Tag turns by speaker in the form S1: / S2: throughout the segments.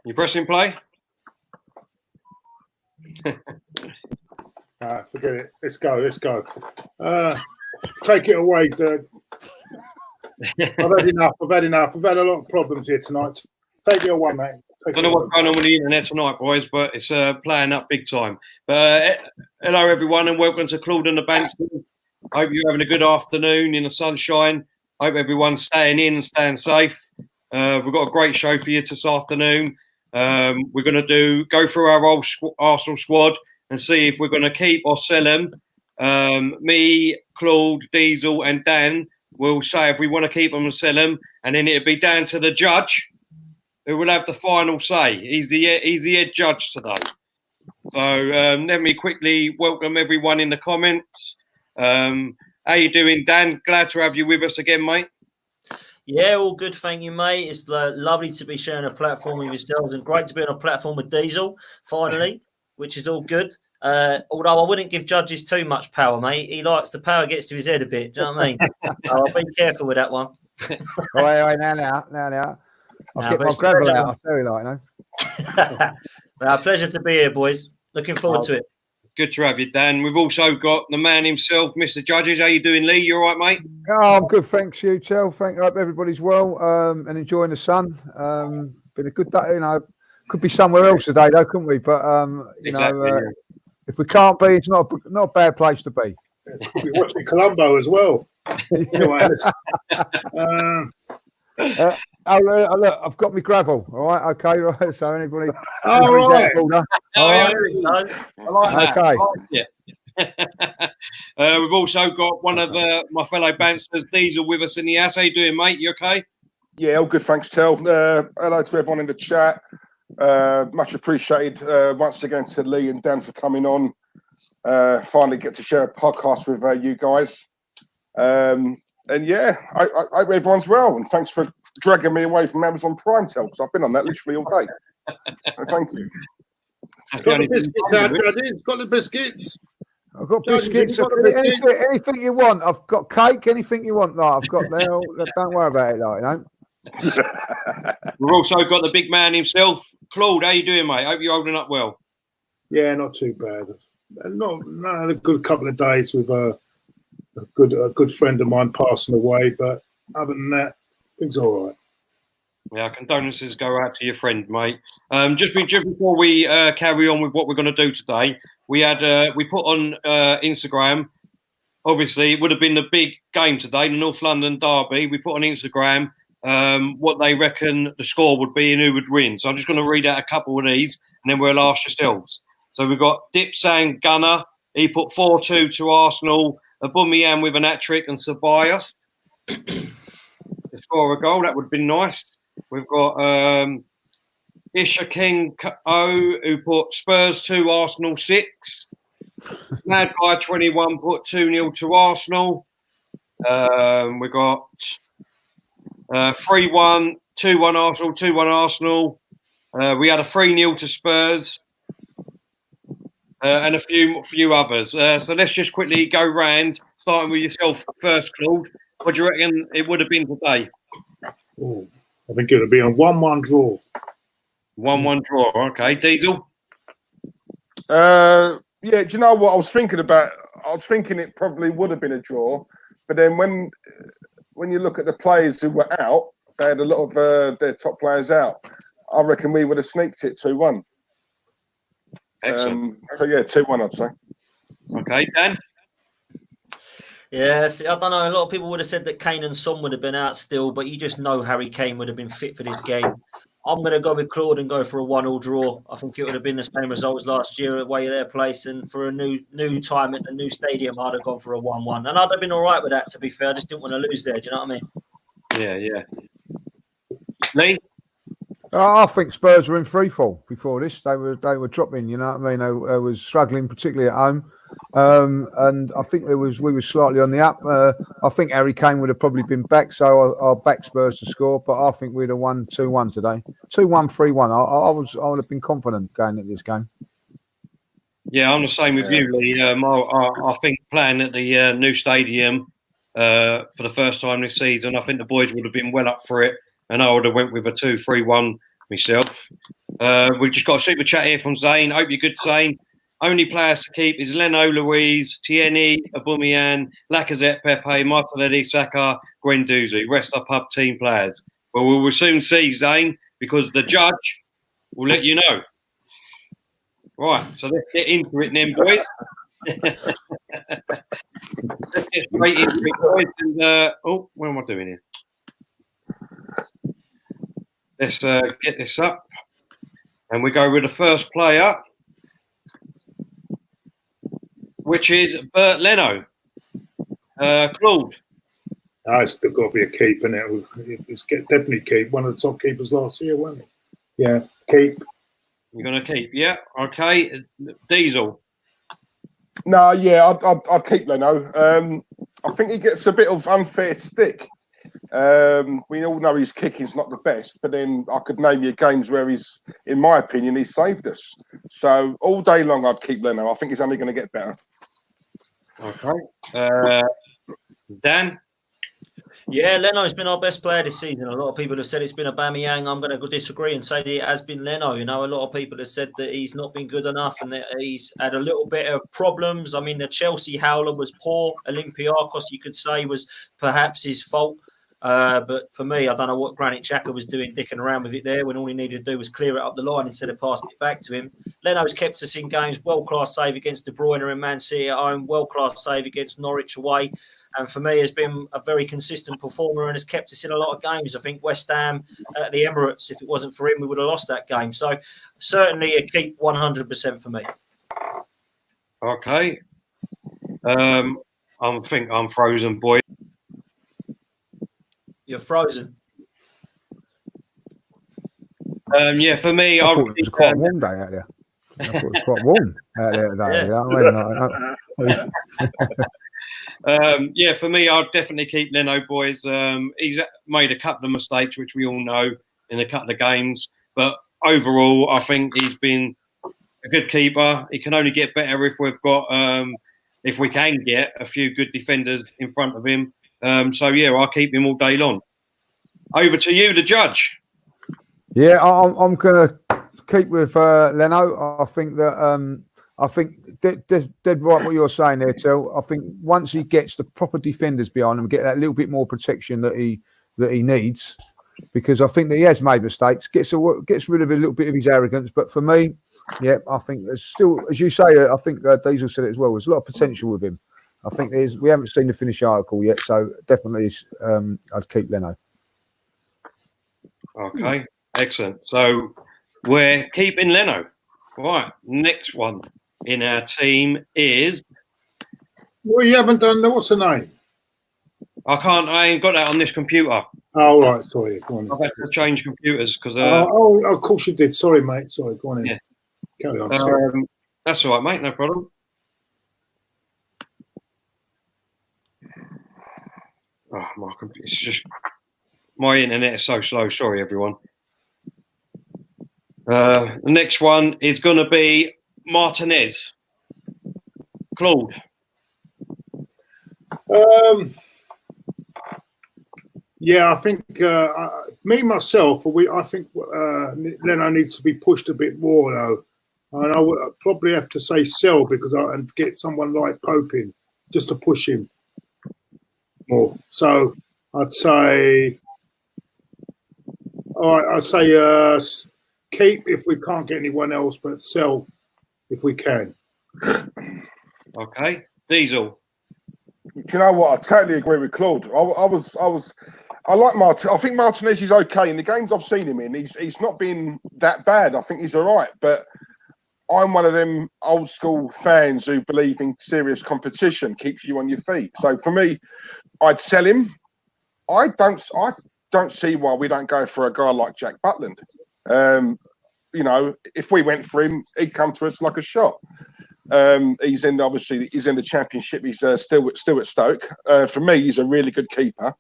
S1: You pressing play?
S2: Forget it. Let's go. Take it away, Dirk. I've had enough. I've had a lot of problems here tonight. Take it away, mate.
S1: I don't know what's going on with the internet tonight, boys, but it's playing up big time. But hello, everyone, and welcome to Claude and the Bansta. Hope you're having a good afternoon in the sunshine. Hope everyone's staying in and staying safe. We've got a great show for you this afternoon. We're going to go through our old Arsenal squad and see if we're going to keep or sell them. Me, Claude, Diesel, and Dan will say if we want to keep them and sell them, and then it'll be down to the judge who will have the final say. He's the head judge today. So let me quickly welcome everyone in the comments. How you doing, Dan? Glad to have you with us again, mate.
S3: Yeah, all good, thank you, mate. It's lovely to be sharing a platform with yourselves and great to be on a platform with Diesel, finally, which is all good. Although I wouldn't give judges too much power, mate. He likes the power gets to his head a bit, do you know what I mean? So I'll be careful with that one.
S4: Wait, now. I'll get my gravel out. I'll tell you,
S3: Pleasure to be here, boys. Looking forward to it.
S1: Good to have you, Dan. We've also got the man himself, Mr. Judges. How you doing, Lee? You all right, mate?
S4: Oh, I'm good, thanks, you, Chel. I hope everybody's well and enjoying the sun. Been a good day, you know. Could be somewhere else today, though, couldn't we? But if we can't be, it's not a bad place to be.
S2: Could be watching Colombo as well. Anyway,
S4: look, I've got my gravel. All right, okay, right. So anybody?
S2: All right.
S1: I like that.
S4: Okay.
S1: We've also got one of my fellow Bansters, Diesel, with us in the house. How you doing, mate? You okay?
S5: Yeah, all good, thanks, Tel. Hello to everyone in the chat. Much appreciated once again to Lee and Dan for coming on. Finally get to share a podcast with you guys. And yeah, I hope everyone's well. And thanks for dragging me away from Amazon Prime, Tel, because I've been on that literally all day. So thank you.
S2: Got the biscuits out, Judges. Got the biscuits.
S4: I've got biscuits. Anything you want. I've got cake. Anything you want. Like I've got there. Don't worry about it. Like, you know.
S1: We've also got the big man himself, Claude. How you doing, mate? Hope you're holding up well.
S2: Yeah, not too bad. Not had a good couple of days with a good friend of mine passing away, but other than that, things are all right.
S1: Yeah, condolences go out to your friend, mate. Just before we carry on with what we're going to do today, we put on Instagram. Obviously, it would have been the big game today, the North London derby. We put on Instagram what they reckon the score would be and who would win. So I'm just going to read out a couple of these, and then we'll ask yourselves. So we've got Dipsang Gunner. He put 4-2 to Arsenal. Aubameyang with an hat-trick and Ceballos to score a goal. That would have been nice. We've got Isha King O, who put Spurs 2, Arsenal 6. Mad Guy 21 put 2-0 to Arsenal. We've got 3-1, 2-1 Arsenal, 2-1 Arsenal. We had a 3-0 to Spurs. And a few others. So let's just quickly go round, starting with yourself first, Claude. What do you reckon it would have been today?
S2: Ooh, I think it would be a 1-1 draw.
S1: 1-1 draw. Okay, Diesel?
S5: Yeah, do you know what I was thinking about? I was thinking it probably would have been a draw. But then when you look at the players who were out, they had a lot of their top players out. I reckon we would have sneaked it 2-1.
S1: Excellent.
S5: So yeah, 2-1, I'd say.
S1: Okay, Dan?
S3: Yes, I don't know. A lot of people would have said that Kane and Son would have been out still, but you just know Harry Kane would have been fit for this game. I'm going to go with Claude and go for a 1-1 draw. I think it would have been the same result as last year away their place, and for a new time at the new stadium, I'd have gone for a 1-1, and I'd have been all right with that. To be fair, I just didn't want to lose there. Do you know what I
S1: Yeah.
S3: mean?
S1: Lee?
S4: I think Spurs were in freefall before this. They were dropping. You know what I mean? They was struggling, particularly at home, and I think we were slightly on the up. I think Harry Kane would have probably been back, so I'll back Spurs to score. But I think we'd have won 2-1 today. 2-1, 3-1. I would have been confident going at this game.
S1: Yeah, I'm the same with you, Lee. I think playing at the new stadium for the first time this season, I think the boys would have been well up for it, and I would have went with a 2-3-1 myself. We've just got a super chat here from Zane. Hope you're good, Zane. Only players to keep is Leno, Louise, Tierney, Aubameyang, Lacazette, Pepe, Martinelli, Saka, Guendouzi. Rest are pub team players. Well, we will soon see, Zane, because the judge will let you know. Right, so let's get into it then, boys. Let's get straight into it, boys. And, what am I doing here? Let's get this up. And we go with the first player, which is Bert Leno. Claude.
S2: It's got to be a keep, and it's definitely keep. One of the top keepers last year, wasn't he? Yeah, keep.
S1: You're going to keep, yeah? Okay. Diesel.
S5: No, yeah, I'd keep Leno. I think he gets a bit of unfair stick. We all know his kicking's not the best, but then I could name you games where he's, in my opinion, he's saved us. So all day long, I'd keep Leno. I think he's only going to get better.
S1: Okay. Dan?
S3: Yeah, Leno's been our best player this season. A lot of people have said it's been Aubameyang. I'm going to disagree and say that it has been Leno. You know, a lot of people have said that he's not been good enough and that he's had a little bit of problems. I mean, the Chelsea howler was poor. Olympiacos, you could say, was perhaps his fault. But for me, I don't know what Granit Xhaka was doing, dicking around with it there when all he needed to do was clear it up the line instead of passing it back to him. Leno's kept us in games. World-class save against De Bruyne and Man City at home. World-class save against Norwich away. And for me, has been a very consistent performer and has kept us in a lot of games. I think West Ham at the Emirates, if it wasn't for him, we would have lost that game. So certainly a keep 100% for me.
S1: Okay. I think I'm frozen, boy.
S3: You're frozen.
S1: Yeah, for me,
S4: I thought it was quite a warm day out there. I thought it was quite warm out there today.
S3: Yeah.
S4: You know what I mean?
S1: Yeah, for me, I'd definitely keep Leno, boys. He's made a couple of mistakes, which we all know, in a couple of games. But overall, I think he's been a good keeper. He can only get better if we've got, if we can get a few good defenders in front of him. So yeah, I'll keep him all day long. Over to you, the judge.
S4: Yeah, I'm going to keep with Leno. I think that dead right what you're saying there, Tel. I think once he gets the proper defenders behind him, get that little bit more protection that he needs, because I think that he has made mistakes, gets rid of a little bit of his arrogance. But for me, yeah, I think there's still, as you say, I think Diesel said it as well. There's a lot of potential with him. I think we haven't seen the finished article yet, so definitely I'd keep Leno.
S1: Okay, excellent. So we're keeping Leno. Right, next one in our team is.
S2: Well, you haven't done. What's the name?
S1: I ain't got that on this computer.
S2: Oh, right. Sorry. Go on.
S1: I've had to change computers because.
S2: Of course you did. Sorry, mate. Sorry. Go on in.
S1: Yeah.
S2: Carry on.
S1: That's all right, mate. No problem. Oh, my computer. It's just my internet is so slow. Sorry, everyone. The next one is going to be Martinez. Claude.
S2: Yeah, I think myself, I think Leno needs to be pushed a bit more, though. And I would probably have to say sell and get someone like Pope in just to push him more. So I'd say, all right, I'd say keep if we can't get anyone else, but sell if we can.
S1: Okay, Diesel.
S5: Do you know what? I totally agree with Claude. I like Martin. I think Martinez is okay in the games I've seen him in. He's not been that bad. I think he's all right. But I'm one of them old school fans who believe in serious competition keeps you on your feet. So for me, I'd sell him. I don't see why we don't go for a guy like Jack Butland. You know, if we went for him, he'd come to us like a shot. He's in the Championship. He's still at Stoke. For me, he's a really good keeper.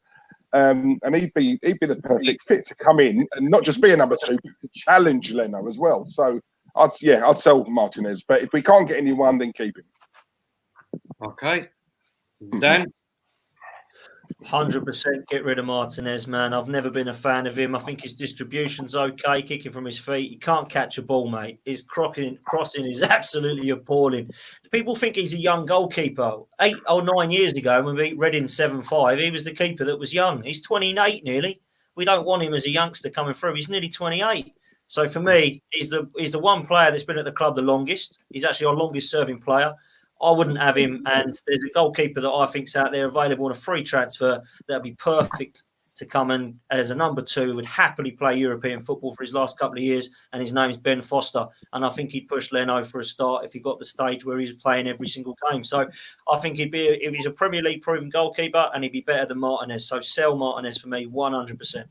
S5: And he'd be the perfect fit to come in and not just be a number two, but to challenge Leno as well. So I'd sell Martinez. But if we can't get anyone, then keep him.
S1: Okay, Dan.
S3: 100% get rid of Martinez, man. I've never been a fan of him. I think his distribution's okay, kicking from his feet. He can't catch a ball, mate. His crossing is absolutely appalling. People think he's a young goalkeeper. 8 or 9 years ago, when we beat Reading 7-5, he was the keeper that was young. He's 28 nearly. We don't want him as a youngster coming through. He's nearly 28. So for me, he's the one player that's been at the club the longest. He's actually our longest serving player. I wouldn't have him. And there's a goalkeeper that I think's out there available on a free transfer that'd be perfect to come in as a number 2, would happily play European football for his last couple of years. And his name's Ben Foster. And I think he'd push Leno for a start if he got the stage where he's playing every single game. So I think if he's a Premier League proven goalkeeper, and he'd be better than Martinez. So sell Martinez for me 100%.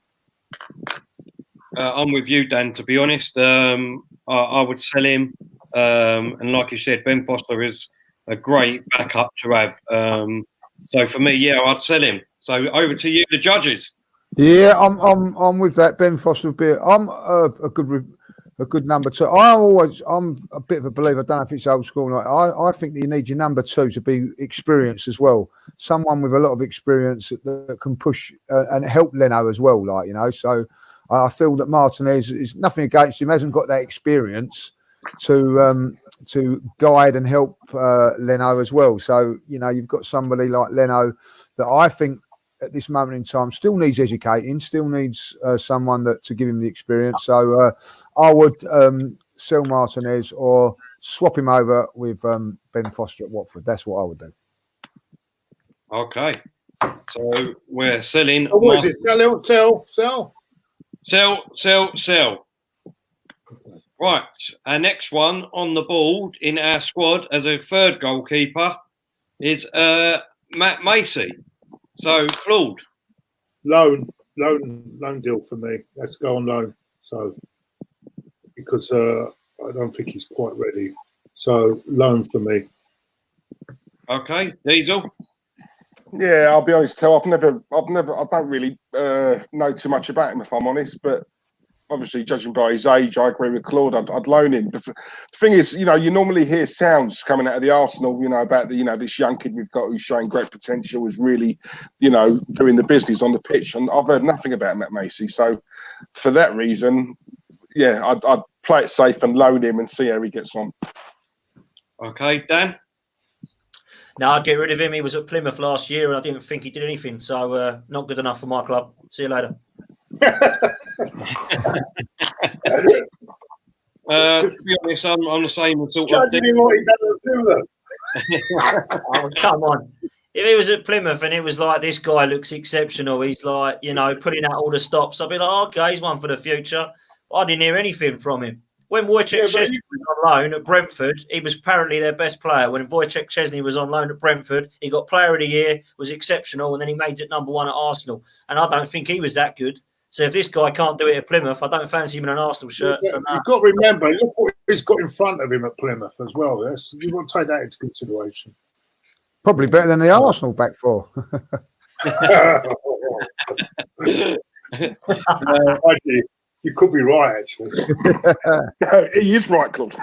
S1: I'm with you, Dan, to be honest. I would sell him. And like you said, Ben Foster is a great backup to have. So for me, yeah, I'd sell him. So over to you, the judges.
S4: Yeah, I'm with that. Ben Foster would be. I'm a good number 2. I'm a bit of a believer. I don't know if it's old school. I think that you need your number 2 to be experienced as well. Someone with a lot of experience that can push and help Leno as well. So I feel that Martinez is nothing against him. Hasn't got that experience to guide and help Leno as well. So, you've got somebody like Leno that I think at this moment in time still needs educating, still needs someone to give him the experience. So I would sell Martinez or swap him over with Ben Foster at Watford. That's what I would do.
S1: Okay. So we're selling.
S2: Oh, what is it?
S1: Sell. Right, our next one on the board in our squad as a third goalkeeper is Matt Macy. So, Claude.
S2: Loan deal for me. Let's go on loan. So, because I don't think he's quite ready. So, loan for me.
S1: Okay, Diesel.
S5: Yeah, I'll be honest, I don't really know too much about him, if I'm honest, but obviously, judging by his age, I agree with Claude. I'd loan him. The thing is, you normally hear sounds coming out of the Arsenal, about this young kid we've got who's showing great potential, is really, doing the business on the pitch. And I've heard nothing about Matt Macy. So, for that reason, yeah, I'd play it safe and loan him and see how he gets on.
S1: Okay, Dan.
S3: No, I'd get rid of him. He was at Plymouth last year, and I didn't think he did anything. So, not good enough for my club. See you later.
S1: To be honest, I'm the same sort of thing.
S3: Oh, come on. If he was at Plymouth and it was like, this guy looks exceptional, he's like, putting out all the stops, I'd be like, okay, he's one for the future. I didn't hear anything from him. When Wojciech Szczesny was on loan at Brentford, he was apparently their best player. When Wojciech Szczesny was on loan at Brentford, he got Player of the Year, was exceptional, and then he made it number 1 at Arsenal. And I don't think he was that good. So if this guy can't do it at Plymouth, I don't fancy him in an Arsenal shirt.
S2: Yeah,
S3: so
S2: you've got to remember, look what he's got in front of him at Plymouth as well. Yes, you've got to take that into consideration.
S4: Probably better than the Arsenal back four.
S2: You could be right, actually.
S5: He is right, Claude.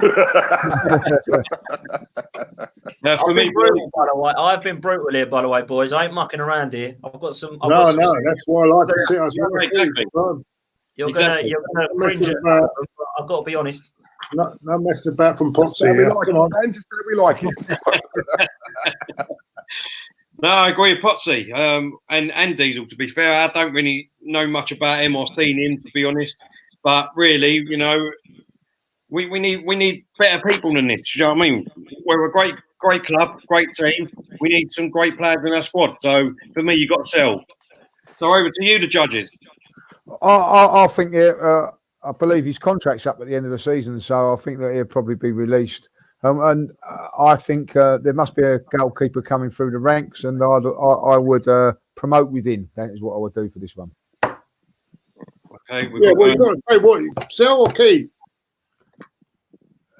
S3: I've been brutal, by the way. I've been brutal here, by the way, boys. I ain't mucking around here. I've got some.
S2: No, that's why I like to see us.
S1: Exactly.
S3: You're gonna cringe at I've got to be honest.
S2: No messing about from Potsy here. Come on,
S5: and just how we like it.
S1: No, I agree with Potsy and Diesel. To be fair, I don't really know much about him or seen him, to be honest. But really, we need better people than this. You know what I mean? We're a great club, great team. We need some great players in our squad. So for me, you got to sell. So over to you, the judges.
S4: I think I believe his contract's up at the end of the season, so I think that he'll probably be released. And I think there must be a goalkeeper coming through the ranks, and I would promote within. That is what I would do for this one.
S1: Okay.
S2: What? Sell or keep?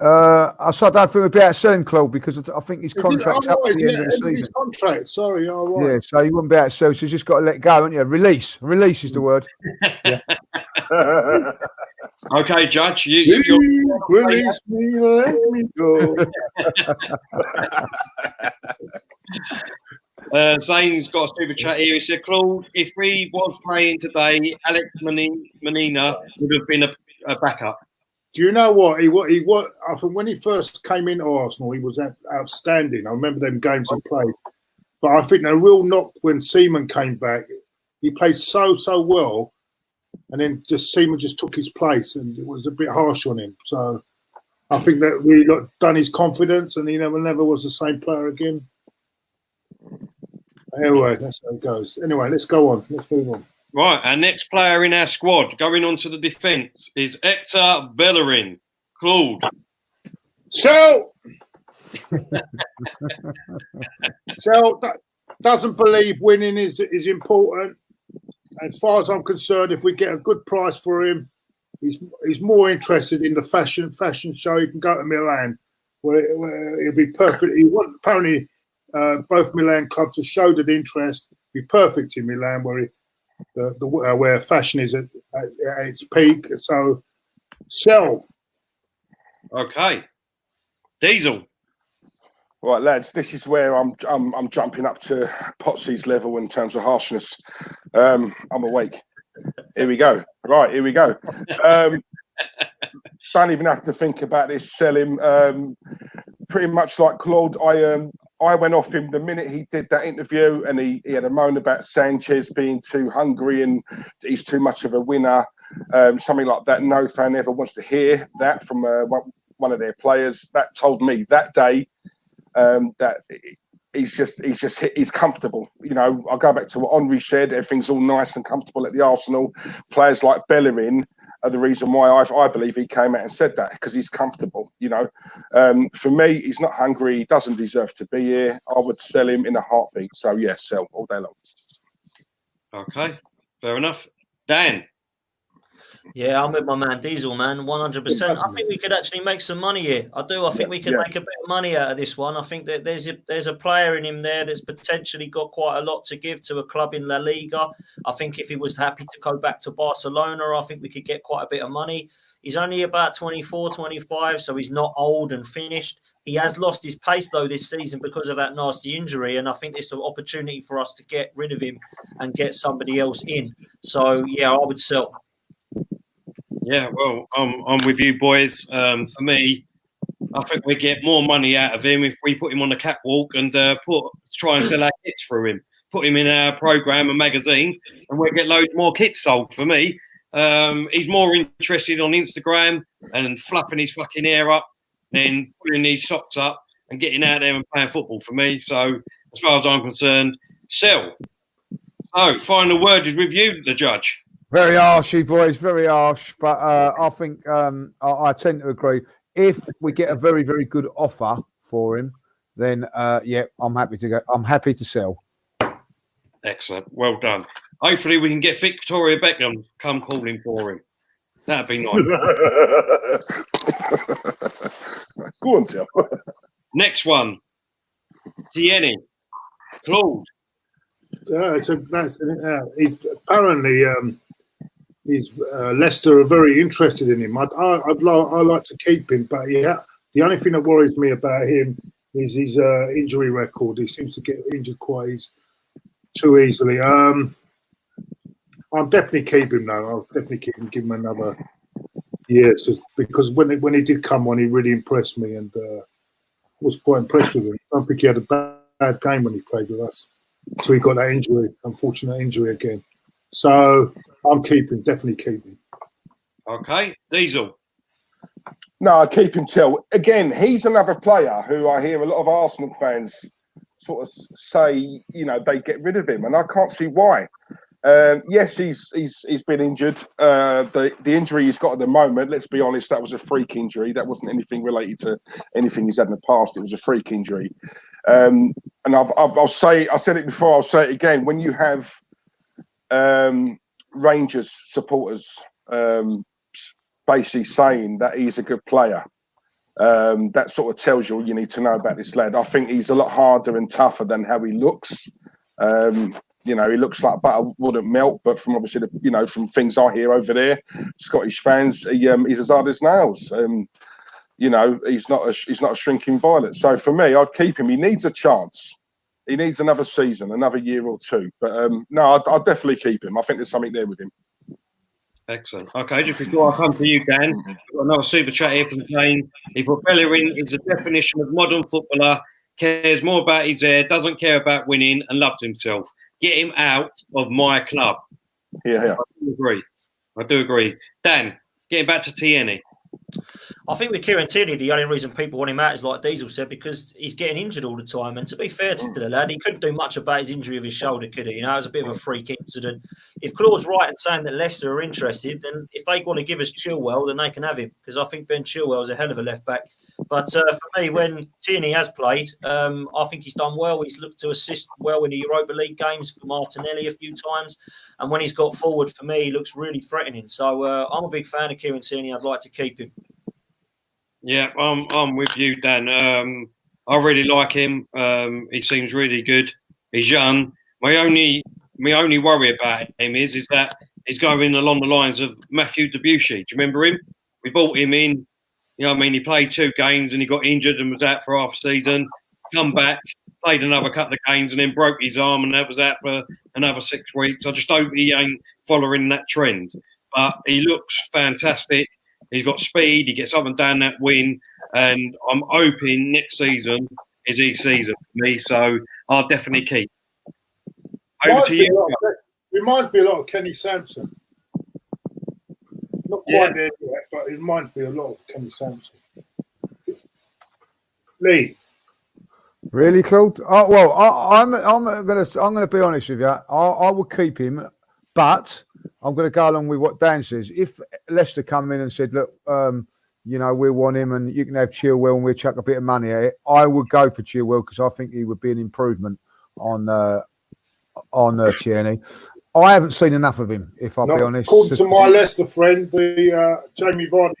S4: I don't think we'd be able to sell him, Claude, because I think his contract's up at the end of the season.
S2: Contract, sorry, all right.
S4: Yeah, so you wouldn't be able to sell, so you just got to let go, haven't you? Release is the word. Yeah.
S1: Okay, Judge,
S2: release me, let me go.
S1: Zane's got a super chat here. He said, Claude, if we was playing today, Alex Menina would have been a backup.
S2: Do you know what? I think when he first came into Arsenal, he was outstanding. I remember them games he played. But I think the real knock when Seaman came back, he played so well. And then Seaman just took his place, and it was a bit harsh on him. So I think that really done his confidence, and he never was the same player again. Anyway, that's how it goes. Anyway, let's go on. Let's move on.
S1: Right, our next player in our squad going on to the defence is Hector Bellerin. Claude.
S2: So doesn't believe winning is important. As far as I'm concerned, if we get a good price for him, he's more interested in the fashion show. He can go to Milan, where it'll be perfect. Apparently, both Milan clubs have showed an interest. Be perfect in Milan, where fashion is at its peak. So, sell.
S1: Okay, Diesel.
S5: Right, lads, this is where I'm jumping up to Potsy's level in terms of harshness. I'm awake. Here we go. Right, here we go. Don't even have to think about this. Sell him. Pretty much like Claude, I went off him the minute he did that interview, and he had a moan about Sanchez being too hungry and he's too much of a winner. Something like that. No fan ever wants to hear that from one of their players. That told me that day that he's comfortable. You know, I'll go back to what Henry said. Everything's all nice and comfortable at the Arsenal. Players like Bellerin are the reason why I believe he came out and said that, because he's comfortable. You know, for me, he's not hungry. He doesn't deserve to be here. I would sell him in a heartbeat. So yeah, sell all day long.
S1: Okay, fair enough. Dan.
S3: Yeah, I'm with my man Diesel, man, 100%. I think we could actually make some money here. I do. I think we could make a bit of money out of this one. I think that there's a player in him there that's potentially got quite a lot to give to a club in La Liga. I think if he was happy to go back to Barcelona, I think we could get quite a bit of money. He's only about 24, 25, so he's not old and finished. He has lost his pace, though, this season because of that nasty injury, and I think there's an opportunity for us to get rid of him and get somebody else in. So, yeah, I would sell.
S1: Yeah, well, I'm with you, boys. For me, I think we get more money out of him if we put him on the catwalk and try and sell our kits through him. Put him in our program and magazine, and we'll get loads more kits sold. For me, he's more interested on Instagram and fluffing his fucking hair up than putting his socks up and getting out there and playing football. For me, so as far as I'm concerned, sell. So, final word is with you, the judge.
S4: Very harsh, you boys, very harsh. But I think I tend to agree. If we get a very, very good offer for him, then yeah, I'm happy to go. I'm happy to sell.
S1: Excellent, well done. Hopefully, we can get Victoria Beckham come calling for him. That'd be nice.
S5: Go on, Tim.
S1: Next one, Tierney, Claude.
S2: Apparently. Leicester are very interested in him. I'd like to keep him, but the only thing that worries me about him is his injury record. He seems to get injured quite too easily. I'll definitely keep him though. I'll definitely keep him, give him another year, just because when he did come on, he really impressed me, and was quite impressed with him. I don't think he had a bad game when he played with us, so he got that unfortunate injury again. So I'm definitely keeping.
S1: Okay, Diesel.
S5: No, I keep him till. Again, he's another player who I hear a lot of Arsenal fans sort of say, you know, they get rid of him, and I can't see why. Yes, he's been injured. The injury he's got at the moment, let's be honest, that was a freak injury. That wasn't anything related to anything he's had in the past. It was a freak injury. And I said it before, I'll say it again. When you have Rangers supporters basically saying that he's a good player, that sort of tells you all you need to know about this lad. I think he's a lot harder and tougher than how he looks. You know, he looks like butter wouldn't melt, but from obviously from things I hear over there, Scottish fans, he's as hard as nails. You know, he's not a shrinking violet. So for me, I'd keep him. He needs a chance. He needs another season, another year or two. But no, I'll definitely keep him. I think there's something there with him.
S1: Excellent. Okay, just before I come to you, Dan, I've got another super chat here from Jane. He put Bellerin is the definition of modern footballer, cares more about his hair, doesn't care about winning, and loves himself. Get him out of my club.
S5: Yeah.
S1: I do agree. Dan, getting back to Tierney.
S3: I think with Kieran Tierney, the only reason people want him out is like Diesel said, because he's getting injured all the time. And to be fair to the lad, he couldn't do much about his injury of his shoulder, could he? You know, it was a bit of a freak incident. If Claude's right in saying that Leicester are interested, then if they want to give us Chilwell, then they can have him, because I think Ben Chilwell is a hell of a left back. But for me, when Tierney has played, I think he's done well. He's looked to assist well in the Europa League games for Martinelli a few times. And when he's got forward, for me, he looks really threatening. So I'm a big fan of Kieran Tierney. I'd like to keep him.
S1: Yeah, I'm with you, Dan. I really like him. He seems really good. He's young. My only worry about him is that he's going along the lines of Matthew Debussy. Do you remember him? We bought him in. You know what I mean? He played 2 games and he got injured and was out for half a season. Come back, played another couple of games and then broke his arm and that was out for another 6 weeks. I just hope he ain't following that trend. But he looks fantastic. He's got speed. He gets up and down that wing. And I'm hoping next season is his season for me. So I'll definitely keep. Over to you.
S2: Reminds me a lot of Kenny Sampson. Not quite there yet, but it reminds me a lot of Kenny Sampson. Lee.
S4: Really, Claude? Oh, well, I'm gonna be honest with you. I will keep him, but I'm going to go along with what Dan says. If Leicester come in and said, look, you know, we want him and you can have Chilwell and we'll chuck a bit of money at it, I would go for Chilwell because I think he would be an improvement on Tierney. I haven't seen enough of him, if I'll be honest.
S2: According to my Leicester friend, the Jamie Vardy.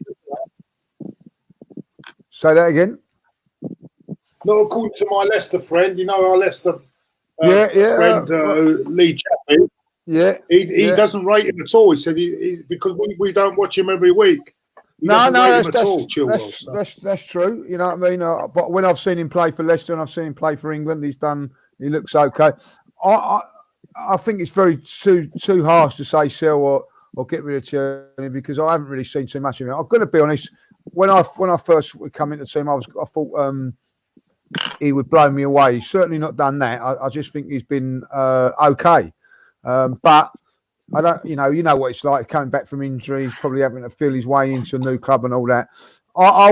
S4: Say that again?
S2: Not according to my Leicester friend. You know our Leicester friend, Lee Chappie.
S4: Yeah,
S2: he doesn't rate him at all. He said because we don't watch him every week. That's true. You know what I mean? But when I've seen him play for Leicester and I've seen him play for England, he looks okay. I think it's very too harsh to say sell or get rid of Tierney because I haven't really seen too much of him. I'm going to be honest. When I first come into the team, I thought he would blow me away. He's certainly not done that. I just think he's been okay. But I don't, you know what it's like coming back from injury. He's probably having to feel his way into a new club and all that. I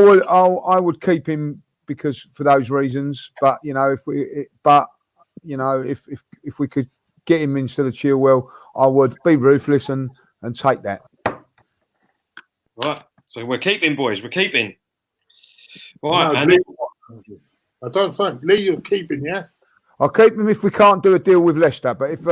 S2: would keep him because for those reasons. But you know, if we could get him instead of Chilwell, I would be ruthless and take that.
S1: Right. So we're keeping, boys. We're keeping. Right.
S2: No, I don't think Lee, you're keeping, yeah.
S4: I'll keep him if we can't do a deal with Leicester, but if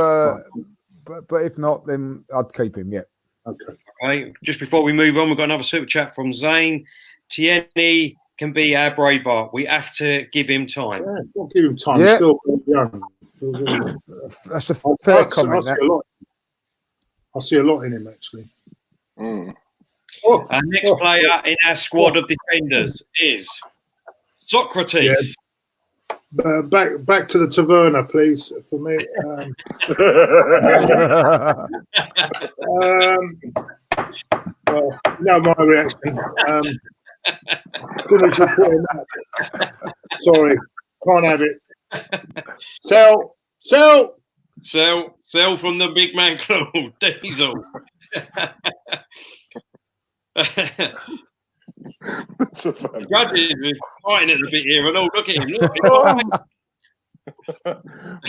S4: not, then I'd keep him. Yeah.
S2: Okay.
S1: Just before we move on, we've got another super chat from Zane. Tierney can be our Braveheart. We have to give him time.
S2: Yeah, we'll give him time.
S4: Yeah.
S2: He's still young.
S4: That's a fair comment.
S2: I see a lot in him actually.
S1: Our next player in our squad of defenders is Socrates.
S2: Yes. Back to the taverna, please, for me. My reaction. Sorry, can't have it.
S1: Sell from the big man Claude Diesel. Judges is fighting at the bit here and all. Look at him.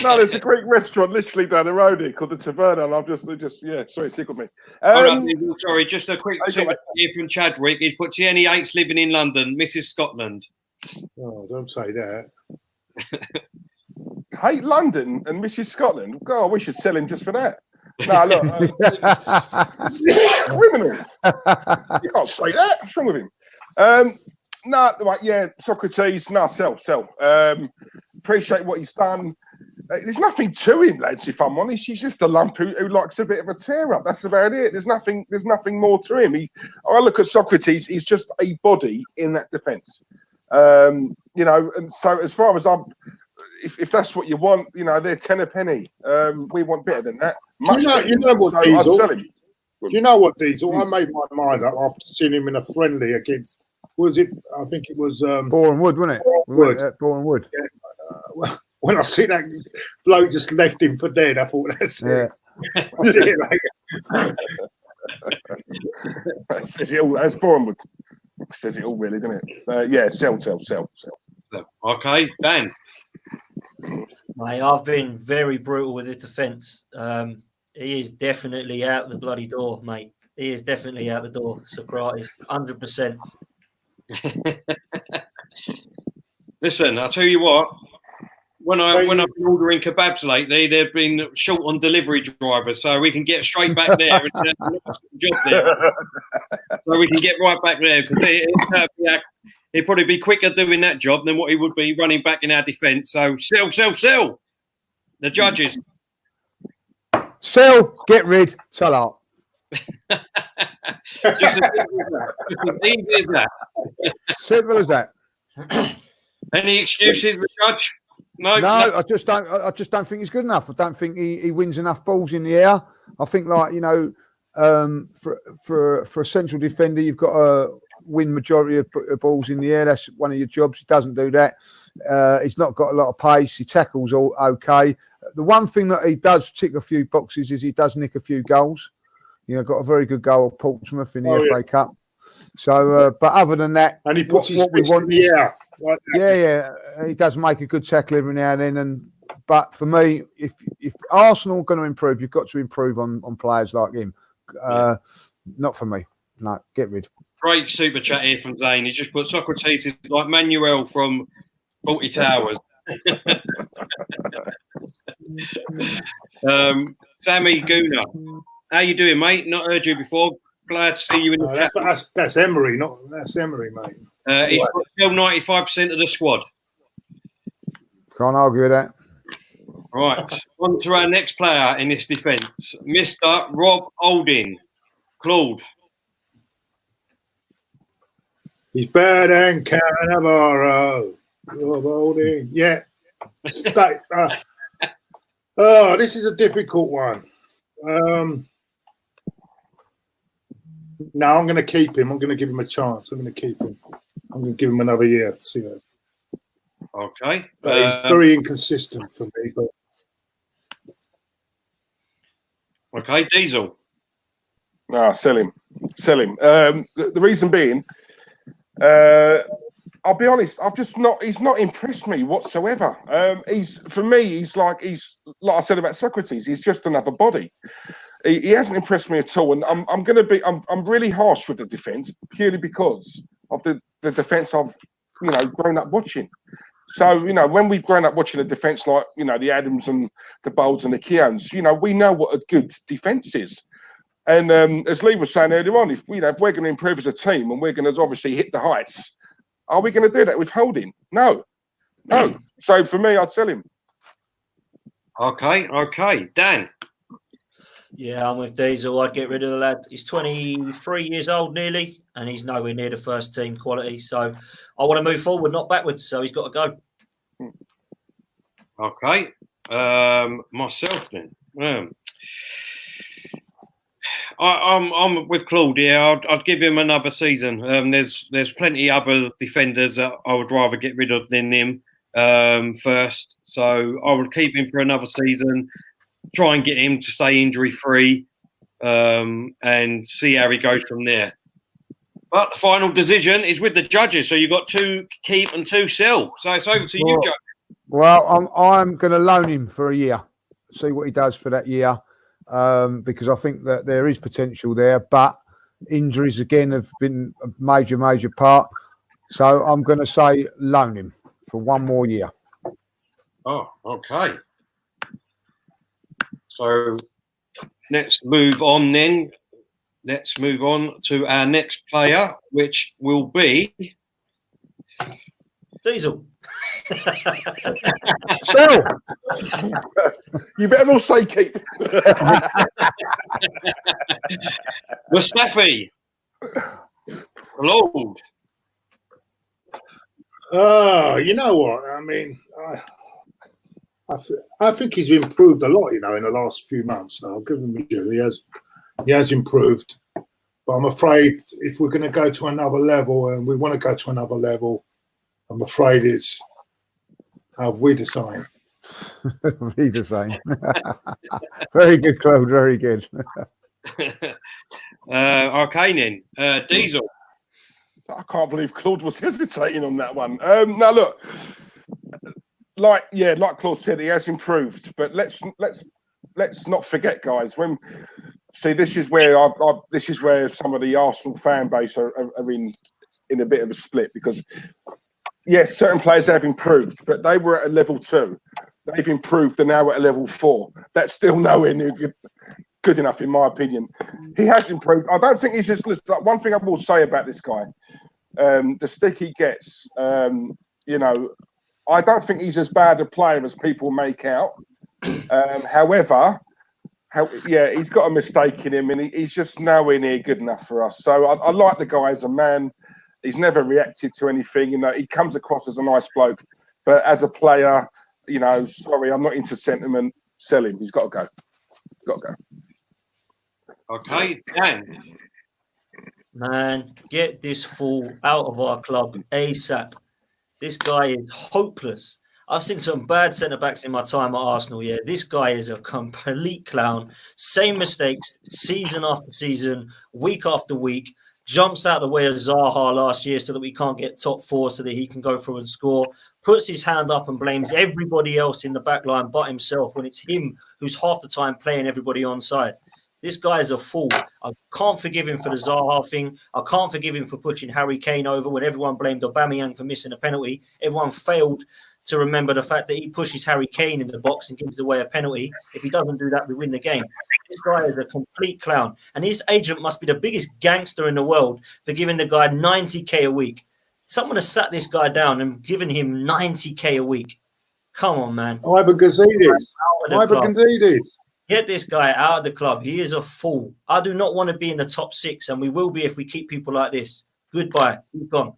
S5: No, there's a Greek restaurant literally down the road here called the Taverna. And I've just sorry, it tickled me.
S1: Sorry, just a quick super here from Chadwick. He's put Tierney hates living in London, Mrs. Scotland.
S2: Oh, don't say that.
S5: Hate London and Mrs. Scotland. God, we should sell him just for that. No, look, criminal. You can't say that. What's wrong with him? Socrates. No, sell. Appreciate what he's done. There's nothing to him, lads. If I'm honest, he's just a lump who likes a bit of a tear up. That's about it. There's nothing more to him. I look at Socrates. He's just a body in that defence. And so as far as if that's what you want, you know, they're 10 a penny. We want better than that. Much better.
S2: You know what,
S5: so
S2: Diesel?
S5: I'd sell him.
S2: Do you know what, Diesel? I made my mind up after seeing him in a friendly against. Was it? I think it was.
S4: Boreham Wood, wasn't it? We went at Boreham Wood.
S2: Yeah. When I see that bloke just left him for dead, I thought that's it. I see it like,
S5: That says it all. That's Boreham Wood. Says it all, really, doesn't it? Yeah, sell.
S1: Okay, Dan.
S3: Mate, I've been very brutal with his defence. He is definitely out the bloody door, mate. He is definitely out the door. Socrates, 100%.
S1: Listen, I'll tell you what. When I've been ordering kebabs lately, they've been short on delivery drivers, so we can get straight back there and do a nice job there. So we can get right back there because he'd probably be quicker doing that job than what he would be running back in our defence. So sell. The judges.
S4: Sell, get rid, sell out.
S1: Just as easy as that.
S4: Simple as that.
S1: Any excuses, the judge? No,
S4: I just don't think he's good enough. I don't think he wins enough balls in the air. I think, like, you know, for a central defender, you've got to win majority of balls in the air. That's one of your jobs. He doesn't do that. He's not got a lot of pace. He tackles all okay. The one thing that he does tick a few boxes is he does nick a few goals. You know, got a very good goal at Portsmouth in the FA Cup. So, but other than that,
S2: and he puts his fist in the air. Like
S4: yeah, he does make a good tackle every now and then. But for me, if Arsenal are going to improve, you've got to improve on players like him. Not for me. No, get rid.
S1: Great super chat here from Zane. He just put Socrates is like Manuel from 40 Towers. Sammy Gooner, how you doing, mate? Not heard you before. Glad to see you in the chat.
S2: That's Emery, that's Emery, mate.
S1: He's still 95% of the squad.
S4: Can't argue with that.
S1: Right, on to our next player in this defence, Mr. Rob Holding. Claude.
S2: He's better than Cannavaro. Rob Holding. Yeah. This is a difficult one. No, I'm going to keep him. I'm going to give him a chance. I'm going to keep him. I'm going to give him another year to see that.
S1: Okay.
S2: But he's very inconsistent for me. But
S1: okay, Diesel.
S5: Sell him. The reason being, I'll be honest, he's not impressed me whatsoever. For me, he's like I said about Socrates, he's just another body. He hasn't impressed me at all, and I'm really harsh with the defence purely because of the defence I've grown up watching. So when we've grown up watching a defence like the Adams and the Bolds and the Keowns, we know what a good defence is. And as Lee was saying earlier on, if we're going to improve as a team and we're going to obviously hit the heights, are we going to do that with Holding? No. So for me, I'd sell him.
S1: Okay, Dan.
S3: Yeah, I'm with Diesel. I'd get rid of the lad. He's 23 years old nearly, and he's nowhere near the first team quality. So I want to move forward, not backwards. So he's got to go.
S1: Okay. Myself then. I'm with Claude. Yeah, I'd give him another season. There's plenty other defenders that I would rather get rid of than him first. So I would keep him for another season. Try and get him to stay injury-free and see how he goes from there. But the final decision is with the judges. So you've got 2 keep and 2 sell. So it's over to you, Judge.
S4: Well, I'm going to loan him for a year, see what he does for that year, because I think that there is potential there. But injuries, again, have been a major part. So I'm going to say loan him for 1 more year.
S1: Oh, okay. So let's move on then. Let's move on to our next player, which will be
S3: Diesel.
S4: Sell.
S5: You better not say keep.
S1: Mustafi. Claude.
S2: you know what? I mean, I think he's improved a lot, in the last few months. Now, I'll give him a due. He has improved, but I'm afraid if we're going to go to another level, and we want to go to another level, I'm afraid it's Wiedersehen.
S4: Wiedersehen. Very good, Claude. Very good.
S1: Okay, then. Diesel.
S5: I can't believe Claude was hesitating on that one. Now look, like Claude said, he has improved, but let's not forget, guys. This is where some of the Arsenal fan base are in a bit of a split, because yes, certain players have improved, but they were at a level 2. They've improved, and now at a level 4. That's still nowhere near good enough, in my opinion. He has improved. I don't think he's just. Like, one thing I will say about this guy, the stick he gets, I don't think he's as bad a player as people make out. However, he's got a mistake in him, and he's just nowhere near good enough for us. So I like the guy as a man. He's never reacted to anything. He comes across as a nice bloke, but as a player, sorry, I'm not into sentiment. Sell him. He's got to go. Got to go.
S1: Okay, Dan.
S3: Man, get this fool out of our club ASAP. This guy is hopeless. I've seen some bad centre-backs in my time at Arsenal, yeah. This guy is a complete clown. Same mistakes, season after season, week after week. Jumps out the way of Zaha last year so that we can't get top 4 so that he can go through and score. Puts his hand up and blames everybody else in the back line but himself, when it's him who's half the time playing everybody onside. This guy is a fool. I can't forgive him for the Zaha thing. I can't forgive him for pushing Harry Kane over when everyone blamed Aubameyang for missing a penalty. Everyone failed to remember the fact that he pushes Harry Kane in the box and gives away a penalty. If he doesn't do that, we win the game. This guy is a complete clown. And his agent must be the biggest gangster in the world for giving the guy 90k a week. Someone has sat this guy down and given him 90k a week. Come on, man.
S2: Ivan Gazidis.
S3: Get this guy out of the club. He is a fool. I do not want to be in the top 6, and we will be if we keep people like this. Goodbye. He's gone.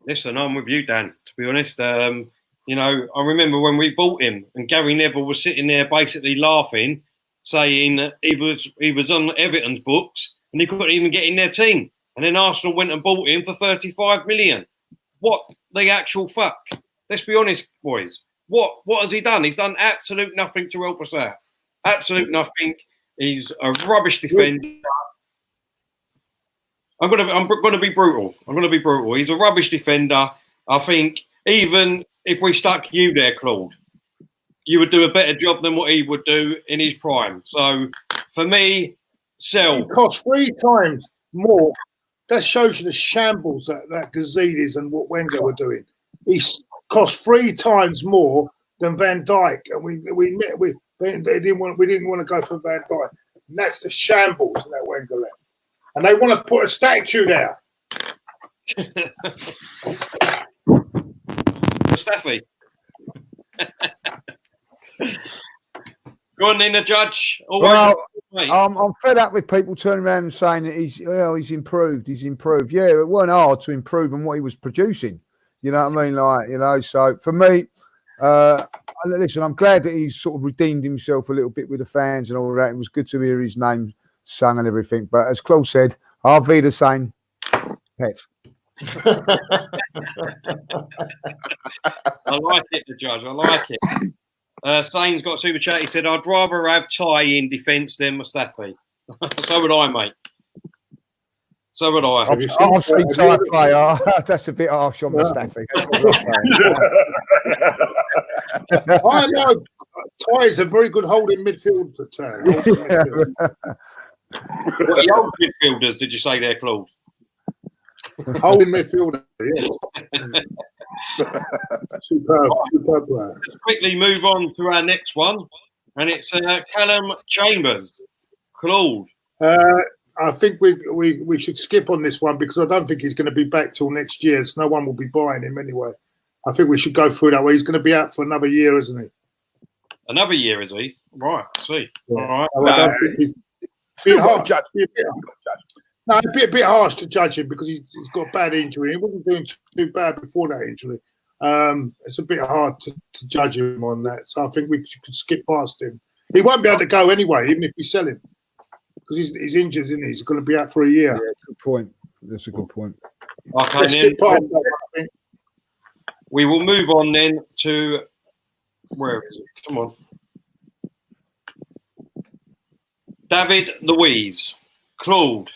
S1: Listen, I'm with you, Dan, to be honest. I remember when we bought him and Gary Neville was sitting there basically laughing, saying that he was on Everton's books and he couldn't even get in their team. And then Arsenal went and bought him for 35 million. What the actual fuck? Let's be honest, boys. What has he done? He's done absolute nothing to help us out. Absolute nothing. He's a rubbish defender. I'm gonna be brutal. He's a rubbish defender. I think even if we stuck you there, Claude, you would do a better job than what he would do in his prime. So for me, sell.
S2: It costs 3 times more. That shows you the shambles that Gazidis and what Wenger were doing. He cost 3 times more than Van Dijk, and we didn't want to go for Van Dijk. And that's the shambles that Wenger left. And they want to put a statue there.
S1: Mustafi. Go on then, the judge.
S4: Well, I'm fed up with people turning around and saying that he's improved. Yeah, it weren't hard to improve on what he was producing. You know what I mean? So for me, listen, I'm glad that he's sort of redeemed himself a little bit with the fans and all that. It was good to hear his name sung and everything. But as Claude said, I'll be the same pet.
S1: I like it, the judge. I like it. Sane's got a super chat. He said, I'd rather have Ty in defence than Mustafi. So would I, mate. So would I.
S4: I've seen Ty play. That's a bit harsh on Mustafi.
S2: I know. Ty is a very good holding midfield.
S1: What young midfielders did you say there, Claude?
S2: Holding midfielder, yes. Superb player.
S1: Let's quickly move on to our next one, and it's Callum Chambers. Claude.
S2: I think we should skip on this one because I don't think he's going to be back till next year. So no one will be buying him anyway. I think we should go through that way. He's going to be out for another year, isn't he?
S1: Another year, is he? Right, I see.
S2: Yeah.
S1: All right.
S2: It's a bit harsh to judge him because he's got a bad injury. He wasn't doing too bad before that injury. it's a bit hard to judge him on that. So I think we could skip past him. He won't be able to go anyway, even if we sell him, because he's injured, isn't he? He's going to be out for a year.
S4: Yeah, good point. That's a good point.
S1: Okay,
S2: Let's
S1: then
S2: skip past that, I think.
S1: we will move on then to where is it? Come on, David Luiz, Claude.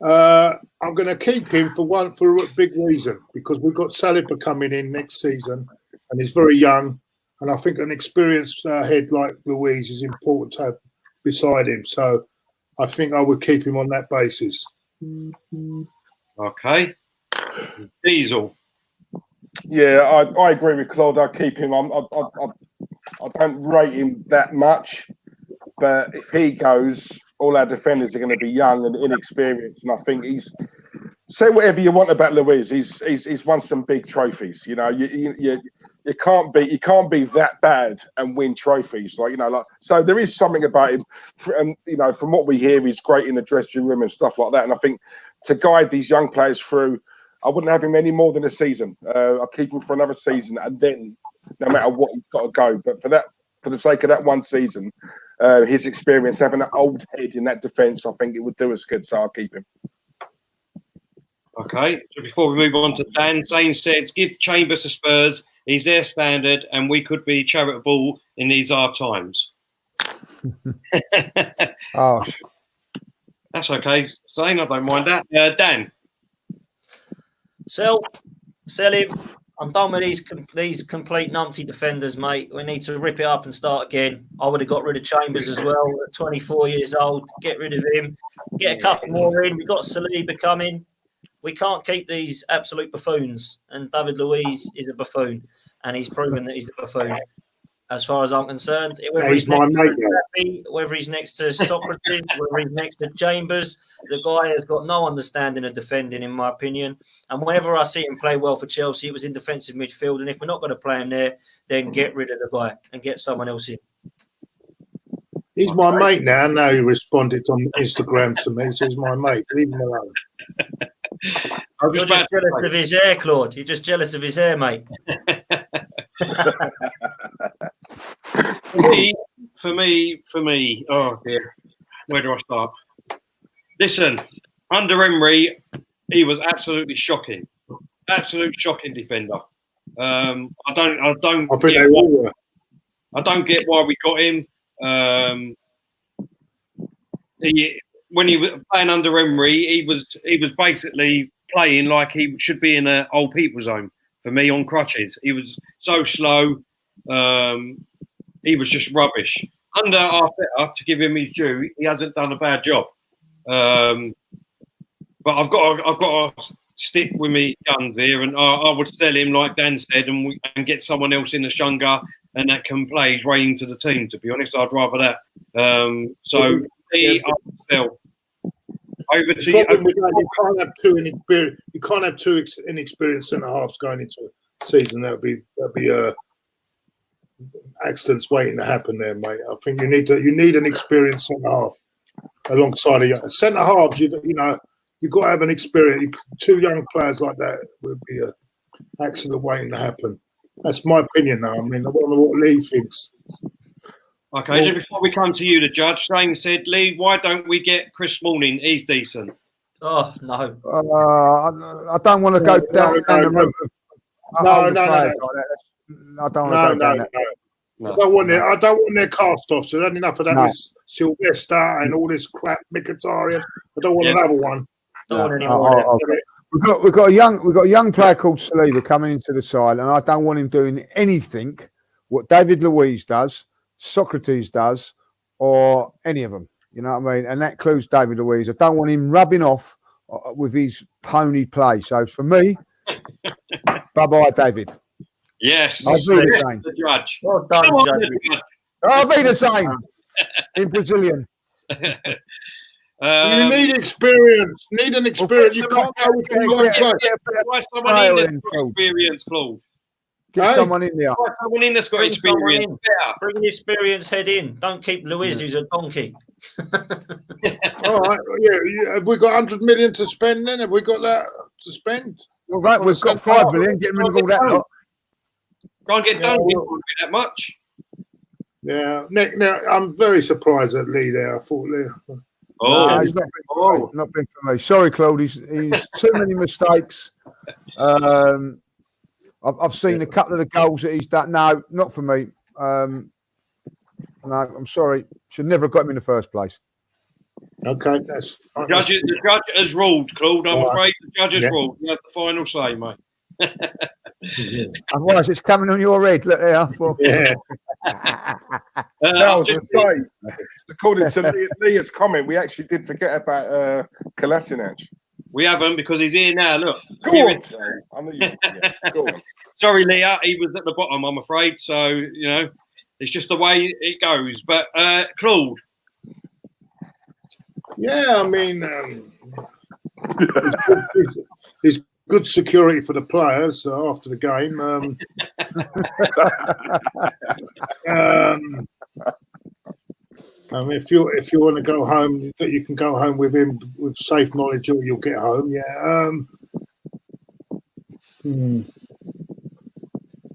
S2: I'm going to keep him for a big reason, because we've got Saliba coming in next season, and he's very young, and I think an experienced head like Luiz is important to have beside him. So I think I would keep him on that basis.
S1: Okay, Diesel.
S5: Yeah, I agree with Claude. I keep him. I don't rate him that much, but if he goes, all our defenders are going to be young and inexperienced, and I think say whatever you want about Luiz. He's won some big trophies. You know, you can't be that bad and win trophies. So there is something about him. And from what we hear, he's great in the dressing room and stuff like that. And I think to guide these young players through, I wouldn't have him any more than a season. I'll keep him for another season, and then no matter what, he's got to go. But for the sake of that one season, his experience, having an old head in that defence, I think it would do us good. So I'll keep him.
S1: Okay, so before we move on to Dan, Zane says, give Chambers to Spurs. He's their standard, and we could be charitable in these hard times.
S4: Oh,
S1: that's okay, Zane. I don't mind that. Dan.
S3: Sell him. I'm done with these complete numpty defenders, mate. We need to rip it up and start again. I would have got rid of Chambers as well at 24 years old. Get rid of him. Get a couple more in. We've got Saliba coming. We can't keep these absolute buffoons. And David Luiz is a buffoon. And he's proven that he's a buffoon. As far as I'm concerned, whether he's next to Socrates, whether he's next to Chambers, the guy has got no understanding of defending, in my opinion. And whenever I see him play well for Chelsea, it was in defensive midfield. And if we're not going to play him there, then get rid of the guy and get someone else in.
S2: He's my mate now. Now he responded on Instagram to me, so he's my mate. Leave him alone.
S3: You're just jealous of his hair, Claude. You're just jealous of his hair, mate.
S1: For me, oh dear, where do I start? Listen, under Emery, he was absolutely shocking defender. I don't get why we got him. When he was playing under Emery, he was basically playing like he should be in an old people's home. For me, on crutches, he was so slow. He was just rubbish. Under Arteta, to give him his due, he hasn't done a bad job. But I've got to stick with me guns here, and I would sell him, like Dan said, and get someone else in the younger and that can play his way into the team. To be honest, I'd rather that. So I would sell. Over to you.
S2: You can't have two inexperienced. You can't have two inexperienced centre halves going into a season. That'd be accidents waiting to happen there, mate. I think you need an experienced centre half alongside a centre halves. You've got to have an experience. Two young players like that would be an accident waiting to happen. That's my opinion now. I mean, I don't know what Lee thinks.
S1: Okay, just before we come to you, the judge, Shane said, Lee, why don't we get Chris Smalling? He's decent.
S3: Oh, no.
S4: I don't want to go down the road.
S2: No.
S4: I don't want to go down that.
S2: No. I don't want their cast-offs. There's had enough of that with Sylvester and all this crap, Mkhitaryan. I don't want another one.
S3: Don't want any more.
S4: We've got a young player called Saliba coming into the side, and I don't want him doing anything what David Luiz does, Socrates does, or any of them. You know what I mean? And that includes David Luiz. I don't want him rubbing off with his pony play. So for me, bye-bye, David.
S1: Yes.
S4: I'll be the same.
S1: The judge.
S3: Well done, Judge.
S4: I'll be the same in Brazilian.
S2: You need experience. Need an experience. You can't go with
S1: why someone in that's got experience, Claude?
S4: Get someone in there.
S1: Why someone in that's got experience?
S3: Bring the experienced head in. Don't keep Luiz, who's a donkey.
S2: All right. Yeah. Have we got 100 million to spend then? Have we got that to spend?
S4: Well, right, we've got 5 million. Get rid of all that lot.
S1: Can't get done with that much.
S2: Yeah, Nick. Now I'm very surprised at Lee there. I thought Lee.
S4: No, he's not been for me. Sorry, Claude. He's too many mistakes. I've seen a couple of the goals that he's done. No, not for me. No, I'm sorry. Should never have got him in the first place.
S2: Okay,
S1: the judge has ruled, Claude. I'm afraid the judge has ruled. You have the final say, mate.
S4: Otherwise, it's coming on your head. Look there.
S2: Yeah.
S5: According to Leah's comment, we actually did forget about Kolasinac.
S1: We haven't, because he's here now. Look.
S5: Go on. I knew you. Yeah, go on.
S1: Sorry, Leah. He was at the bottom, I'm afraid. So, you know, it's just the way it goes. But, Claude.
S2: Yeah, I mean, it's good security for the players after the game. If you want to go home, that you can go home with him with safe knowledge, or you'll get home. Yeah.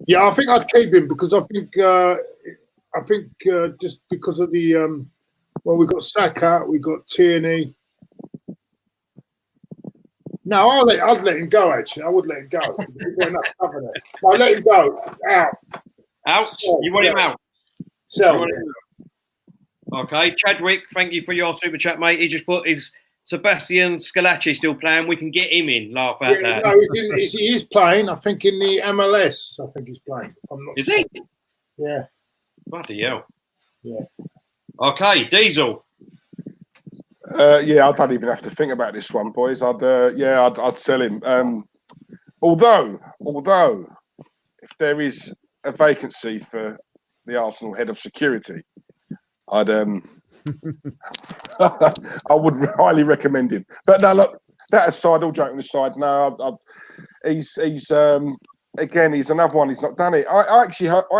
S2: Yeah, I think I'd keep him because I think just because of the well, we've got Saka, we've got Tierney. No, I'd let him go. Actually, I would let him go. We've got enough cover there. No, let him go. Out.
S1: Sell. You want him out?
S2: Sell.
S1: Okay, Chadwick. Thank you for your super chat, mate. He just put his Sebastian Scalacci still playing. We can get him in. Laugh at that.
S2: No, he is playing. I think in the MLS. I think he's playing.
S1: Is he?
S2: Yeah.
S1: Bloody hell.
S2: Yeah.
S1: Okay, Diesel.
S5: Yeah, I don't even have to think about this one, boys. I'd sell him. Although, if there is a vacancy for the Arsenal head of security, I'd I would highly recommend him. But no, look, that aside, all joking aside, no, he's again, he's another one. He's not done it. I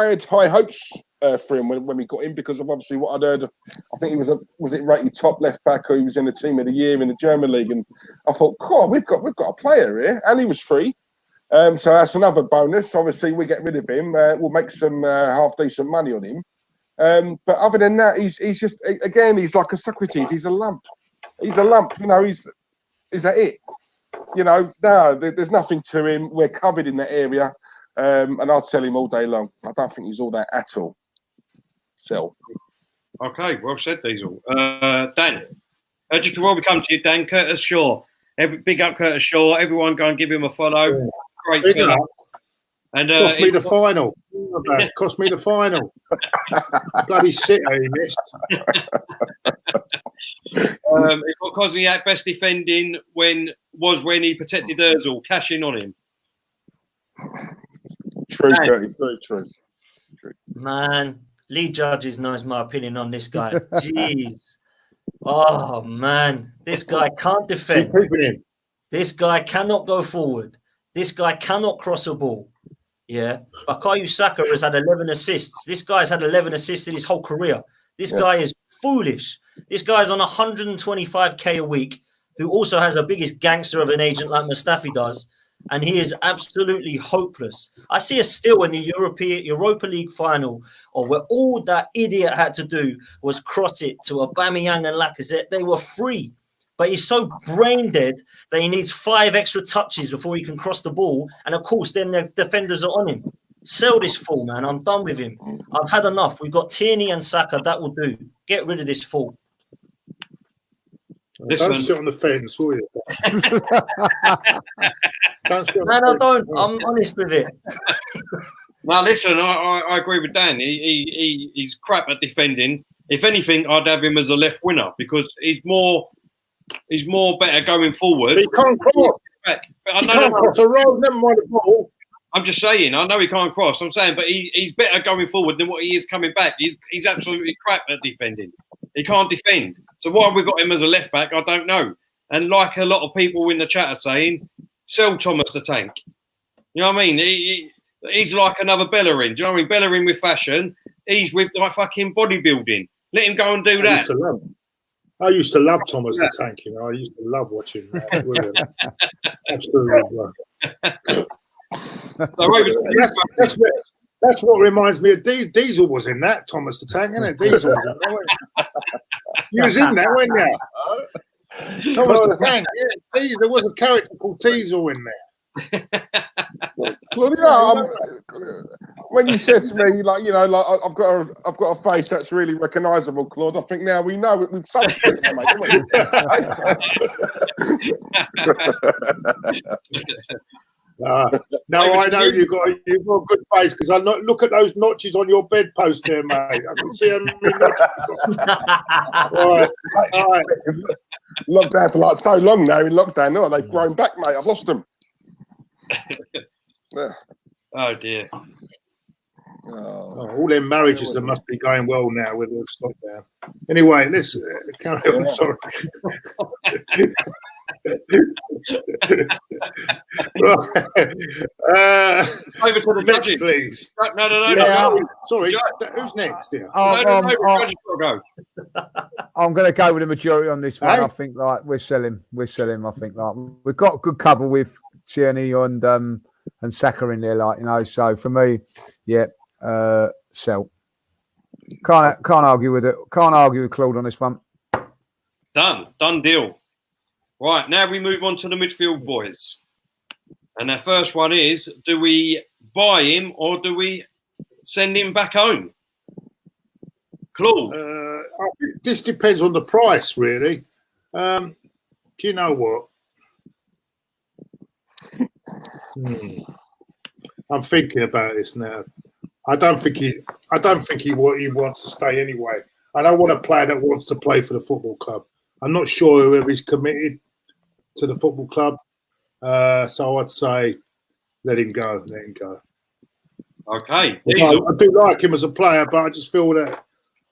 S5: had high hopes for him when we got him, because of obviously what I'd heard. I think he was rated top left back, or he was in the team of the year in the German league, and I thought, God, we've got a player here, and he was free. So that's another bonus. Obviously, we get rid of him, we'll make some half decent money on him. But other than that, he's just, again, he's like a Socrates. He's a lump. You know, is that it? You know, no, there's nothing to him. We're covered in that area, and I'd sell him all day long. I don't think he's all that at all. Sell.
S1: Okay, well said, Diesel. Dan, just before we come to you, Dan, Curtis Shaw. Big up Curtis Shaw. Everyone go and give him a follow. Yeah. Great fella. And
S2: cost me the final. Cost me the final. Bloody City he missed.
S1: Kosniak best defending when he protected Ozil, cashing on him.
S5: True, Curtis, very true.
S3: Man, Lee Judges knows my opinion on this guy. Jeez. Oh, man. This guy can't defend. This guy cannot go forward. This guy cannot cross a ball. Yeah. Bukayo Saka has had 11 assists. This guy's had 11 assists in his whole career. This guy is foolish. This guy's on 125k a week, who also has a biggest gangster of an agent like Mustafi does. And he is absolutely hopeless. I see a still in the Europa League final, or where all that idiot had to do was cross it to Aubameyang and Lacazette. They were free. But he's so brain dead that he needs 5 extra touches before he can cross the ball. And of course, then the defenders are on him. Sell this fool, man. I'm done with him. I've had enough. We've got Tierney and Saka. That will do. Get rid of this fool.
S2: Listen. Don't sit on the fence, will you?
S3: Man, I don't. I'm honest with it.
S1: Now, listen, I agree with Dan. He's crap at defending. If anything, I'd have him as a left winger, because he's more better going forward.
S2: He can't cross. He can't cross a road, never mind the ball.
S1: I'm just saying, I know he can't cross. I'm saying, but he's better going forward than what he is coming back. He's absolutely crap at defending. He can't defend. So why have we got him as a left back? I don't know. And like a lot of people in the chat are saying, sell Thomas the Tank. You know what I mean? He's like another Bellerin. Do you know what I mean? Bellerin with fashion. He's with like fucking bodybuilding. Let him go and do that.
S2: I used to love Thomas the Tank. You know, I used to love watching that. Absolutely. That's what reminds me of Diesel was in that. Thomas the Tank, isn't it? Diesel. You was in there, weren't you? Thomas the Tank. Yeah, there was a character called Diesel in there.
S5: Claude, when you said to me, like, you know, like I've got a face that's really recognisable, Claude. I think now we know we've sussed it now, mate,
S2: no, I know you've got a good face because I look at those notches on your bedpost there, mate. I can see how many notches. All right.
S5: Lockdown for like so long now. In lockdown, no, they've grown back, mate. I've lost them.
S1: Oh dear.
S2: All their marriages that must be going well now with all this lockdown. Anyway, let's carry on. Sorry.
S1: Over to the
S2: next,
S1: judges,
S2: please.
S1: No.
S2: Sorry, who's next? Yeah.
S4: I'm going to go with the majority on this one.
S2: Hey?
S4: I think like we're selling. I think like we've got a good cover with Tierney and Saka in there, like, you know. So for me, yeah, sell. Can't argue with it. Can't argue with Claude on this one.
S1: Done deal. Right, now we move on to the midfield boys. And our first one is, do we buy him or do we send him back home? Claude?
S2: I think this depends on the price, really. Do you know what? I'm thinking about this now. I don't think he wants to stay anyway. I don't want a player that wants to play for the football club. I'm not sure whether he's committed to the football club. So I'd say let him go.
S1: Okay.
S2: I do like him as a player, but I just feel that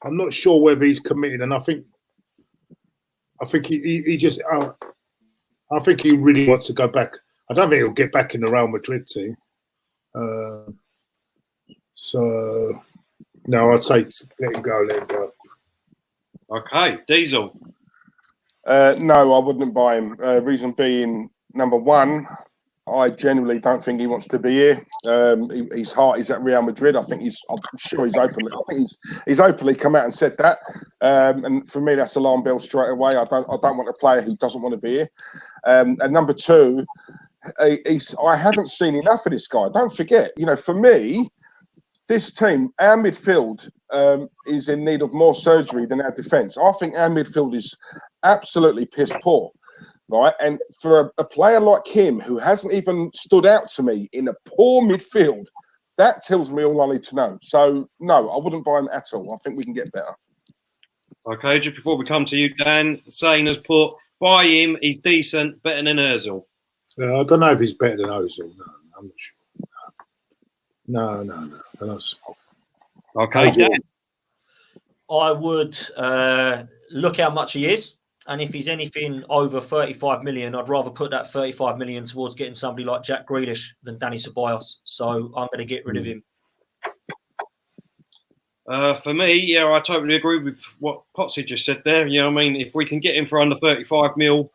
S2: I'm not sure whether he's committed, and I think he just I think he really wants to go back. I don't think he'll get back in the Real Madrid team. So no, I'd say let him go.
S1: Okay, Diesel.
S5: No, I wouldn't buy him. Reason being, number one, I generally don't think he wants to be here. His heart is at Real Madrid. I'm sure he's openly. I think he's openly come out and said that. And for me, that's alarm bell straight away. I don't want a player who doesn't want to be here. And number two, I haven't seen enough of this guy. Don't forget, you know, for me, this team, our midfield is in need of more surgery than our defence. I think our midfield is absolutely piss poor, right? And for a player like him, who hasn't even stood out to me in a poor midfield, that tells me all I need to know. So, no, I wouldn't buy him at all. I think we can get better.
S1: Okay, just before we come to you, Dan, Sane has put, buy him, he's decent, better than Ozil.
S2: I don't know if he's better than Ozil. No, I'm not sure. No.
S1: Okay, Dan.
S3: I would look how much he is. And if he's anything over 35 million, I'd rather put that 35 million towards getting somebody like Jack Grealish than Danny Ceballos. So I'm going to get rid of him.
S1: For me, yeah, I totally agree with what Potsy just said there. You know what I mean? If we can get him for under 35 mil,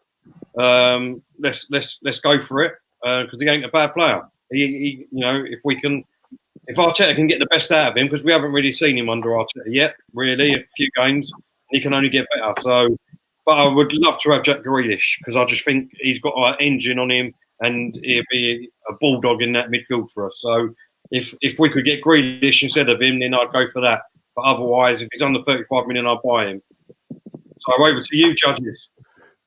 S1: let's go for it, because he ain't a bad player. He you know, if Arteta can get the best out of him, because we haven't really seen him under Arteta yet, really, a few games, he can only get better. So, but I would love to have Jack Grealish, because I just think he's got an engine on him, and he'll be a bulldog in that midfield for us. So, if we could get Grealish instead of him, then I'd go for that. But otherwise, if he's under 35 million, I'll buy him. So over to you, judges.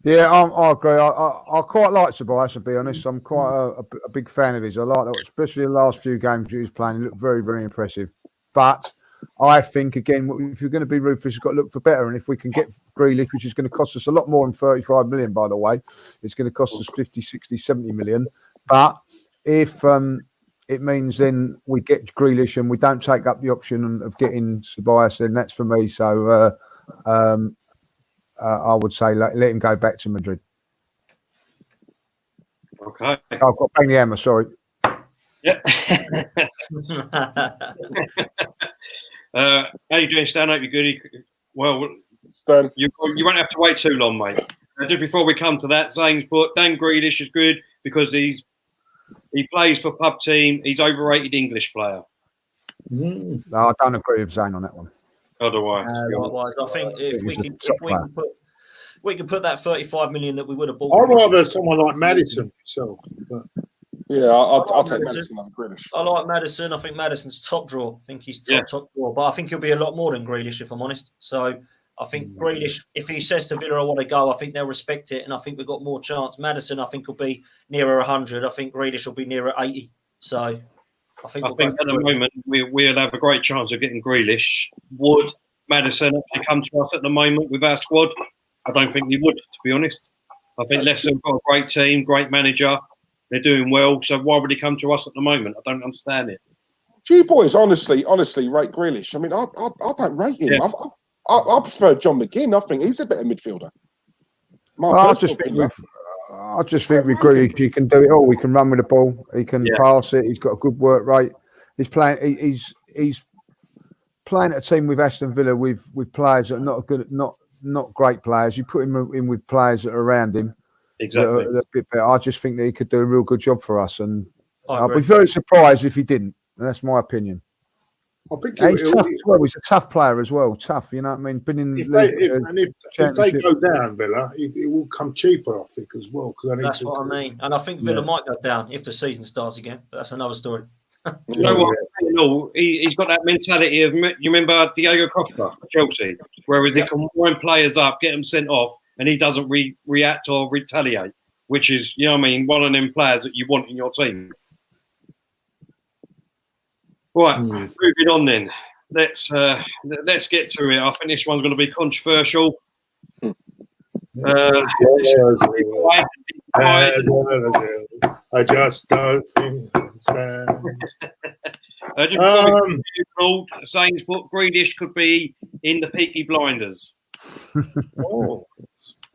S4: Yeah, I agree. I quite like Ceballos, to be honest. I'm quite a big fan of his. I like that, especially the last few games he was playing. He looked very, very impressive. But I think, again, if you're going to be ruthless, you've got to look for better. And if we can get Grealish, which is going to cost us a lot more than 35 million, by the way, it's going to cost us 50, 60, 70 million. But if it means then we get Grealish and we don't take up the option of getting Ceballos, then that's for me. So I would say let him go back to Madrid.
S1: Okay.
S4: I've got bang the hammer, sorry.
S1: Yep. How you doing, Stan? Hope you're good. Well,
S5: Stan,
S1: you won't have to wait too long, mate. Just before we come to that, Zane's put Dan Grealish is good because he's He plays for pub team. He's overrated English player.
S2: Mm.
S4: No, I don't agree with Zane on that one.
S1: Otherwise,
S3: Likewise, I think if we can put that 35 million that we would have bought.
S2: I'd rather someone like Madison himself.
S5: Yeah, I'll take Madison over Grealish.
S3: I like Madison. I think Madison's top draw. I think he's top draw, but I think he'll be a lot more than Grealish, if I'm honest. So I think Grealish, if he says to Villa, I want to go, I think they'll respect it, and I think we've got more chance. Madison, I think, will be nearer 100. I think Grealish will be nearer 80. So I think
S1: at the moment we'll have a great chance of getting Grealish. Would Madison actually come to us at the moment with our squad? I don't think he would, to be honest. I think Leicester have got a great team, great manager. They're doing well. So why would he come to us at the moment? I don't understand it.
S5: Gee, boys, honestly, rate Grealish. I mean, I don't rate him. Yeah. I prefer John McGinn. I think he's a better midfielder.
S4: I just think with Grealish, he can do it all. He can run with the ball. He can pass it. He's got a good work rate. He's playing. He's playing at a team with Aston Villa with players that are not good, not great players. You put him in with players that are around him.
S1: Exactly.
S4: That are a bit better. I just think that he could do a real good job for us, and I'll be very surprised if he didn't. That's my opinion.
S2: I think
S4: he's tough as well. He's a tough player as well. Tough, you know what I mean? Been in
S2: if they go down, Villa, it will come cheaper, I think, as well.
S3: That's what I mean. And I think Villa might go down if the season starts again. But that's another story.
S1: You know what? No, he's got that mentality of, you remember Diego Costa for Chelsea, whereas he can wind players up, get them sent off, and he doesn't react or retaliate, which is, you know what I mean, one of them players that you want in your team. Right, moving on then. Let's get to it. I think this one's going to be controversial.
S2: I just don't understand.
S1: Claude saying what Grealish could be in the Peaky Blinders.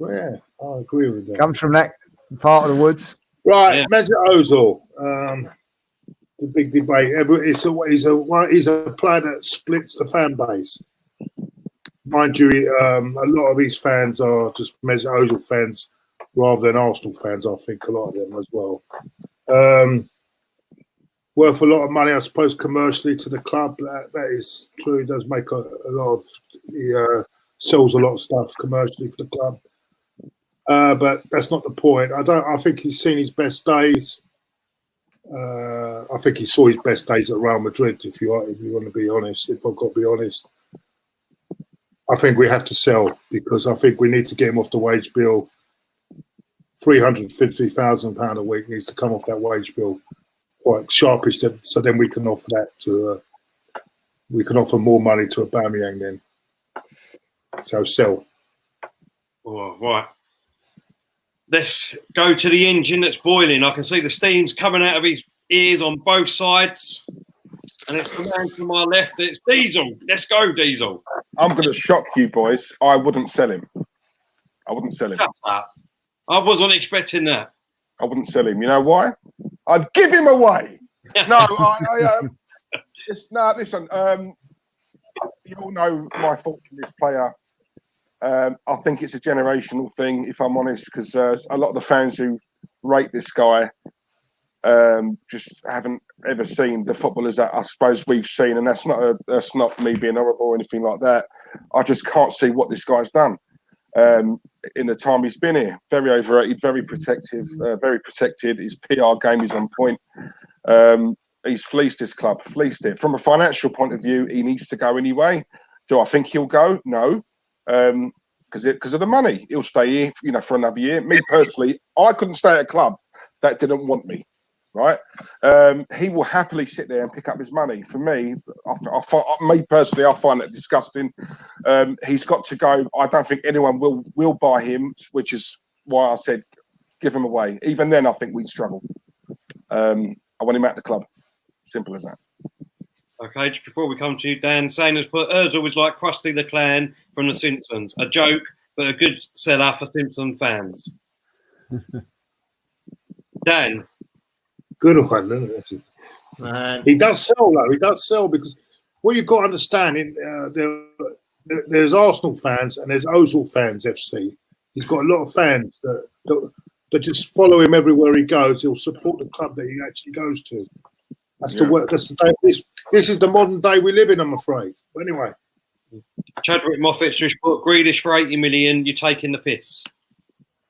S2: Yeah, I agree with that.
S4: Comes from that part of the woods,
S2: right? Mesut Ozil. The big debate. He's a player that splits the fan base. Mind you, a lot of his fans are just Mesut Ozil fans rather than Arsenal fans. I think a lot of them as well. Worth a lot of money, I suppose, commercially to the club. That is true. He does make a lot of. He sells a lot of stuff commercially for the club. But that's not the point. I think he's seen his best days. I think he saw his best days at Real Madrid. If you want to be honest, if I've got to be honest, I think we have to sell because I think we need to get him off the wage bill. £350,000 a week needs to come off that wage bill quite sharpish. So then we can offer that to. We can offer more money to Aubameyang then. So sell.
S1: Oh, right. Let's go to the engine that's boiling. I can see the steam's coming out of his ears on both sides. And it's the man to my left. It's Diesel. Let's go, Diesel.
S5: I'm going to shock you, boys. I wouldn't sell him. I wouldn't sell him.
S1: Shut up. I wasn't expecting that.
S5: I wouldn't sell him. You know why? I'd give him away. No, listen. You all know my thoughts on this player. I think it's a generational thing, if I'm honest, because a lot of the fans who rate this guy just haven't ever seen the footballers that I suppose we've seen, and that's not me being horrible or anything like that. I just can't see what this guy's done in the time he's been here. Very overrated, very protected. His PR game is on point. He's fleeced his club, fleeced it. From a financial point of view, he needs to go anyway. Do I think he'll go? No. Because of the money, he'll stay here, for another year. Me personally, I couldn't stay at a club that didn't want me, right? He will happily sit there and pick up his money. For me, me personally, I find that disgusting. He's got to go. I don't think anyone will buy him, which is why I said give him away. Even then, I think we'd struggle. I want him at the club. Simple as that.
S1: Okay, just before we come to you, Dan, saying has put Ozil was like Krusty the Clown from The Simpsons. A joke, but a good seller for Simpson fans. Dan.
S2: Good one, isn't it? He does sell, though. He does sell because what you've got to understand, there's Arsenal fans and there's Ozil fans, FC. He's got a lot of fans that that just follow him everywhere he goes. He'll support the club that he actually goes to. That's the work. That's the day. This is the modern day we live in, I'm afraid. But anyway.
S1: Chadwick Moffat's just put Grealish for 80 million. You're taking the piss.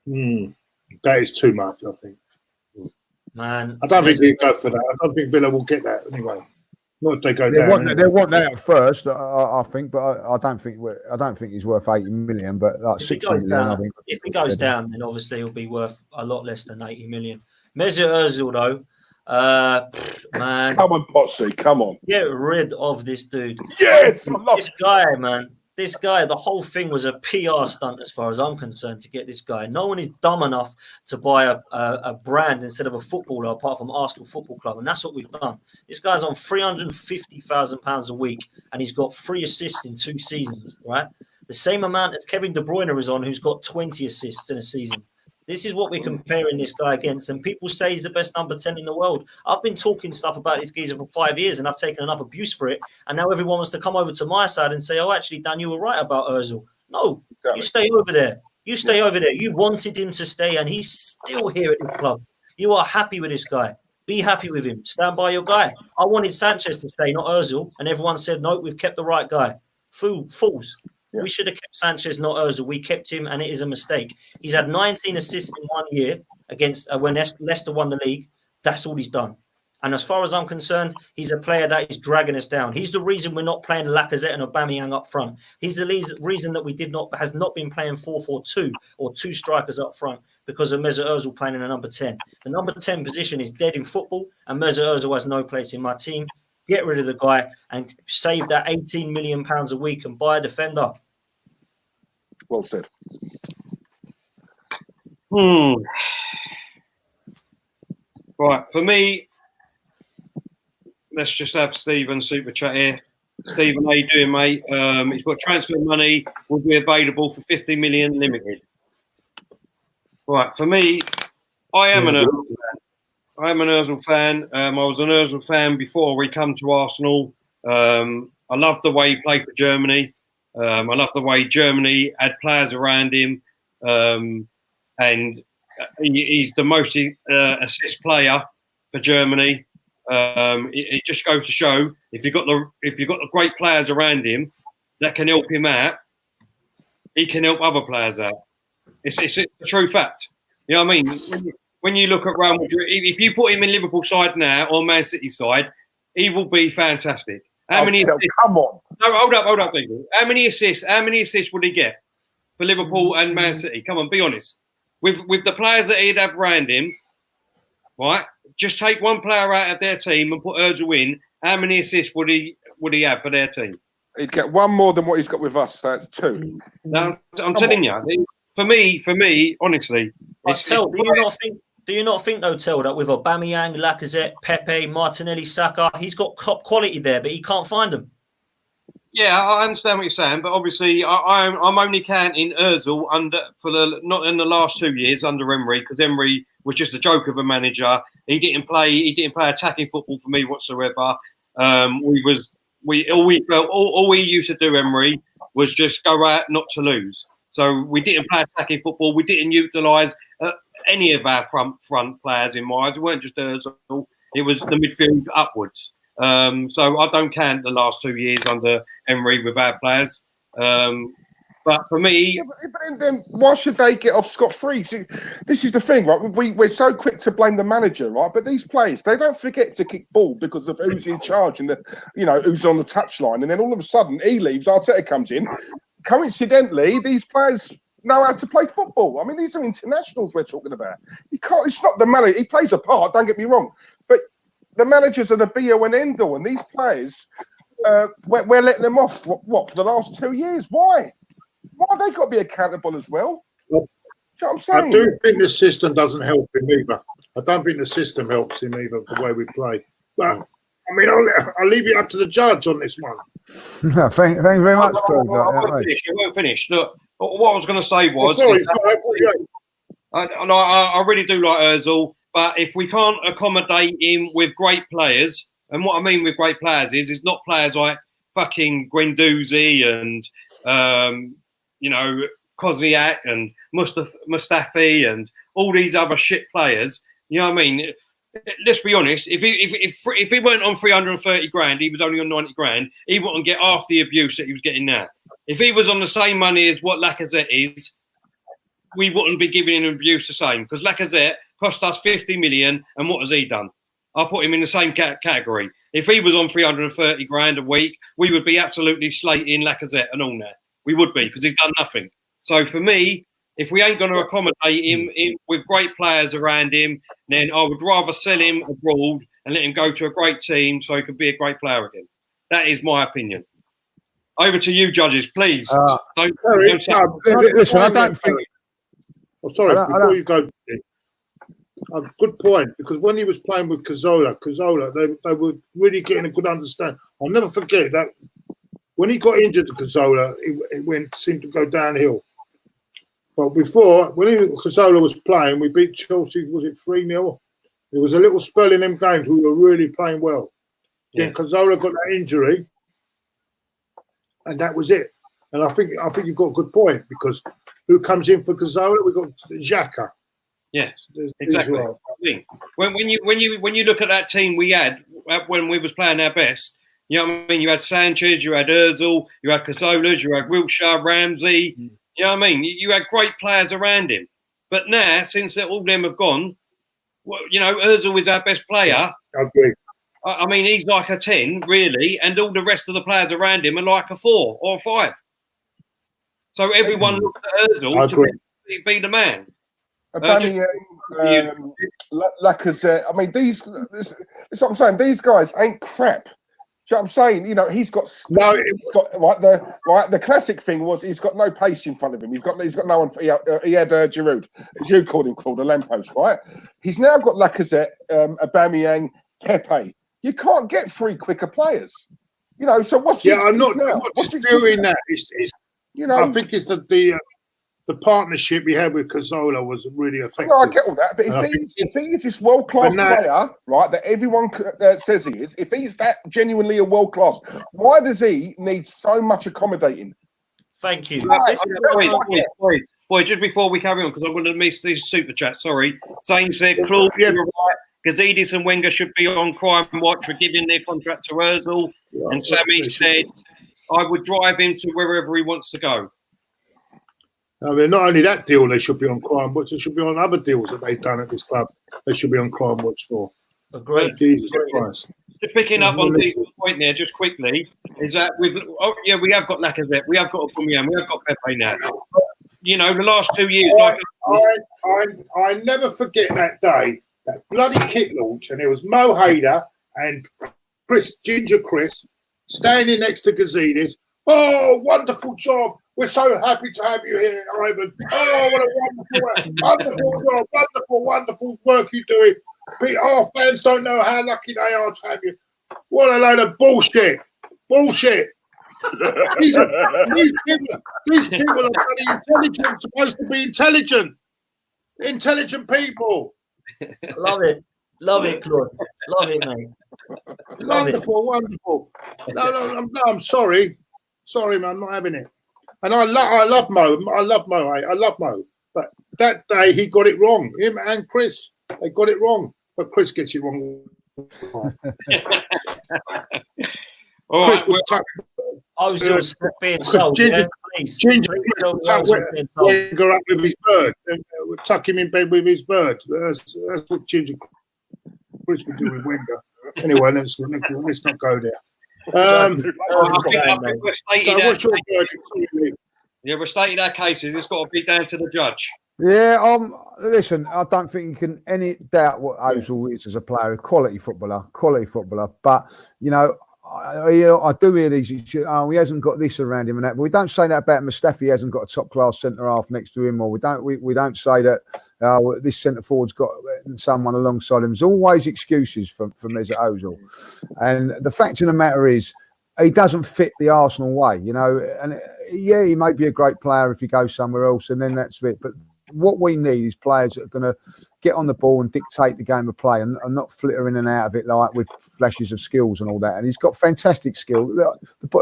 S2: That is too much, I think.
S3: Man,
S2: I don't think he'll go for that. I don't think Villa will get that anyway. Not if they go down.
S4: They want that at first, I think, but I don't think he's worth 80 million. But like 60 million, I think.
S3: If he goes down, then obviously he'll be worth a lot less than 80 million. Mesut Ozil, though, man,
S5: come on, Potsy, come on,
S3: get rid of this dude.
S5: Yes,
S3: this guy, man. This guy, the whole thing was a PR stunt as far as I'm concerned to get this guy. No one is dumb enough to buy a brand instead of a footballer apart from Arsenal Football Club. And that's what we've done. This guy's on £350,000 a week and he's got 3 assists in 2 seasons, right? The same amount as Kevin De Bruyne is on, who's got 20 assists in a season. This is what we're comparing this guy against. And people say he's the best number 10 in the world. I've been talking stuff about this geezer for 5 years and I've taken enough abuse for it. And now everyone wants to come over to my side and say, oh, actually, Dan, you were right about Ozil. No, You stay over there. You stay over there. You wanted him to stay and he's still here at the club. You are happy with this guy. Be happy with him. Stand by your guy. I wanted Sanchez to stay, not Ozil. And everyone said, no, we've kept the right guy. Fools. Yeah. We should have kept Sanchez, not Ozil. We kept him, and it is a mistake. He's had 19 assists in 1 year against when Leicester won the league. That's all he's done. And as far as I'm concerned, he's a player that is dragging us down. He's the reason we're not playing Lacazette and Aubameyang up front. He's the reason that we have not been playing 4-4-2 or 2 strikers up front because of Mesut Ozil playing in a number 10. The number 10 position is dead in football, and Mesut Ozil has no place in my team. Get rid of the guy and save that £18 million a week and buy a defender.
S5: Well said.
S1: Right, for me, let's just have Stephen super chat here. Stephen, how you doing, mate? He's got transfer money will be available for 50 million limited. Right, for me, I am an Ozil fan. I am an Ozil fan. I was an Ozil fan before we come to Arsenal. I love the way he played for Germany. I love the way Germany had players around him, and he's the most assist player for Germany. It just goes to show if you've got the great players around him that can help him out, he can help other players out. It's a true fact. You know what I mean? When you look at Real Madrid, if you put him in Liverpool side now or Man City side, he will be fantastic. How many?
S5: Come on.
S1: No, hold up, David. How many assists would he get for Liverpool and Man City? Come on, be honest. With the players that he'd have around him, right? Just take one player out of their team and put Ozil in. How many assists would he have for their team?
S5: He'd get 1 more than what he's got with us. So it's 2.
S1: No, I'm telling you. For me, honestly,
S3: do you not think though, Tel, that with Aubameyang, Lacazette, Pepe, Martinelli, Saka, he's got top quality there, but he can't find them?
S1: Yeah, I understand what you're saying, but obviously I'm only counting Ozil not in the last 2 years under Emery, because Emery was just a joke of a manager. He didn't play attacking football for me whatsoever. All we used to do, Emery, was just go out not to lose. So we didn't play attacking football. We didn't utilise any of our front players in my eyes. It weren't just Ozil. It was the midfield upwards. So I don't count the last 2 years under Emery with our players. But for me...
S5: But then why should they get off scot-free? See, this is the thing, right? We're so quick to blame the manager, right? But these players, they don't forget to kick ball because of who's in charge and who's on the touchline. And then all of a sudden, he leaves, Arteta comes in. Coincidentally, these players know how to play football. I mean, these are internationals we're talking about. It's not the manager. He plays a part, don't get me wrong. But the managers are the be-all and end-all. And these players, we're letting them off, for the last 2 years? Why? Why have they got to be accountable as well? Do you know what I'm saying?
S2: I do think the system doesn't help him either. I don't think the system helps him either, the way we play. But, I mean, I'll leave it up to the judge on this one.
S4: Thank you very much, Claude.
S1: I won't finish. Look, what I was going to say was... I really do like Ozil, but if we can't accommodate him with great players, and what I mean with great players is not players like fucking Guendouzi and... Kozniak and Mustafi and all these other shit players. You know what I mean? Let's be honest. If he weren't on 330 grand, he was only on 90 grand. He wouldn't get half the abuse that he was getting now. If he was on the same money as what Lacazette is, we wouldn't be giving him abuse the same, because Lacazette cost us 50 million, and what has he done? I'll put him in the same category. If he was on 330 grand a week, we would be absolutely slating Lacazette and all that. We would be, because he's done nothing. So for me, if we ain't going to accommodate him with great players around him, then I would rather sell him abroad and let him go to a great team so he could be a great player again. That is my opinion. Over to you, judges, please.
S4: Listen, I don't think.
S2: Oh, sorry, before you go, good point. Because when he was playing with Cazorla, they were really getting a good understanding. I'll never forget that when he got injured to Cazorla, it seemed to go downhill. But before, when Cazorla was playing, we beat Chelsea. Was it 3-0? There was a little spell in them games we were really playing well.
S1: Yeah.
S2: Then Cazorla got that injury, and that was it. And I think you've got a good point, because who comes in for Cazorla? We've got Xhaka.
S1: Yes, exactly. Well. When you look at that team we had when we was playing our best, you know what I mean? You had Sanchez, you had Ozil, you had Cazorla, you had Wilshere, Ramsey. You know what I mean? You had great players around him. But now, since all them have gone, well, you know, Ozil is our best player.
S2: I agree.
S1: I mean, he's like a 10, really, and all the rest of the players around him are like a 4 or a 5. So everyone looks at Ozil to be the man.
S5: Lacazette. I mean, this is what I'm saying. These guys ain't crap. Do you know what I'm saying? You know, he's got the classic thing was he's got no pace in front of him. He's got no one. He had Giroud, as you called him, Claude, a lamppost, right? He's now got Lacazette, Aubameyang, Pepe. You can't get 3 quicker players. You know, so what's
S2: I'm not doing that. It's
S5: you know,
S2: I think it's the partnership he had with Cazorla was really effective.
S5: No, I get all that, but if he is this world-class player, right, that everyone says he is, if he's that genuinely a world-class, why does he need so much accommodating?
S3: Thank you.
S1: Boy, just before we carry on, because I'm going to miss this super chat, sorry. Zane said, Claude, you're right. Gazidis and Wenger should be on crime watch for giving their contract to Ozil. And Sammy said, I would drive him to wherever he wants to go.
S2: I mean, not only that deal, they should be on crime watch. They should be on other deals that they've done at this club. They should be on crime watch for.
S3: Agreed.
S2: Jesus Christ.
S1: Just picking up on Dean's point there, just quickly, is that we have got Lacazette, we have got Aubameyang, we have got Pepe now. You know, the last 2 years,
S2: I never forget that day, that bloody kit launch, and it was Mo Hader and Ginger Chris standing next to Gazidis. Oh, wonderful job. We're so happy to have you here, Ivan. Oh, what a wonderful job. Wonderful work you're doing. Our fans don't know how lucky they are to have you. What a load of bullshit. Bullshit. These people are bloody intelligent, supposed to be intelligent. Intelligent people.
S3: Love it. Love it, Claude. Love it, mate.
S2: Wonderful. No, I'm sorry. Sorry, man, I'm not having it. And I love Mo. I love Mo. But that day he got it wrong. Him and Chris, they got it wrong. But Chris gets it wrong.
S3: I was just being sold.
S2: Ginger Wenger up with his bird. Tuck him in bed with his bird. That's what Ginger Chris would do with Wenger. Anyway, let's not go there.
S1: I think we're stating our cases. It's got to be down to the judge.
S4: Yeah, listen, I don't think you can any doubt what Ozil is as a player, a quality footballer. But, you know, I do hear these, he hasn't got this around him and that, but we don't say that about Mustafi. He hasn't got a top-class centre-half next to him, or we don't say that this centre-forward's got someone alongside him. There's always excuses for Mesut Ozil. And the fact of the matter is, he doesn't fit the Arsenal way, you know. And, yeah, he may be a great player if he goes somewhere else, and then that's it. But what we need is players that are going to get on the ball and dictate the game of play and not flitter in and out of it like with flashes of skills and all that. And he's got fantastic skill.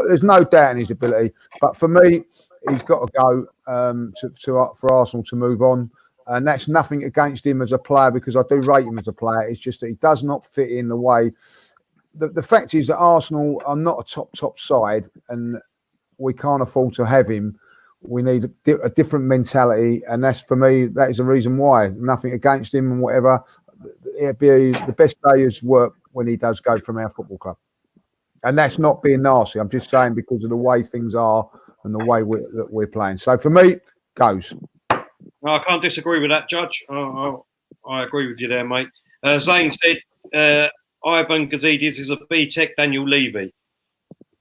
S4: There's no doubt in his ability. But for me, he's got to go for Arsenal to move on. And that's nothing against him as a player, because I do rate him as a player. It's just that he does not fit in the way. The fact is that Arsenal are not a top side, and we can't afford to have him. We need a different mentality, and that's, for me, that is the reason why. Nothing against him and whatever. It'd be the best day's work when he does go from our football club. And that's not being nasty. I'm just saying because of the way things are and the way that we're playing. So for me, goes.
S1: No, I can't disagree with that, Judge. I agree with you there, mate. Zane said Ivan Gazidis is a B-Tech Daniel Levy.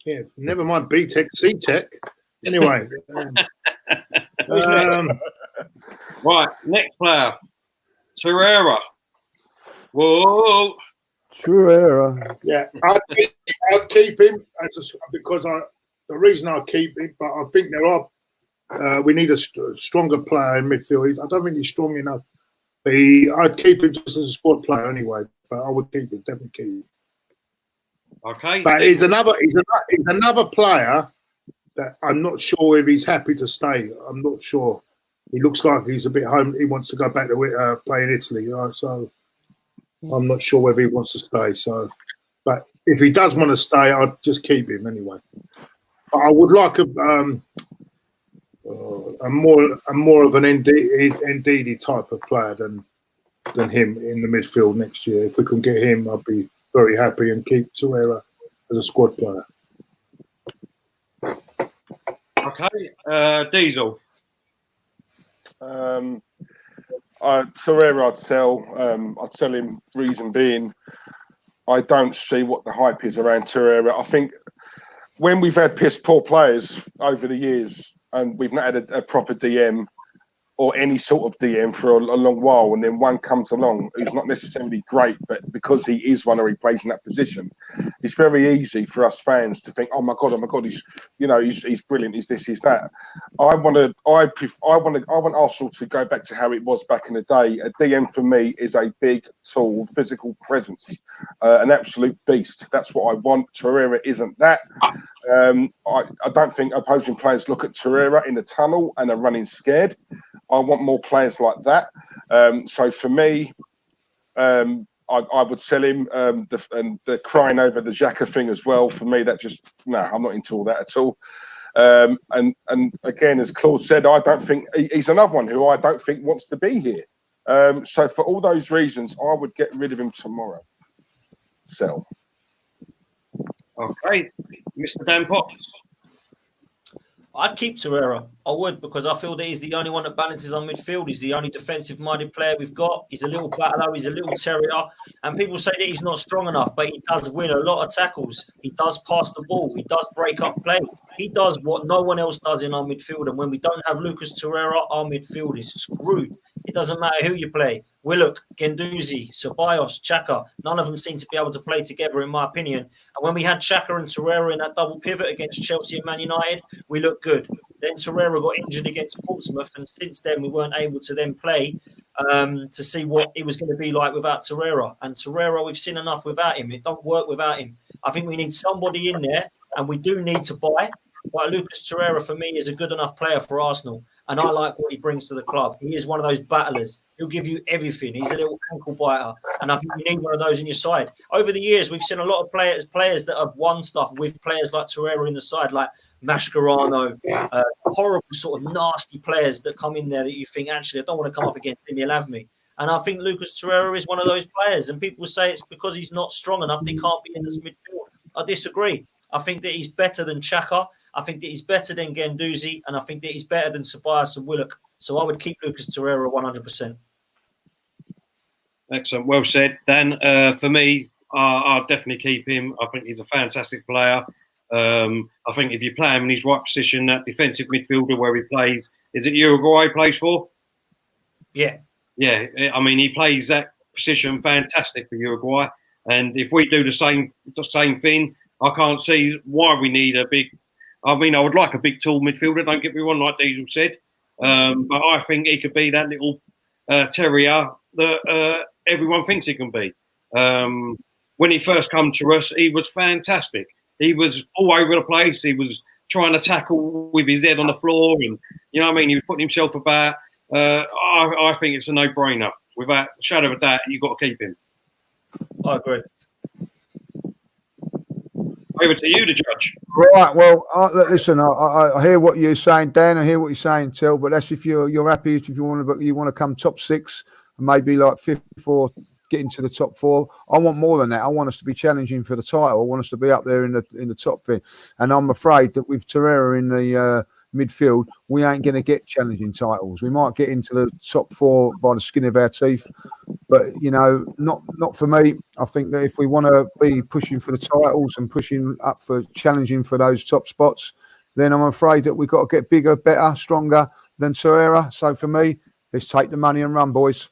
S2: Yeah, never mind B-Tech, C-Tech. Anyway.
S1: Right, next player. Torreira. Whoa.
S4: Torreira.
S2: Yeah, I'd keep him because the reason I keep him, but I think there are we need a stronger player in midfield. I don't think he's strong enough. But I'd keep him just as a squad player anyway. But I would keep him, definitely keep him.
S1: Okay.
S2: But he's another player that I'm not sure if he's happy to stay. I'm not sure. He looks like he's a bit home. He wants to go back to play in Italy. So I'm not sure whether he wants to stay. So, but if he does want to stay, I'd just keep him anyway. But I would like a more of an Ndidi type of player than him in the midfield next year. If we can get him, I'd be very happy and keep Torreira as a squad player.
S1: Okay, Diesel.
S5: Torreira, I'd sell him. Reason being, I don't see what the hype is around Torreira. I think when we've had piss poor players over the years, and we've not had a proper DM or any sort of DM for a long while, and then one comes along who's not necessarily great, but because he is one or he plays in that position, it's very easy for us fans to think, oh my god, he's brilliant, he's this, he's that. I want Arsenal to go back to how it was back in the day. A DM for me is a big, tall, physical presence, an absolute beast. That's what I want. Torreira isn't that. I don't think opposing players look at Torreira in the tunnel and are running scared. I want more players like that. So for me, I would sell him. And the crying over the Xhaka thing as well, for me, that just, no, I'm not into all that at all. And again, as Claude said, I don't think he's another one who I don't think wants to be here. So for all those reasons, I would get rid of him tomorrow. Sell.
S1: Okay, Mr. Dan Potts.
S3: I'd keep Torreira. I would, because I feel that he's the only one that balances on midfield. He's the only defensive-minded player we've got. He's a little battler. He's a little terrier. And people say that he's not strong enough, but he does win a lot of tackles. He does pass the ball. He does break up play. He does what no one else does in our midfield. And when we don't have Lucas Torreira, our midfield is screwed. It doesn't matter who you play. Willock, Guendouzi, Ceballos, Xhaka, none of them seem to be able to play together, in my opinion. And when we had Xhaka and Torreira in that double pivot against Chelsea and Man United, we looked good. Then Torreira got injured against Portsmouth, and since then we weren't able to then play to see what it was going to be like without Torreira. And Torreira, we've seen enough without him. It don't work without him. I think we need somebody in there, and we do need to buy. But Lucas Torreira, for me, is a good enough player for Arsenal. And I like what he brings to the club. He is one of those battlers. He'll give you everything. He's a little ankle biter. And I think you need one of those in your side. Over the years, we've seen a lot of players that have won stuff with players like Torreira in the side, like Mascherano, horrible sort of nasty players that come in there that you think, actually, I don't want to come up against him. He'll have me. And I think Lucas Torreira is one of those players. And people say it's because he's not strong enough that he can't be in this midfield. I disagree. I think that he's better than Xhaka. I think that he's better than Guendouzi, and I think that he's better than Ceballos and Willock. So I would keep Lucas Torreira 100%.
S1: Excellent. Well said, Dan. For me, I'll definitely keep him. I think he's a fantastic player. I think if you play him in his right position, that defensive midfielder where he plays, is it Uruguay he plays for?
S3: Yeah.
S1: Yeah. I mean, he plays that position fantastic for Uruguay. And if we do the same thing, I can't see why we need a big... I mean, I would like a big, tall midfielder, don't get me wrong, like Diesel said. But I think he could be that little terrier that everyone thinks he can be. When he first came to us, he was fantastic. He was all over the place. He was trying to tackle with his head on the floor. And, you know what I mean? He was putting himself about. I think it's a no-brainer. Without a shadow of a doubt, you've got to keep him.
S3: I agree.
S1: Over to you, the judge.
S4: Right. Well, listen. I hear what you're saying, Dan. I hear what you're saying, Tel. But that's if you're happy. If you want to come top 6 and maybe like 5th or get into the top 4. I want more than that. I want us to be challenging for the title. I want us to be up there in the top 5. And I'm afraid that with Torreira in the midfield, we ain't going to get challenging titles. We might get into the top 4 by the skin of our teeth. But, not for me. I think that if we want to be pushing for the titles and pushing up for challenging for those top spots, then I'm afraid that we've got to get bigger, better, stronger than Torreira. So for me, let's take the money and run, boys.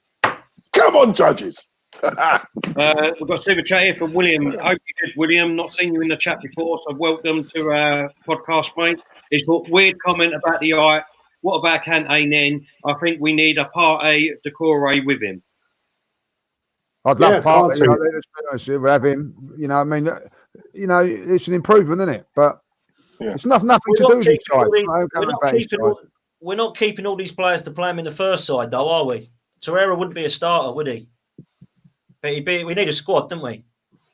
S5: Come on, judges.
S1: We've got a super chat here from William. Hope you did, William. Not seen you in the chat before, so welcome to our podcast, mate. He's got weird comment about the eye. What about Kante then? I think we need a Partey Decore with him.
S4: I'd love Partey. Let's be honest, we'll have him. It's an improvement, isn't it? But it's nothing to do with his side.
S3: We're not keeping all these players to play him in the first side, though, are we? Torreira wouldn't be a starter, would he? But we need a squad, don't we?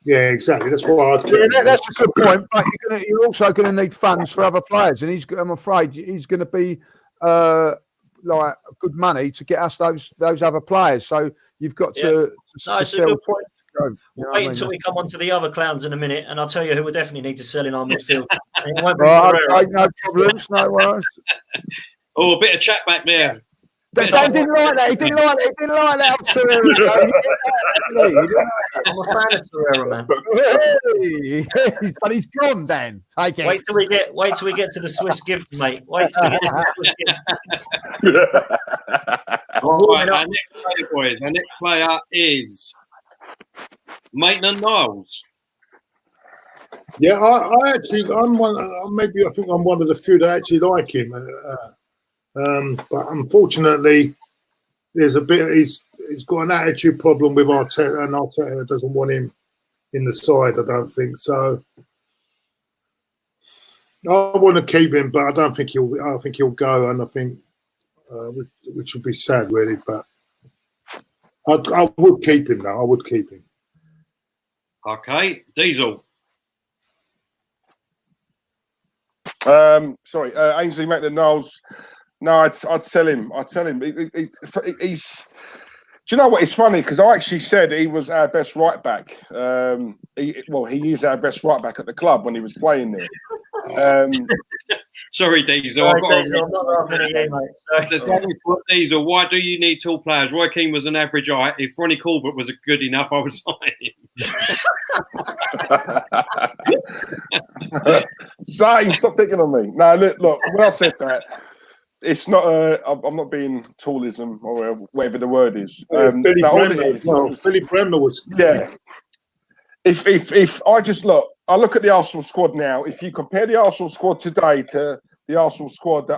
S2: Yeah, exactly. That's why.
S4: That's a good point. But you're also going to need funds for other players, and I'm afraid he's going to be like good money to get us those other players. So you've got to
S3: it's
S4: sell.
S3: A good point. We'll wait until we come on to the other clowns in a minute, and I'll tell you who we definitely need to sell in our midfield.
S4: No problems, no worries.
S1: Oh, a bit of chat back there.
S4: Dan didn't like that. He didn't like that.
S3: I'm a fan of Torreira, man.
S4: But he's gone, Dan. Take it.
S3: Wait till we get to the Swiss gift, mate. Wait till we get to the Swiss gift.
S1: Right, our next player, boys. Our next player is Maitland-Niles.
S2: Yeah, I think I'm one of the few that actually like him. But unfortunately, there's a bit. He's got an attitude problem with Arteta, and Arteta doesn't want him in the side. I don't think so. I want to keep him, but I don't think he'll. I think he'll go, and I think which would be sad, really. But I would keep him now. I would keep him.
S1: Okay, Diesel.
S5: Sorry, Ainsley Maitland-Niles. No, I'd sell him. I'd tell him. He's. Do you know what? It's funny because I actually said he was our best right back. He is our best right back at the club when he was playing there.
S1: Sorry, Diesel.
S3: I'm not laughing at you, mate.
S1: Diesel, why do you need tall players? Roy Keane was an average height. If Ronnie Corbett was good enough, I would sign him.
S5: Zane, stop picking on me. No, look. When I said that, it's not. I'm not being toolism or whatever the word is.
S2: Billy Bremner was.
S5: Yeah. If I just look at the Arsenal squad now. If you compare the Arsenal squad today to the Arsenal squad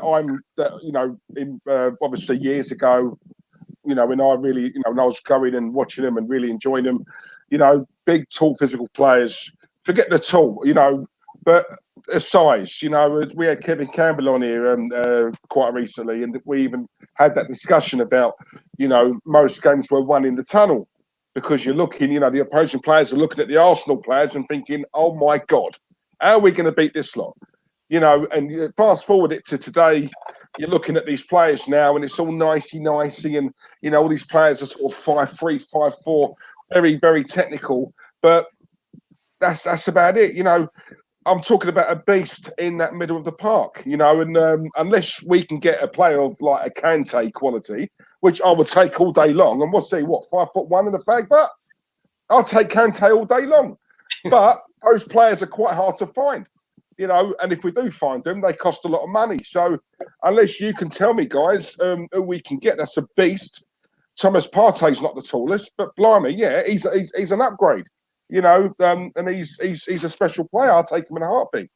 S5: obviously years ago, when I really, when I was going and watching them and really enjoying them, big, tall, physical players. Forget the tall, but a size. We had Kevin Campbell on here quite recently, and we even had that discussion about, most games were won in the tunnel. Because you're looking, the opposing players are looking at the Arsenal players and thinking, oh my God, how are we going to beat this lot? And fast forward it to today, you're looking at these players now and it's all nicey, and, all these players are sort of 5'3", 5'4", very, very technical. But that's about it. I'm talking about a beast in that middle of the park, and unless we can get a player of like a Kante quality, which I would take all day long, and we'll see 5'1" in a fag butt. I'll take Kante all day long, but those players are quite hard to find, and if we do find them, they cost a lot of money. So unless you can tell me, guys, who we can get, that's a beast. Thomas Partey's not the tallest, but blimey, yeah, he's an upgrade. And he's a special player. I'll take him in a heartbeat.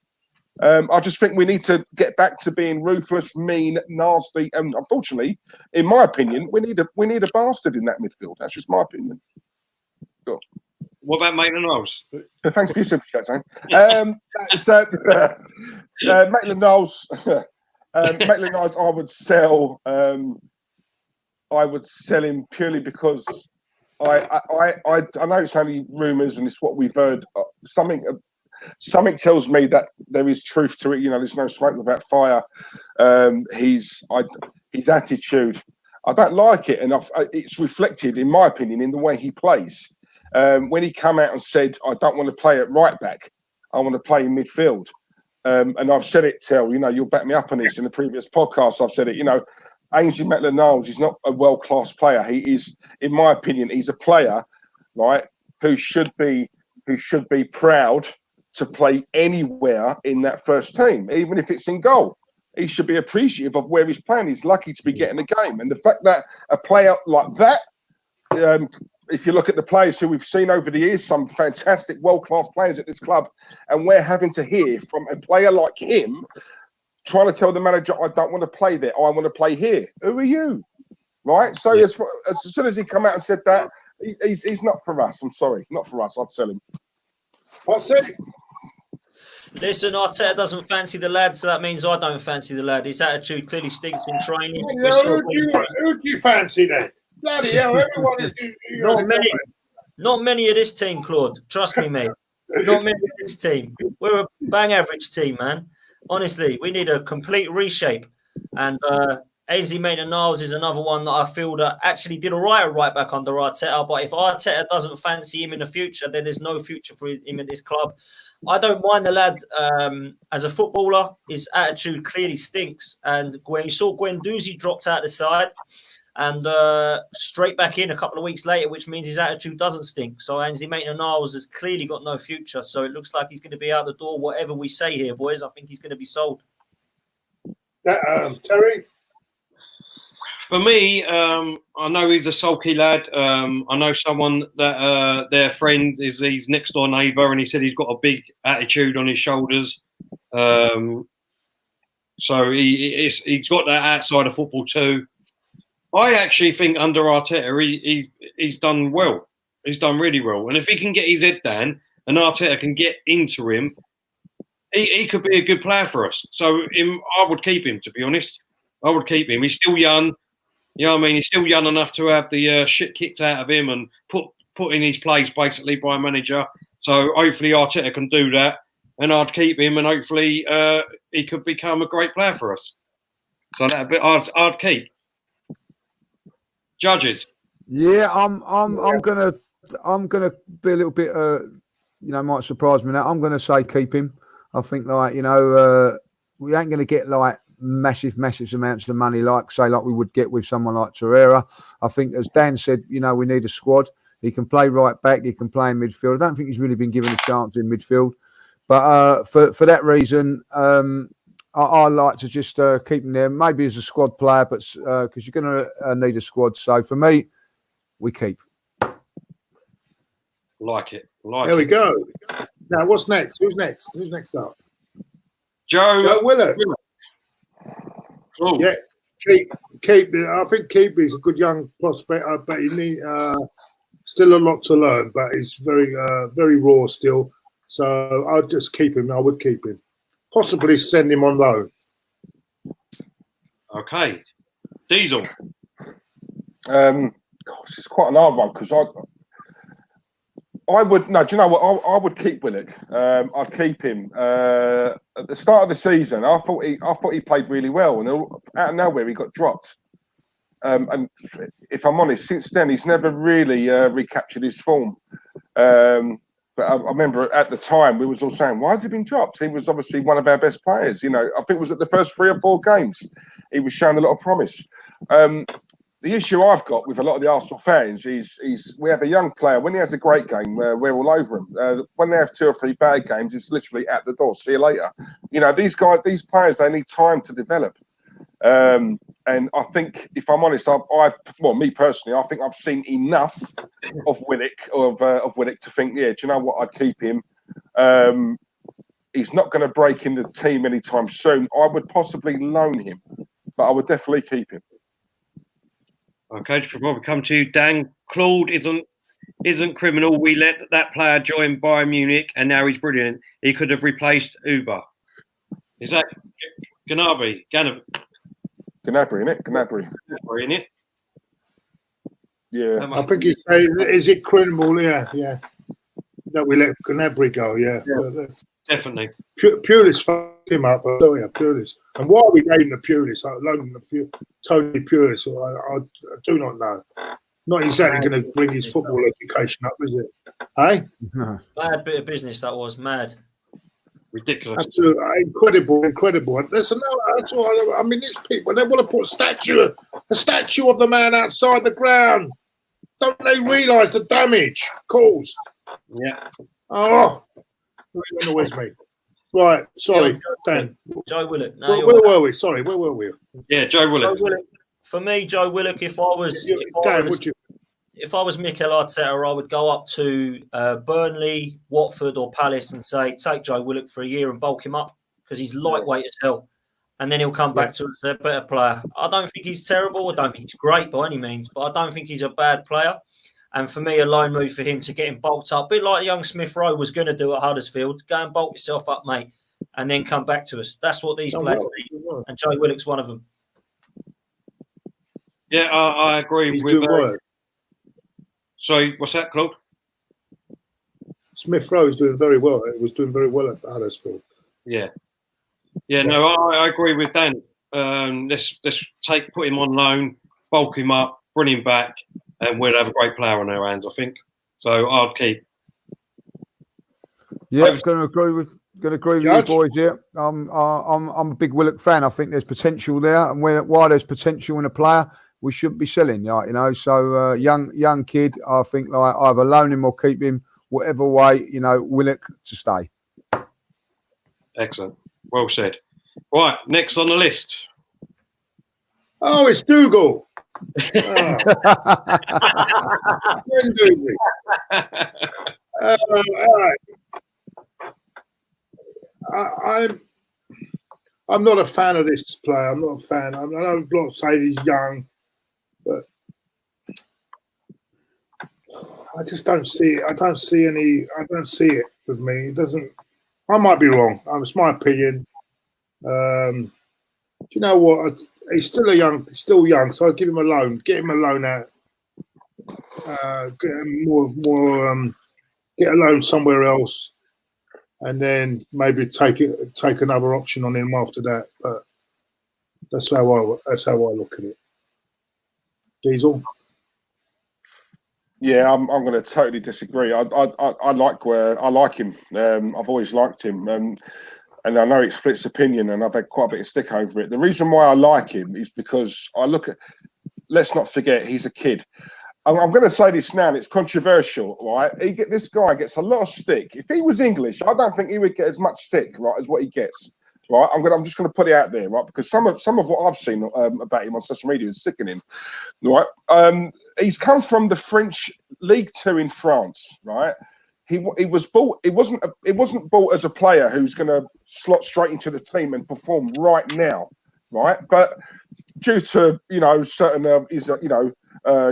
S5: I just think we need to get back to being ruthless, mean, nasty, and unfortunately, in my opinion, we need a bastard in that midfield. That's just my opinion. Cool.
S1: What about Maitland-Niles?
S5: Thanks for your super chat, Zane. Maitland-Niles. Maitland-Niles, I would sell. I would sell him purely because I know it's only rumours and it's what we've heard. Something tells me that there is truth to it. You know, there's no smoke without fire. His attitude, I don't like it, and it's reflected, in my opinion, in the way he plays. When he came out and said, "I don't want to play at right back, I want to play in midfield," and I've said it, Tel. You know, you'll back me up on this. In the previous podcast, I've said it. You know, Ainsley Maitland-Niles is not a world-class player. He is, in my opinion, he's a player, right, who should be proud to play anywhere in that first team, even if it's in goal. He should be appreciative of where he's playing. He's lucky to be getting a game. And the fact that a player like that, if you look at the players who we've seen over the years, some fantastic world-class players at this club, and we're having to hear from a player like him trying to tell the manager, I don't want to play there, I want to play here. Who are you? Right? So as soon as he come out and said that, he's not for us. I'm sorry, not for us. I'd sell him.
S2: What's it?
S3: Listen, Arteta doesn't fancy the lad, so that means I don't fancy the lad. His attitude clearly stinks in training.
S2: Who do you fancy then? Bloody hell, everyone is...
S3: Not many of this team, Claude. Trust me, mate. Not many of this team. We're a bang average team, man. Honestly, we need a complete reshape. And Ainsley Maitland-Niles is another one that I feel that actually did all right back under Arteta. But if Arteta doesn't fancy him in the future, then there's no future for him in this club. I don't mind the lad as a footballer. His attitude clearly stinks. And when you saw Guendouzi dropped out the side and straight back in a couple of weeks later, which means his attitude doesn't stink. So Ainsley Maitland-Niles has clearly got no future. So it looks like he's going to be out the door. Whatever we say here, boys, I think he's going to be sold.
S2: Terry?
S1: For me, I know he's a sulky lad. I know someone that their friend is his next door neighbour, and he said he's got a big attitude on his shoulders. So he's got that outside of football too. I actually think under Arteta, he's done well. He's done really well. And if he can get his head down and Arteta can get into him, he could be a good player for us. So I would keep him, to be honest. I would keep him. He's still young. You know what I mean? He's still young enough to have the shit kicked out of him and put in his place, basically, by a manager. So hopefully Arteta can do that. And I'd keep him, and hopefully he could become a great player for us. So that bit I'd keep. Judges.
S4: Yeah, I'm gonna be a little bit might surprise me now. I'm gonna say keep him. I think we ain't gonna get like massive amounts of money like we would get with someone like Torreira. I think, as Dan said, we need a squad. He can play right back, he can play in midfield. I don't think he's really been given a chance in midfield. But for that reason, I like to just keep him there, maybe as a squad player, but because you're going to need a squad. So for me, we keep.
S1: Like it.
S2: There we go. Now, what's next? Who's next? Who's next up?
S1: Joe
S2: Willett.
S1: Cool.
S2: Yeah, keep. I think Keep is a good young prospect, but he need still a lot to learn. But he's very raw still. So I'll just keep him. I would keep him. Possibly send him on loan.
S1: Okay. Diesel.
S5: This is quite an hard one because I would no. Do you know what? I would keep Willock. I'd keep him. At the start of the season, I thought he played really well, and out of nowhere he got dropped. And if I'm honest, since then he's never really recaptured his form. But I remember at the time we was all saying, why has he been dropped? He was obviously one of our best players. I think it was at the first 3 or 4 games he was showing a lot of promise. The issue I've got with a lot of the Arsenal fans is we have a young player. When he has a great game, we're all over him. When they have 2 or 3 bad games, it's literally at the door. See you later. These players, they need time to develop. And I think, if I'm honest, me personally, I think I've seen enough of Willock to think, yeah, do you know what? I'd keep him. He's not going to break in the team anytime soon. I would possibly loan him, but I would definitely keep him.
S1: Okay, before we come to you, Dan, Claude isn't criminal. We let that player join Bayern Munich, and now he's brilliant. He could have replaced Uber. Is that Gnabry, innit?
S5: Gnabry, innit?
S1: Gnabry, innit?
S5: Yeah.
S2: I think he's saying, is it criminal? Yeah. That we let Gnabry go, yeah.
S1: Definitely.
S2: Pulis fucked him up, Pulis. And why we gave him the Pulis, Tony Pulis, I do not know. Not exactly going to bring his football education up, is it? Hey?
S3: Mad bit of business that was, mad.
S1: Ridiculous.
S2: Absolutely. Incredible. And that's all. I mean, these people, they want to put a statue of the man outside the ground. Don't they realise the damage caused?
S1: Yeah.
S2: Oh, it annoys me. Right, sorry, Dan.
S3: Joe Willock. No,
S2: where were we? Sorry, where were we?
S1: Yeah, Joe Willock.
S3: For me, Joe Willock, if I was Mikel Arteta, I would go up to Burnley, Watford or Palace and say, take Joe Willock for a year and bulk him up because he's lightweight as hell. And then he'll come back to us as a better player. I don't think he's terrible. I don't think he's great by any means, but I don't think he's a bad player. And for me, a loan move for him to get him bulked up, a bit like young Smith Rowe was going to do at Huddersfield. Go and bulk yourself up, mate, and then come back to us. That's what these players need. And Joe Willock's one of them.
S1: Yeah, I agree with. Sorry, what's that, Claude?
S2: Smith Rowe is doing very well. It was doing very well at Huddersfield.
S1: Yeah. No, I agree with Dan. Let's put him on loan, bulk him up, bring him back, and we'll have a great player on our hands, I think. So I'd keep.
S4: Yeah, I'm going to agree with you boys. Yeah, I'm a big Willock fan. I think there's potential there, and while there's potential in a player, we shouldn't be selling. So young kid. I think like either loan him or keep him, whatever way. Willock to stay.
S1: Excellent. Well said. Right, next on the list.
S2: Oh, it's Dougal. I'm not a fan of this player. I'm not a fan. I know a lot say he's young, but I just don't see it. I don't see it with me. It doesn't. I might be wrong. It's my opinion. Do you know what? He's still young, so I'll give him a loan. Get him a loan out. Get him get a loan somewhere else, and then maybe take another option on him after that. But that's how I look at it. Diesel.
S5: Yeah, I'm going to totally disagree. I like him. I've always liked him. And I know it splits opinion, and I've had quite a bit of stick over it. The reason why I like him is because let's not forget, he's a kid. I'm going to say this now, and it's controversial, right? This guy gets a lot of stick. If he was English, I don't think he would get as much stick, right, as what he gets, right? I'm just going to put it out there, right? Because some of what I've seen about him on social media is sickening, right? He's come from the French League 2 in France, right? He was bought. It wasn't bought as a player who's going to slot straight into the team and perform right now, right? But due to certain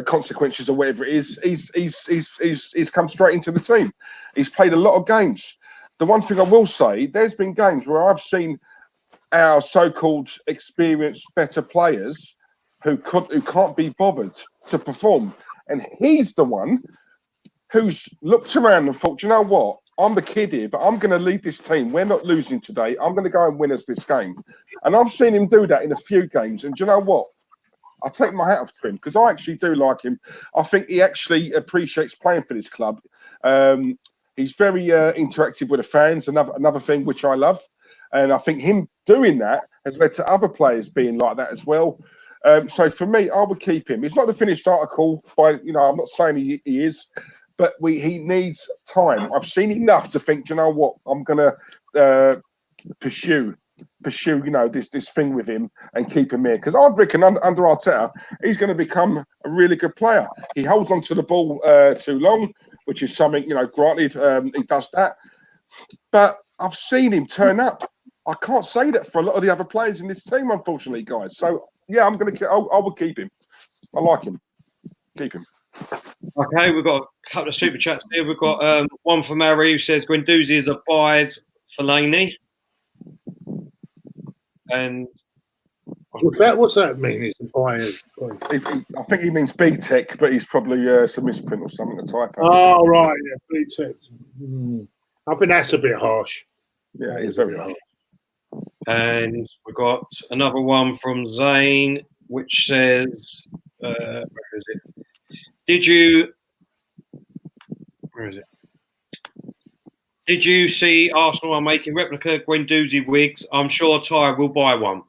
S5: consequences or whatever it is, he's come straight into the team. He's played a lot of games. The one thing I will say, there's been games where I've seen our so-called experienced, better players who can't be bothered to perform, and he's the one who's looked around and thought, you know what? I'm the kid here, but I'm going to lead this team. We're not losing today. I'm going to go and win us this game. And I've seen him do that in a few games. And do you know what? I take my hat off to him because I actually do like him. I think he actually appreciates playing for this club. He's very interactive with the fans, another thing which I love. And I think him doing that has led to other players being like that as well. So for me, I would keep him. It's not the finished article, I'm not saying he is. But he needs time. I've seen enough to think, you know what, I'm going to pursue, this thing with him and keep him here. Because I reckon under Arteta, he's going to become a really good player. He holds on to the ball too long, which is something, granted, he does that. But I've seen him turn up. I can't say that for a lot of the other players in this team, unfortunately, guys. So, yeah, I will keep him. I like him. Keep him.
S1: Okay, we've got a couple of super chats here. We've got one from Harry who says Guendouzi is a buys Fellaini. And
S2: What's that mean? He's buying.
S5: I think he means B-Tech, but he's probably a misprint or something to type out.
S2: Oh, right. Yeah, B-Tech. I think that's a bit harsh.
S5: Yeah, it's very harsh.
S1: And we've got another one from Zane, which says, where is it? Where is it? Did you see Arsenal are making replica Guendouzi wigs? I'm sure Ty will buy one.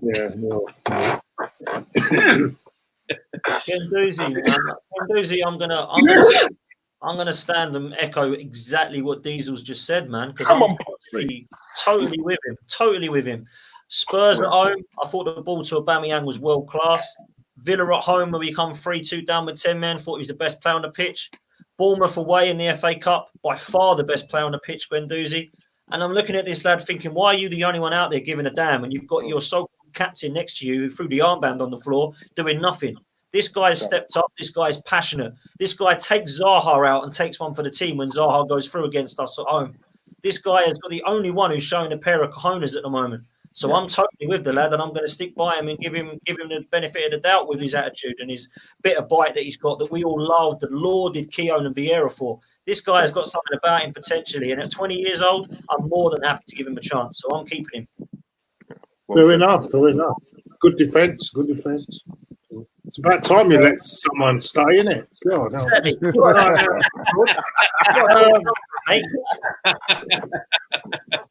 S2: Yeah, no.
S3: Guendouzi, I'm gonna stand and echo exactly what Diesel's just said, man. Because I'm totally with him. Spurs at home, I thought the ball to Aubameyang was world class. Villa at home, where we come 3-2 down with 10 men, thought he was the best player on the pitch. Bournemouth away in the FA Cup, by far the best player on the pitch, Guendouzi. And I'm looking at this lad thinking, why are you the only one out there giving a damn? And you've got your so-called captain next to you who threw the armband on the floor doing nothing. This guy's stepped up. This guy's passionate. This guy takes Zaha out and takes one for the team when Zaha goes through against us at home. This guy has got the only one who's showing a pair of cojones at the moment. So I'm totally with the lad, and I'm going to stick by him and give him the benefit of the doubt with his attitude and his bit of bite that he's got that we all loved and lauded Keown and Vieira for. This guy has got something about him potentially, and at 20 years old, I'm more than happy to give him a chance. So I'm keeping him.
S2: Fair enough. Good defence. It's about time you let someone stay, isn't it? God, no.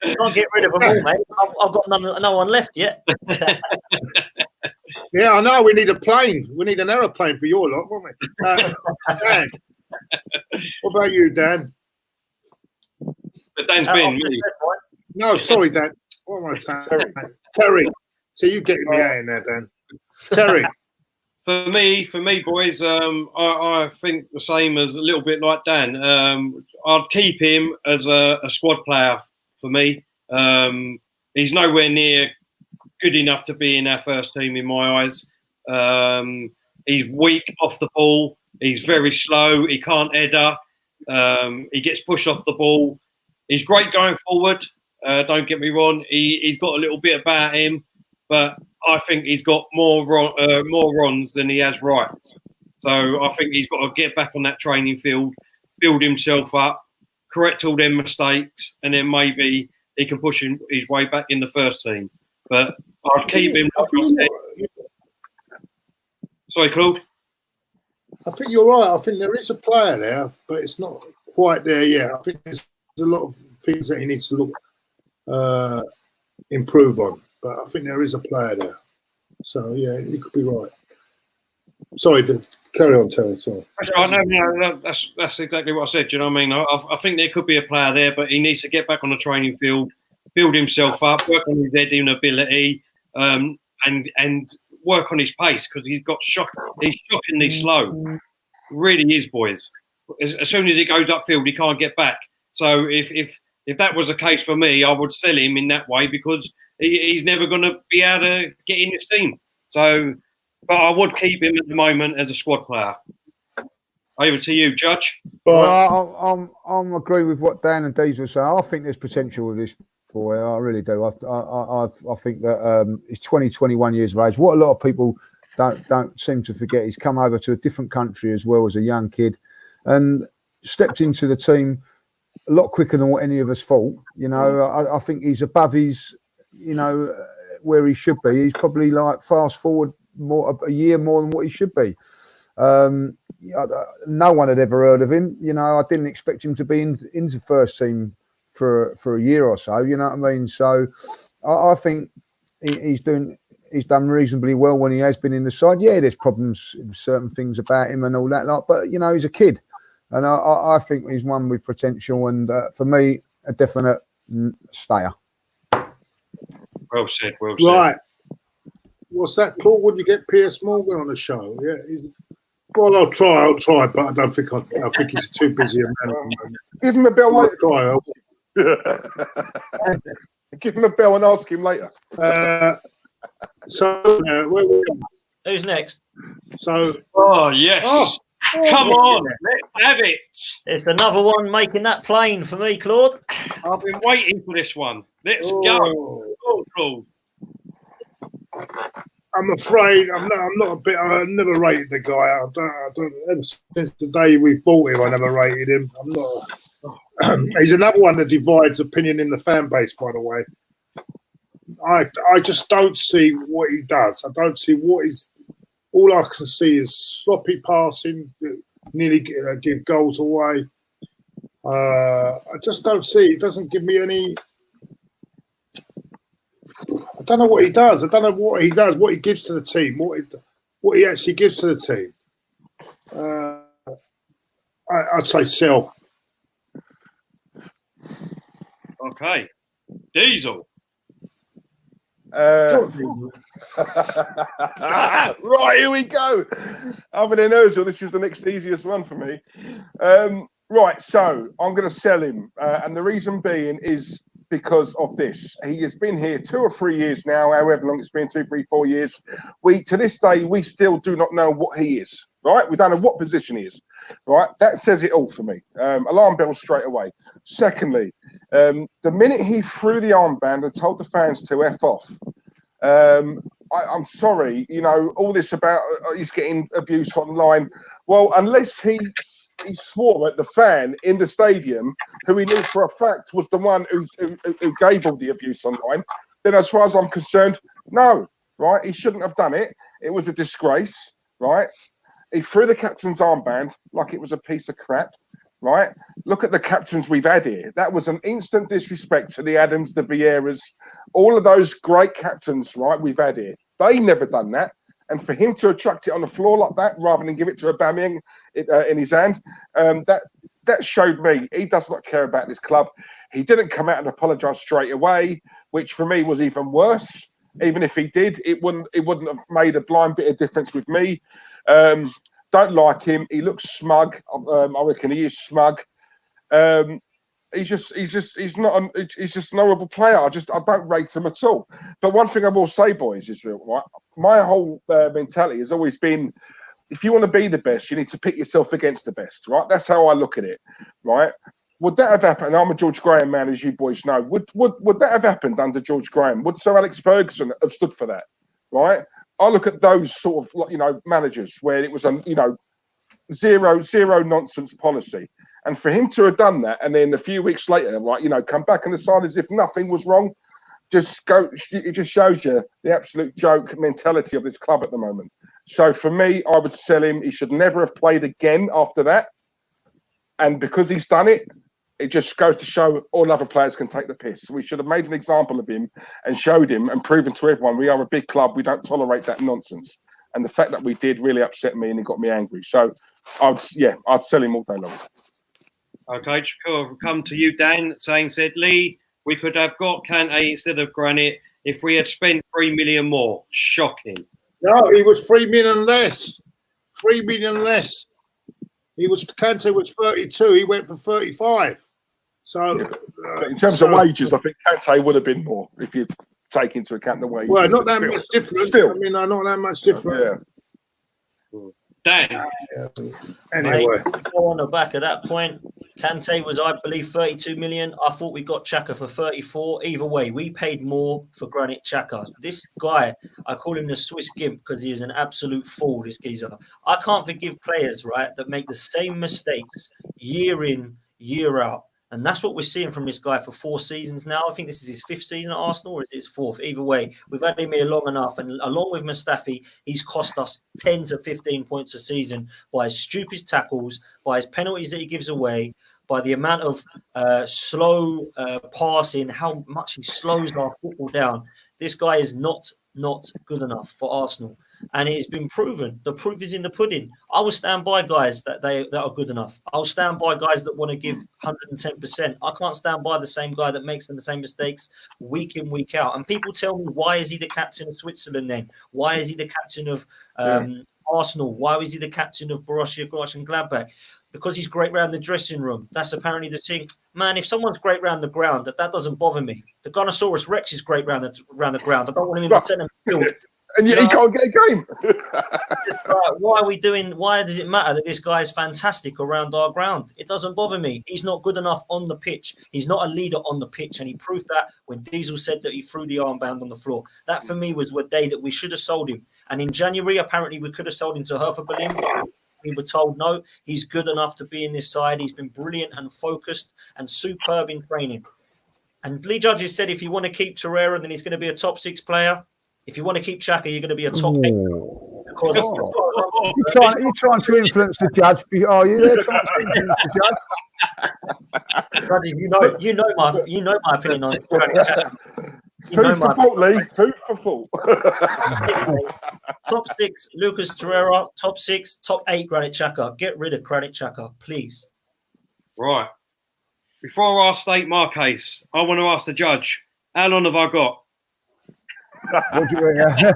S3: Can't get rid of them all, mate. I've got no one left yet.
S2: Yeah, I know. We need a plane. We need an aeroplane for your lot, won't we? Dan, what about you, Dan?
S1: But Dan's been me.
S2: No, sorry, Dan. What am I saying? Terry. So you getting me out in there, Dan? Terry.
S1: For me, boys, I think the same as a little bit like Dan. I'd keep him as a squad player for me. He's nowhere near good enough to be in our first team in my eyes. He's weak off the ball. He's very slow. He can't header. He gets pushed off the ball. He's great going forward. Don't get me wrong. He's got a little bit about him, but I think he's got more runs than he has rights. So I think he's got to get back on that training field, build himself up, correct all them mistakes, and then maybe he can push his way back in the first team. But I'd keep him. Sorry, Claude.
S2: I think you're right. I think there is a player there, but it's not quite there yet. I think there's a lot of things that he needs to look improve on. But I think there is a player there. So, yeah, you could be right. Sorry, carry on, Terry. Sorry.
S1: No, that's exactly what I said. Do you know what I mean? I think there could be a player there, but he needs to get back on the training field, build himself up, work on his heading ability, and work on his pace because he's shockingly slow. Really is, boys. As soon as he goes upfield, he can't get back. So if that was the case for me, I would sell him in that way because he's never going to be able to get in this team. So, but I would keep him at the moment as a squad player. Over to you, Judge.
S4: Well, I'm agree with what Dan and Diesel say. I think there's potential with this boy. I really do. I think that he's 20, 21 years of age. What a lot of people don't seem to forget, he's come over to a different country as well as a young kid and stepped into the team a lot quicker than what any of us thought. You know, I think he's above his, you know, where he should be. He's probably like fast forward a year more than what he should be. No one had ever heard of him. You know, I didn't expect him to be into first team for a year or so. You know what I mean? So I think he's done reasonably well when he has been in the side. Yeah, there's problems, certain things about him and all that lot, but you know, he's a kid, and I think he's one with potential. And for me, a definite stayer.
S1: Well said. Well said.
S2: Right. What's that, Claude? Would you get Piers Morgan on the show? Yeah. Well, I'll try, but I don't think I think he's too busy a man.
S5: Give him a bell later.
S2: Try.
S5: Give him a bell and ask him later.
S2: Where we go?
S3: Who's next?
S2: So.
S1: Oh yes. Come on, let's have it.
S3: It's another one making that plane for me, Claude.
S1: I've been waiting for this one. Let's go. Oh, Claude.
S2: I'm afraid I'm not a bit. I never rated the guy. I don't. Ever since the day we bought him, I never rated him. I'm not. He's another one that divides opinion in the fan base. By the way, I just don't see what he does. I don't see what he's. All I can see is sloppy passing, nearly give goals away. I just don't see. It doesn't give me any. I don't know what he does. I don't know what he does. What he gives to the team. What he actually gives to the team. I'd say sell.
S1: Okay, Diesel.
S5: Right, here we go. Other than Ozil, this was the next easiest one for me. Right, so I'm going to sell him, and the reason being is because of this. He has been here 2 or 3 years now, however long it's been, 2, 3, 4 years. To this day, we still do not know what he is, right? We don't know what position he is, right? That says it all for me. Alarm bell straight away. Secondly, the minute he threw the armband and told the fans to F off, I'm sorry, you know, all this about he's getting abuse online. Well, unless he swore at the fan in the stadium, who he knew for a fact was the one who gave all the abuse online, then as far as I'm concerned, no, right? He shouldn't have done it. It was a disgrace, right? He threw the captain's armband like it was a piece of crap, right? Look at the captains we've had here. That was an instant disrespect to the Adams, the Vieiras, all of those great captains, right, we've had here. They never done that. And for him to have chucked it on the floor like that, rather than give it to Aubameyang in his hand, that showed me he does not care about this club. He didn't come out and apologise straight away, which for me was even worse. Even if he did, it wouldn't have made a blind bit of difference with me. Don't like him. He looks smug. I reckon he is smug. He's just an horrible player. I don't rate him at all. But one thing I will say, boys, is right. My whole mentality has always been, if you want to be the best, you need to pick yourself against the best, right? That's how I look at it, right? Would that have happened? I'm a George Graham man, as you boys know. Would that have happened under George Graham? Would Sir Alex Ferguson have stood for that, right? I look at those sort of, you know, managers where it was a, you know, zero nonsense policy. And for him to have done that, and then a few weeks later, right, you know, come back and decide as if nothing was wrong, it just shows you the absolute joke mentality of this club at the moment. So for me, I would sell him. He should never have played again after that. And because he's done it, it just goes to show all other players can take the piss. We should have made an example of him and showed him and proven to everyone we are a big club. We don't tolerate that nonsense. And the fact that we did really upset me and it got me angry. So I'd sell him all day long.
S1: Okay, we'll come to you, Dan. Said Lee, we could have got Kante instead of Granit if we had spent 3 million more. Shocking.
S2: No, he was 3 million less. 3 million less. Kante was 32. He went for 35. So,
S5: in terms of wages, I think Kante would have been more if you take into account the wages.
S2: Well, not that much different.
S5: Still,
S2: I mean, not that much different.
S1: Yeah. Dan.
S2: Anyway,
S3: go on the back of that point. Kante was, I believe, 32 million. I thought we got Xhaka for 34. Either way, we paid more for Granit Xhaka. This guy, I call him the Swiss Gimp because he is an absolute fool, this geezer. I can't forgive players, right, that make the same mistakes year in, year out. And that's what we're seeing from this guy for 4 seasons now. I think this is his 5th season at Arsenal, or is it his 4th? Either way, we've had him here long enough. And along with Mustafi, he's cost us 10 to 15 points a season by his stupid tackles, by his penalties that he gives away, by the amount of slow passing, how much he slows our football down. This guy is not good enough for Arsenal. And it has been proven. The proof is in the pudding. I will stand by guys that are good enough. I'll stand by guys that want to give 110%. I can't stand by the same guy that makes the same mistakes week in, week out. And people tell me, why is he the captain of Switzerland then? Why is he the captain of Arsenal? Why is he the captain of Borussia Mönchengladbach? Because he's great round the dressing room. That's apparently the thing. Man, if someone's great round the ground, that doesn't bother me. The Gunnosaurus Rex is great round the ground. I don't want him in my centre midfield.
S5: And yet he can't get a game.
S3: Why are we doing? Why does it matter that this guy is fantastic around our ground? It doesn't bother me. He's not good enough on the pitch. He's not a leader on the pitch, and he proved that when Diesel said that he threw the armband on the floor. That for me was the day that we should have sold him. And in January, apparently, we could have sold him to Hertha Berlin. We were told no, he's good enough to be in this side. He's been brilliant and focused and superb in training. And Lee Judges said if you want to keep Torreira, then he's going to be a top 6 player. If you want to keep Xhaka, you're going to be a top 8. Because
S4: you're trying to influence the judge. Are you there trying to influence the
S3: judge? You know my opinion on Granit Xhaka.
S5: Food for thought, Lee. Food for thought.
S3: Top 6, Lucas Torreira. Top 6, top 8, Granit Xhaka. Get rid of Granit Xhaka, please.
S1: Right. Before I state my case, I want to ask the judge, how long have I got?
S4: What do you mean?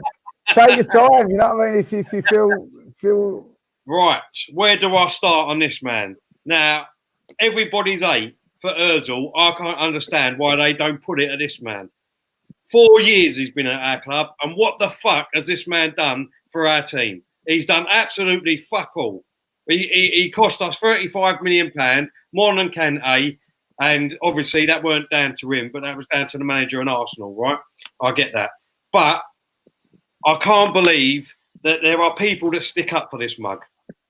S4: Take your time, you know what I mean? If you feel
S1: right, where do I start on this man? Now, everybody's 8 for Ozil. I can't understand why they don't put it at this man. 4 years he's been at our club, and what the fuck has this man done for our team? He's done absolutely fuck all. He cost us £35 million, more than Kante, and obviously that weren't down to him, but that was down to the manager and Arsenal, right? I get that. But I can't believe that there are people that stick up for this mug.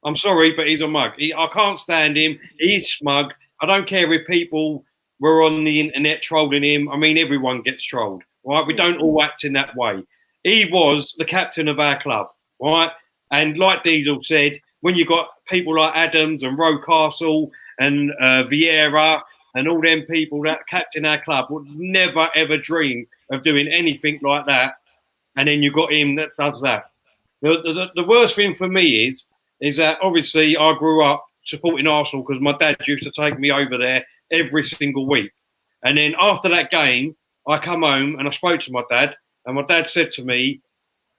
S1: I'm sorry, but he's a mug. I can't stand him. He's smug. I don't care if people were on the internet trolling him. I mean, everyone gets trolled, right? We don't all act in that way. He was the captain of our club, right? And like Diesel said, when you got people like Adams and Rocastle and Vieira and all them people that captain our club would never, ever dream of doing anything like that. And then you got him that does that. The worst thing for me is that obviously I grew up supporting Arsenal because my dad used to take me over there every single week. And then after that game, I come home and I spoke to my dad, and my dad said to me,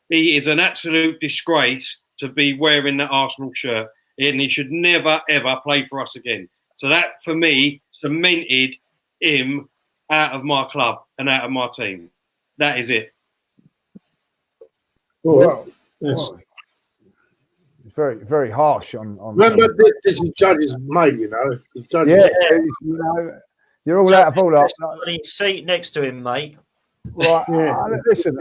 S1: he is an absolute disgrace to be wearing that Arsenal shirt, and he should never, ever play for us again. So that, for me, cemented him out of my club and out of my team. That is it.
S2: Well, yes.
S4: Well, it's very, very harsh on.
S2: Remember, this is Judge's mate, you know.
S4: Yeah, you know, you're all out of all that.
S3: Seat next to him, mate.
S4: Right.
S2: Yeah.
S4: Listen,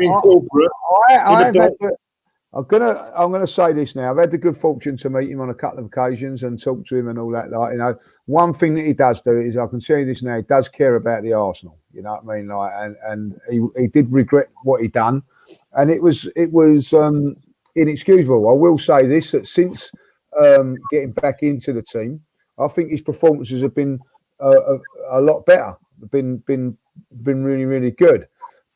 S4: I'm gonna say this now. I've had the good fortune to meet him on a couple of occasions and talk to him and all that. Like, you know, one thing that he does do is, I can tell you this now, he does care about the Arsenal. You know what I mean? Like, and he did regret what he done, and it was inexcusable. I will say this, that since getting back into the team, I think his performances have been a lot better. Been really, really good.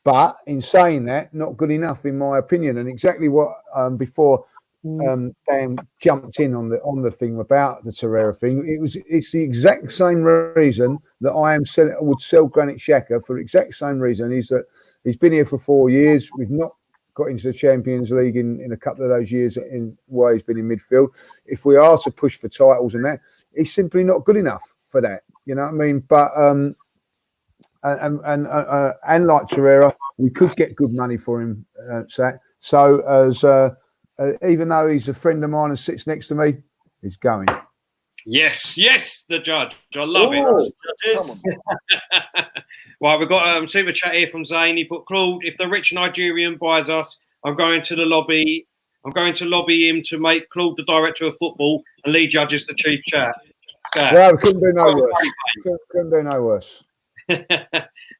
S4: But in saying that, not good enough in my opinion. And exactly what before Dan jumped in on the thing about the Torreira thing, it's the exact same reason that would sell Granit Xhaka, for the exact same reason, is that he's been here for 4 years. We've not got into the Champions League in a couple of those years in where he's been in midfield. If we are to push for titles and that, he's simply not good enough for that. You know what I mean? But and like Torreira, we could get good money for him. So as even though he's a friend of mine and sits next to me, he's going.
S1: Yes, the judge. I love it. Right, we've got super chat here from Zane. He put, Claude, if the rich Nigerian buys us, I'm going to lobby him to make Claude the director of football and Lee Judges the chief chat.
S4: Yeah, we couldn't do no worse. Couldn't do no worse.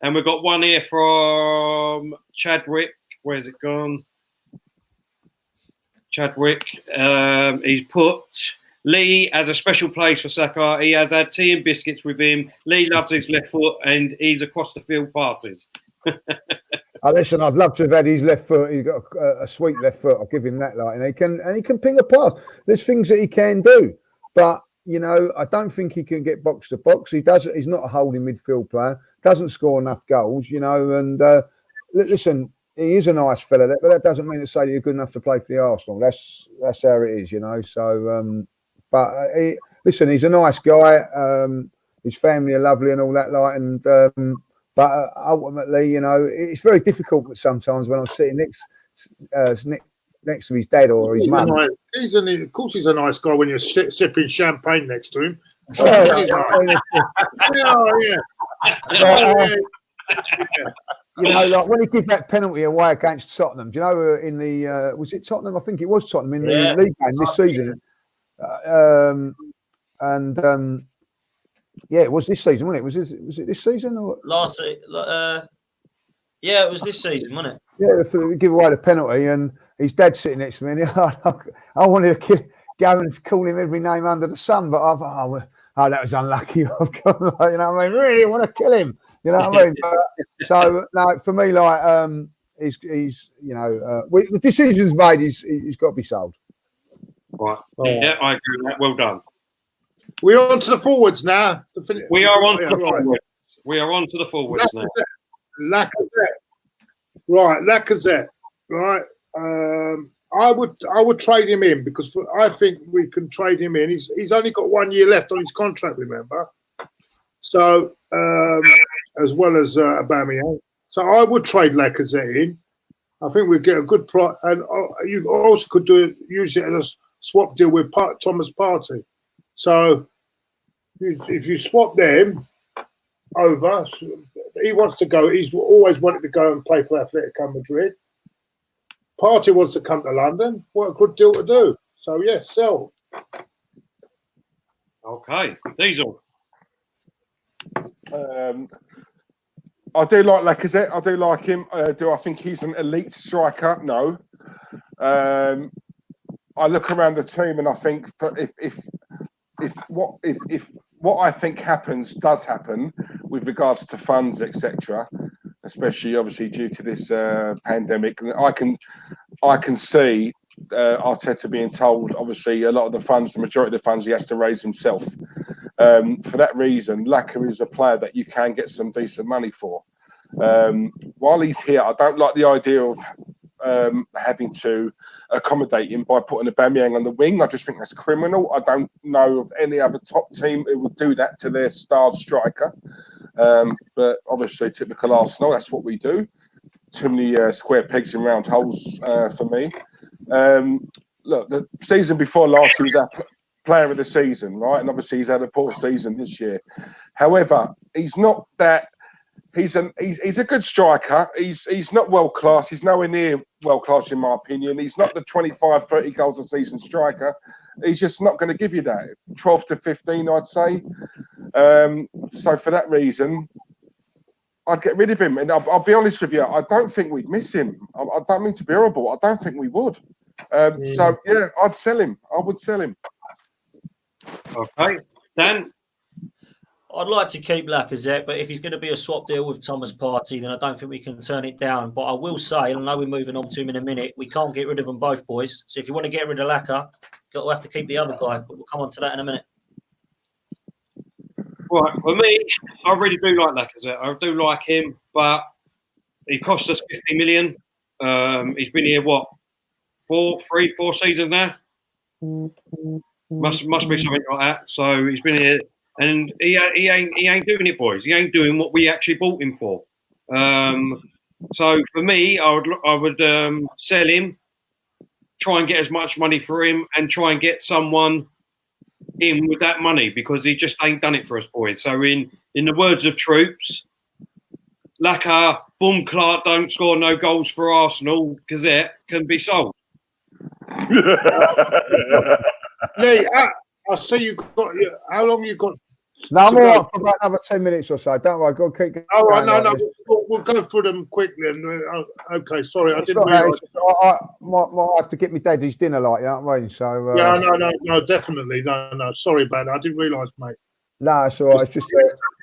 S1: And we've got one here from Chadwick. Where's it gone? Chadwick. He's put, Lee has a special place for Saka. He has had tea and biscuits with him. Lee loves his left foot and he's across the field passes.
S4: Listen, I'd love to have had his left foot. He's got a sweet left foot. I'll give him that. Like, and he can ping a pass. There's things that he can do, but you know, I don't think he can get box to box. He's not a holding midfield player. Doesn't score enough goals, you know. And listen, he is a nice fella, but that doesn't mean to say that you're good enough to play for the Arsenal. That's how it is, you know. So, listen, he's a nice guy. His family are lovely and all that, like. And but ultimately, you know, it's very difficult sometimes when I'm sitting next to his dad or his mum.
S2: Of course, he's a nice guy when you're sipping champagne next to him.
S4: Yeah,
S2: He's nice.
S4: You know, like when he gave that penalty away against Tottenham, do you know in the was it Tottenham? I think it was Tottenham in the league game this season. Yeah, it was this season, wasn't it? Was it this season or
S3: last? Yeah, it was this season, wasn't it?
S4: Yeah, for give away the penalty, and his dad sitting next to me, and I wanted to go and call him every name under the sun, but I thought, oh, that was unlucky. You know what I mean? Really want to kill him. You know what I mean? So, no, for me, like, he's you know, the decision's made. He's got to be sold.
S1: Right. Yeah, I agree with that. Well done.
S2: We're on to the forwards now.
S1: We are on to the forwards. We are on to the forwards now.
S2: Lacazette. Right, Lacazette. Right. I would trade him in because I think we can trade him in. He's only got 1 year left on his contract, remember? So, as well as Aubameyang. So I would trade Lacazette in. I think we'd get a good price. And you also could use it as a swap deal with Thomas Partey. So if you swap them over, he wants to go. He's always wanted to go and play for Atletico Madrid. Partey wants to come to London. What a good deal to do. So, yes, sell.
S1: Okay. Diesel.
S5: I do like Lacazette. I do like him. Do I think he's an elite striker? No. I look around the team and I think if what I think happens does happen with regards to funds, etc., especially obviously due to this pandemic, I can see Arteta being told obviously a lot of the funds, the majority of the funds, he has to raise himself. For that reason, Laka is a player that you can get some decent money for. While he's here, I don't like the idea of having to accommodate him by putting Aubameyang on the wing. I just think that's criminal. I don't know of any other top team who would do that to their star striker. But obviously, typical Arsenal, that's what we do. Too many square pegs in round holes for me. Look, the season before last, he was our player of the season, right? And obviously, he's had a poor season this year. However, he's not that. He's a good striker. He's not world class. He's nowhere near world class in my opinion. He's not the 25, 30 goals a season striker. He's just not going to give you that. 12 to 15, I'd say. So for that reason, I'd get rid of him. And I'll be honest with you, I don't think we'd miss him. I don't mean to be horrible. I don't think we would. So yeah, I'd sell him. I would sell him.
S1: Okay, Dan.
S3: I'd like to keep Lacazette, but if he's going to be a swap deal with Thomas Partey, then I don't think we can turn it down. But I will say, and I know we're moving on to him in a minute, we can't get rid of them both, boys. So if you want to get rid of Laka, you'll have to keep the other guy. But we'll come on to that in a minute.
S1: Right, for me, I really do like Lacazette. I do like him, but he cost us 50 million. He's been here, what, 4 seasons now? Must be something like that. So he's been here. And he ain't doing it, boys. He ain't doing what we actually bought him for. So for me, I would sell him, try and get as much money for him, and try and get someone in with that money because he just ain't done it for us, boys. So in the words of Troops, Laka, boom, Clark don't score no goals for Arsenal. Gazette can be sold.
S2: Lee, I see you got. How long you got?
S4: No, I'm all right for about another 10 minutes or so. Don't worry, go keep going.
S2: All right, no, we'll go through them quickly. Okay, sorry, I didn't realise.
S4: I might have to get my daddy's dinner, like, you know what I mean? So
S2: yeah, no, definitely, no. Sorry about that. I didn't realise, mate.
S4: No, it's all right. It's just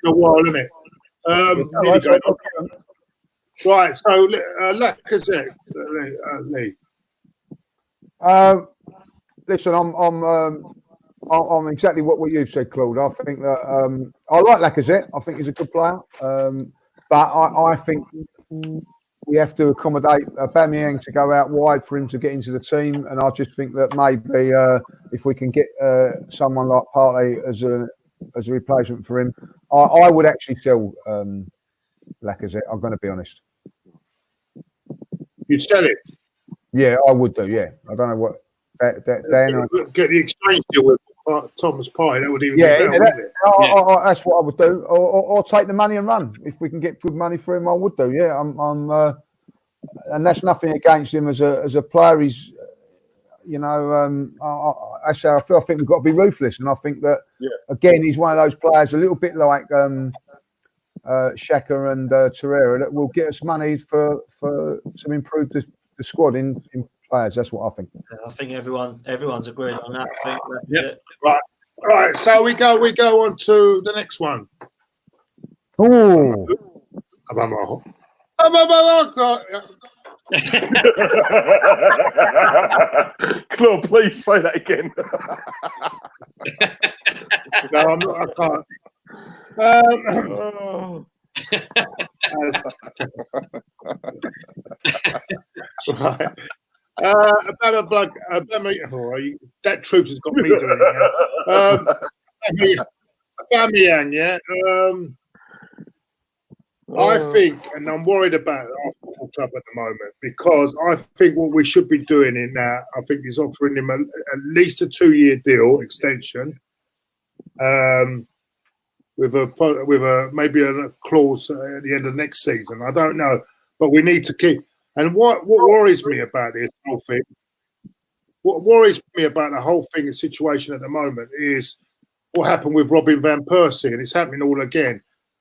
S2: a while, isn't it? Right, so Lacazette, Lee.
S4: Listen, I'm exactly what you've said, Claude. I think that I like Lacazette. I think he's a good player, but I think we have to accommodate Aubameyang to go out wide for him to get into the team. And I just think that maybe if we can get someone like Partey as a replacement for him, I would actually sell Lacazette. I'm going to be honest.
S2: You'd sell it?
S4: Yeah, I would do. Yeah, I don't know what Dan.
S2: Get the exchange deal with Thomas Pye. That would even
S4: Yeah,
S2: be better, wouldn't it?
S4: that's what I would do, or take the money and run. If we can get good money for him, I would do. Yeah, and that's nothing against him as a player. He's, that's how I feel. I think we've got to be ruthless, and I think that again, he's one of those players, a little bit like Xhaka and Torreira, that will get us money to improve the squad in players. That's what I think.
S3: Yeah, I think everyone's agreed on that. I think that's it.
S2: Right. So we go on to the next one.
S4: Oh,
S5: Claude, please say that again.
S2: No, I'm not. I can't. Right. That truth has got me doing it now. Aubameyang, yeah. I think, and I'm worried about our football club at the moment, because I think what we should be doing in that, I think, is offering him at least a 2-year deal extension, with a maybe a clause at the end of next season. I don't know, but we need to keep. And what worries me about this whole thing, the situation at the moment is what happened with Robin van Persie, and it's happening all again,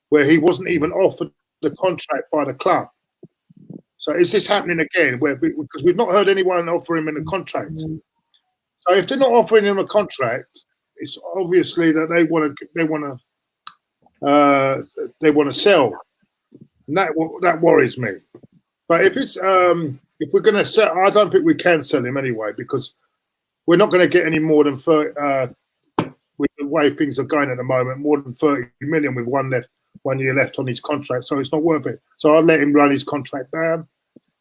S2: where he wasn't even offered the contract by the club. So is this happening again? Because we've not heard anyone offer him in a contract. So if they're not offering him a contract, it's obviously that they want to sell, and that worries me. But if it's if we're going to sell, I don't think we can sell him anyway, because we're not going to get any more than 30. With the way things are going at the moment, more than 30 million with 1 year left on his contract, so it's not worth it. So I'd let him run his contract down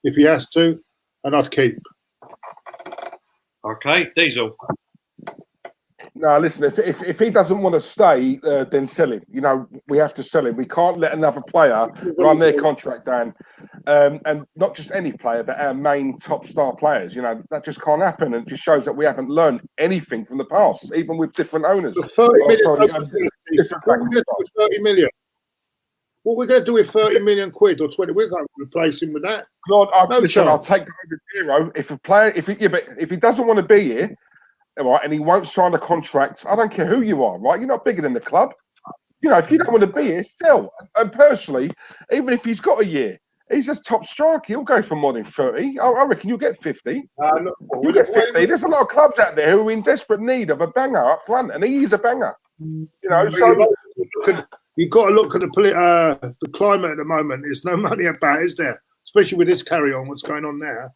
S2: if he has to, and I'd keep.
S1: Okay, Diesel.
S5: No, listen. If he doesn't want to stay, then sell him. We have to sell him. We can't let another player run their contract down, and not just any player, but our main top star players. That just can't happen, and it just shows that we haven't learned anything from the past, even with different owners.
S2: 30 million. What we're going to do with 30 million quid or 20? We're going to replace him with that.
S5: Claude, I'll take that over zero. If a player, if he doesn't want to be here, right, and he won't sign a contract, I don't care who you are, right? You're not bigger than the club. If you don't want to be here, sell. And personally, even if he's got a year, he's just top striker. He'll go for more than 30. I reckon you'll get 50. You'll get 50. There's a lot of clubs out there who are in desperate need of a banger up front, and he is a banger. So
S2: you've got to look at the climate at the moment. There's no money about, is there? Especially with this carry on, what's going on now.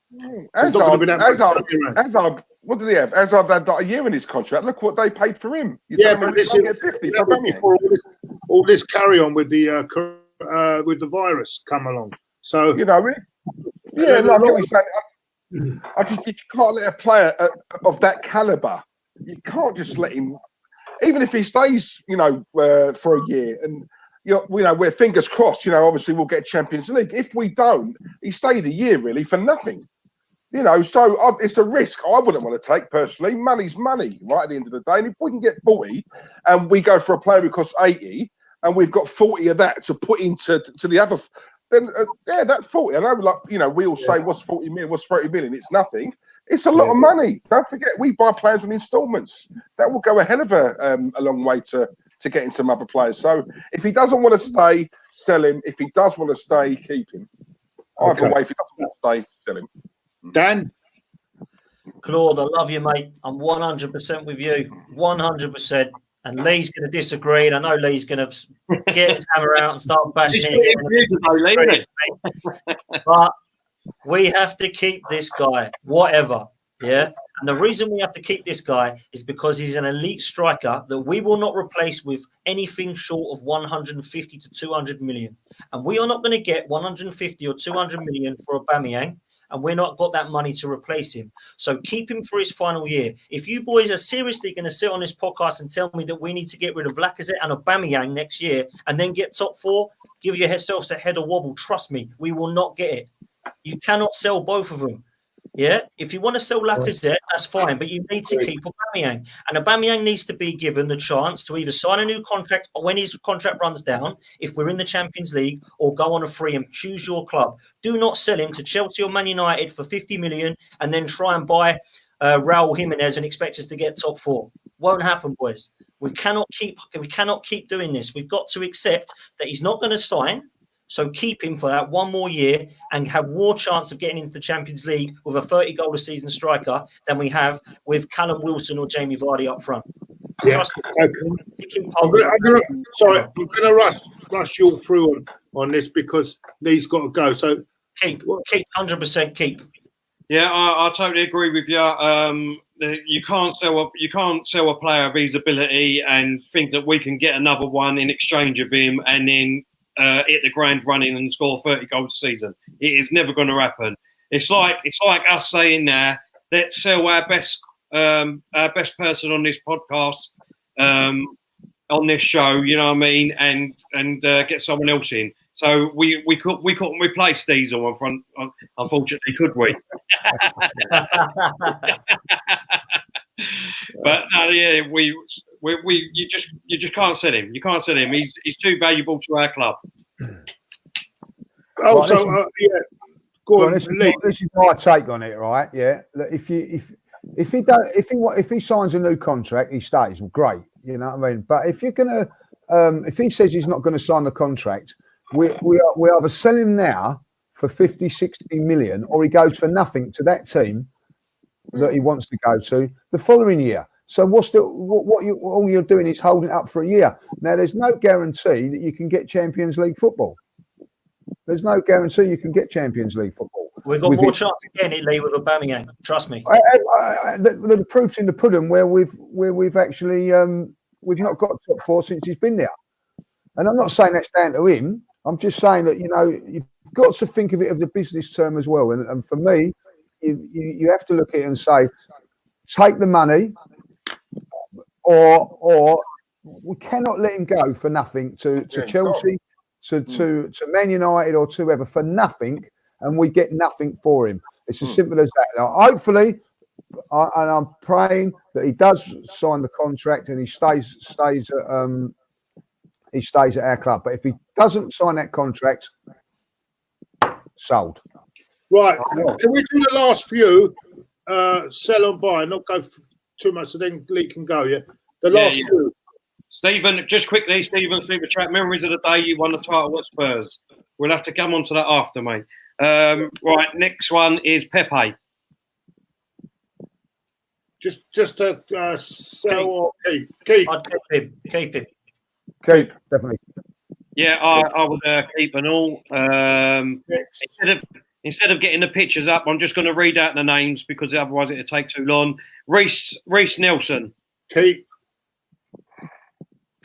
S2: What did he have? Hazard had a year in his contract. Look what they paid for him. But this get 50 for all this carry on with the virus come along. So
S5: I think you can't let a player of that caliber. You can't just let him, even if he stays, for a year. And we're fingers crossed. Obviously we'll get Champions League. If we don't, he stayed a year really for nothing. So it's a risk I wouldn't want to take personally. Money's money, right, at the end of the day. And if we can get 40 and we go for a player who costs 80 and we've got 40 of that to put into the other, then, that 40. I know, we all say, what's 40 million, what's 30 million? It's nothing. It's a lot of money. Don't forget, we buy players on installments. That will go a hell of a long way to getting some other players. So if he doesn't want to stay, sell him. If he does want to stay, keep him. Either way, if he doesn't want to stay, sell him.
S2: Dan?
S3: Claude, I love you, mate. I'm 100% with you. 100%. And Lee's going to disagree. And I know Lee's going to get his hammer out and start bashing it. But we have to keep this guy, whatever. Yeah. And the reason we have to keep this guy is because he's an elite striker that we will not replace with anything short of 150 to 200 million. And we are not going to get 150 or 200 million for Aubameyang. And we're not got that money to replace him. So keep him for his final year. If you boys are seriously going to sit on this podcast and tell me that we need to get rid of Lacazette and Aubameyang next year and then get top 4, give yourselves a head of wobble. Trust me, we will not get it. You cannot sell both of them. Yeah, if you want to sell Lacazette, that's fine, but you need to keep Aubameyang. And Aubameyang needs to be given the chance to either sign a new contract when his contract runs down, if we're in the Champions League, or go on a free and choose your club. Do not sell him to Chelsea or Man United for 50 million and then try and buy Raul Jimenez and expect us to get top 4. Won't happen, boys. We cannot keep doing this. We've got to accept that he's not going to sign. So keep him for that one more year and have more chance of getting into the Champions League with a 30-goal a season striker than we have with Callum Wilson or Jamie Vardy up front.
S2: Yeah.
S3: Trust me.
S2: I'm going to rush you all through on this because Lee's got to go. So
S3: keep 100% keep.
S1: Yeah, I totally agree with you. You can't sell a player of his ability and think that we can get another one in exchange of him and then hit the ground running and score 30 goals a season. It is never going to happen. It's like us saying now, let's sell our best person on this podcast, on this show. You know what I mean, and get someone else in. So we couldn't replace Diesel on front, unfortunately, could we? But yeah, you just can't sell him. You can't sell him. He's too valuable to our club.
S2: Also, yeah, go on.
S4: This is my take on it, right? Yeah, if he signs a new contract, he stays. Well, great, you know what I mean. But if you're gonna, if he says he's not going to sign the contract, we either sell him now for 50, 60 million, or he goes for nothing to that team that he wants to go to the following year. So all you're doing is holding it up for a year. Now, there's no guarantee that you can get Champions League football. There's no guarantee you can get Champions League football.
S3: We've got more chance of getting it, Lee, with Aubameyang. Trust me.
S4: The proof's in the pudding where we've actually we've not got top 4 since he's been there. And I'm not saying that's down to him. I'm just saying that, you know, you've got to think of it of the business term as well. And for me, you have to look at it and say, take the money, or we cannot let him go for nothing to Chelsea, to Man United or to whoever for nothing, and we get nothing for him. It's as simple as that. Now, hopefully, and I'm praying that he does sign the contract and he stays at our club. But if he doesn't sign that contract, sold.
S2: Right. Can we do the last few? Sell and buy, not go too much, so then Lee can go. Yeah. The last few.
S1: Stephen, just quickly, super chat. Memories of the day you won the title at Spurs. We'll have to come on to that after, mate. Right. Next one is Pepe.
S2: Just to sell or keep.
S3: I'd keep him.
S4: Keep, definitely.
S1: Yeah, I would keep and all. Instead of getting the pictures up, I'm just going to read out the names because otherwise it would take too long. Reece Nelson.
S2: Keep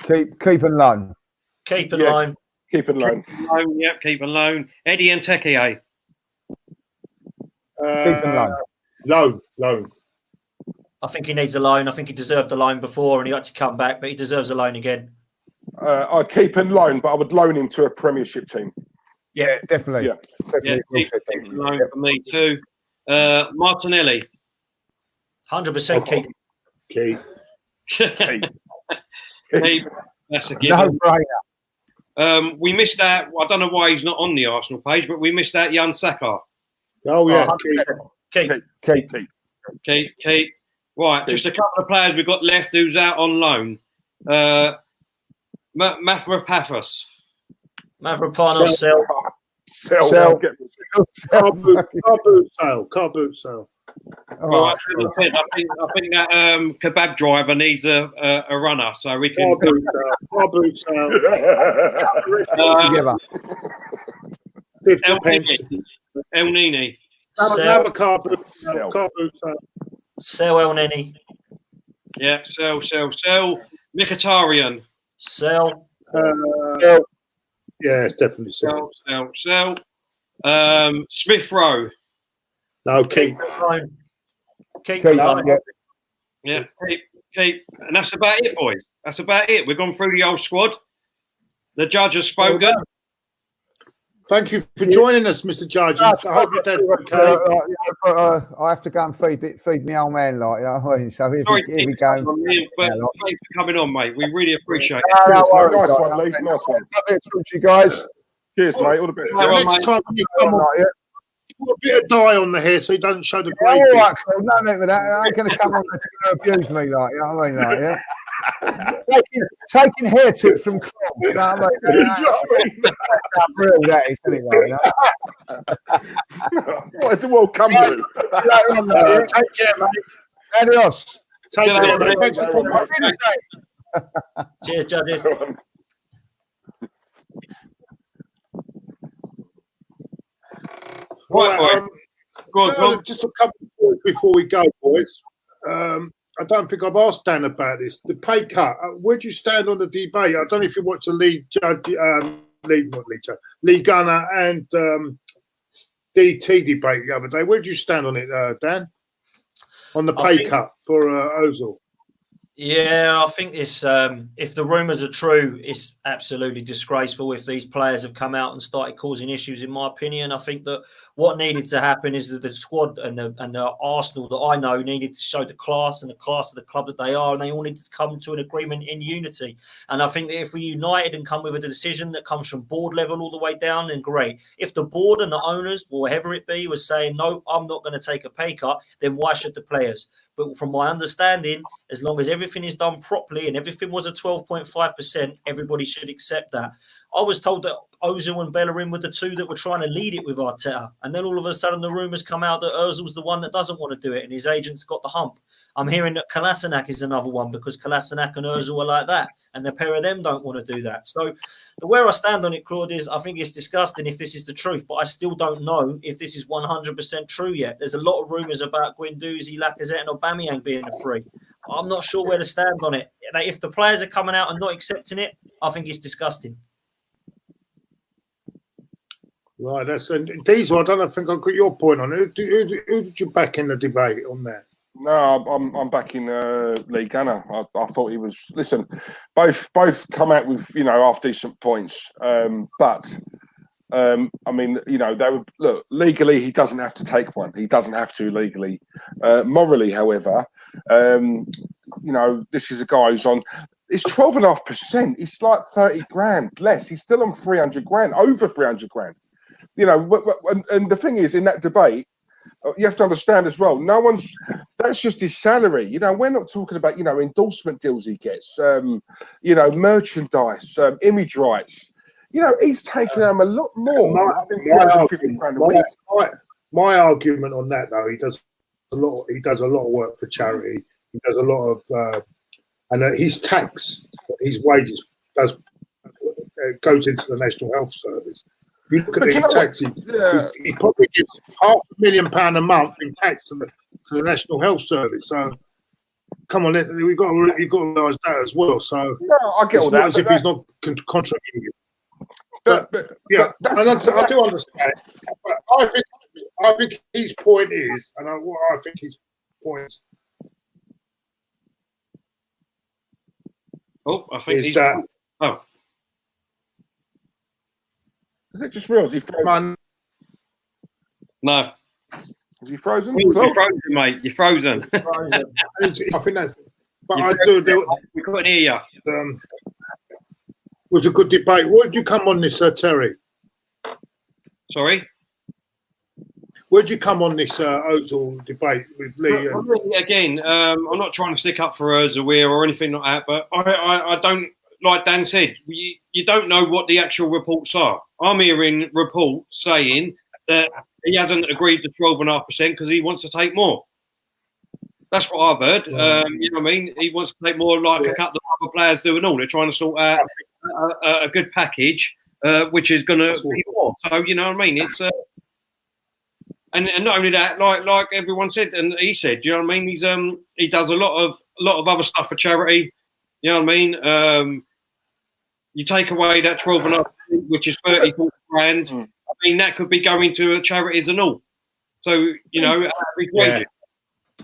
S4: and loan.
S3: Keep and loan.
S5: Keep and loan.
S1: Yep, keep and loan. Eddie and Tekie.
S4: Keep and
S2: Loan.
S3: I think he needs a loan. I think he deserved a loan before and he had to come back, but he deserves a loan again.
S5: I'd keep and loan, but I would loan him to a Premiership team.
S4: Yeah, definitely.
S1: Yeah, keep and loan for me too. Martinelli.
S3: 100% keep.
S1: Keep. That's a given.
S4: No-brainer.
S1: We missed out. I don't know why he's not on the Arsenal page, but we missed out Jan Saka.
S2: Oh yeah,
S1: Keep. Right, just a couple of players we've got left who's out on loan. Mavropanos.
S3: Mavropanos, sell.
S2: Car boot sale.
S1: Right, I think that kebab driver needs a runner, so we can.
S2: Car boot sale.
S4: Together.
S2: 50 pence.
S1: El Nini.
S2: Another car boot sale.
S3: Sell El Nini.
S1: Yeah, sell. Mkhitaryan.
S3: Sell.
S2: Yeah, it's definitely sell.
S1: Smith Rowe.
S2: No, keep.
S3: Keep.
S1: Yeah, keep. And that's about it, boys. That's about it. We've gone through the old squad. The judge has spoken.
S2: Thank you for joining us, Mr. Judge. I hope your dad's okay.
S4: I have to go and feed me old man, like, you know what I mean? So here we go.
S1: But thanks for coming on, mate. We really appreciate it.
S5: Nice one, Lee. Nice one.
S4: Talk to you guys.
S5: Cheers, mate. All the best.
S2: Next time you come on, put a bit of dye on the hair so he doesn't show the grey.
S4: All right, Phil, no need with that. I ain't going to come on there to abuse me, like, you know what I mean? Like, yeah. Taking hair tips from Claude, you know what I mean? That's real, that is, anyway, you know?
S5: What has the world come to?
S2: Take care, mate.
S4: Adios.
S2: Take care, mate. Thanks for coming.
S3: Cheers, judges.
S2: Right, just a couple of points before we go, boys. I don't think I've asked Dan about this. The pay cut. Where do you stand on the debate? I don't know if you watched the Lee Gunner and DT debate the other day. Where do you stand on it, Dan? On the pay cut for Ozil?
S3: Yeah, I think it's if the rumours are true, it's absolutely disgraceful if these players have come out and started causing issues. In my opinion, I think that what needed to happen is that the squad and the Arsenal that I know needed to show the class and the class of the club that they are, and they all needed to come to an agreement in unity. And I think that if we united and come with a decision that comes from board level all the way down, then great. If the board and the owners, whatever it be, was saying no, I'm not going to take a pay cut, then why should the players? But from my understanding, as long as everything is done properly and everything was a 12.5%, everybody should accept that. I was told that Ozil and Bellerin were the two that were trying to lead it with Arteta. And then all of a sudden the rumours come out that Ozil's the one that doesn't want to do it and his agent's got the hump. I'm hearing that Kolasinac is another one because Kolasinac and Ozil are like that. And the pair of them don't want to do that. So where I stand on it, Claude, is I think it's disgusting if this is the truth, but I still don't know if this is 100% true yet. There's a lot of rumours about Guendouzi, Lacazette and Aubameyang being a free. I'm not sure where to stand on it. If the players are coming out and not accepting it, I think it's disgusting.
S2: Right, and Diesel, I don't think I got your point on it. Who did you back in the debate on that?
S5: No, I'm backing Lee Gunner. I thought he was. Listen, both come out with half decent points, but I mean, they were look legally. He doesn't have to take one. He doesn't have to legally. Morally, however, this is a guy who's on. It's 12.5%. It's like 30 grand less. He's still on 300 grand, over 300 grand. And the thing is, in that debate, you have to understand as well, that's just his salary. We're not talking about, endorsement deals he gets, merchandise, image rights. He's taking home a lot more.
S2: My argument on that, though, he does a lot of work for charity. He does a lot of, and his tax, his wages goes into the National Health Service. If you look at the tax, he probably gives £500,000 a month in tax to the National Health Service. So, come on, you've got to realise that as well. So,
S5: no, I get all that.
S2: As if he's not contributing. But I do understand. But I think his point is, and what I think his point is.
S1: I think
S2: is that.
S5: Is it just real? Is he frozen?
S1: No.
S5: Is he frozen?
S1: You're frozen, mate. You're frozen.
S2: I think that's. But I do.
S1: We couldn't hear
S2: you. Was a good debate. Where did you come on this, Terry?
S1: Sorry?
S2: Where'd you come on this Ozil debate with Lee?
S1: Again, I'm not trying to stick up for Ozil or anything like that, but I don't. Like Dan said, you don't know what the actual reports are. I'm hearing reports saying that he hasn't agreed to 12.5% because he wants to take more. That's what I've heard. You know what I mean? He wants to take more like a couple of other players do and all. They're trying to sort out a good package, which is going to be more. So, you know what I mean? It's and not only that, like everyone said, and he said, you know what I mean? He does a lot of other stuff for charity. You know what I mean? You take away that 12.5%, which is 40 grand. I mean, that could be going to charities and all. So,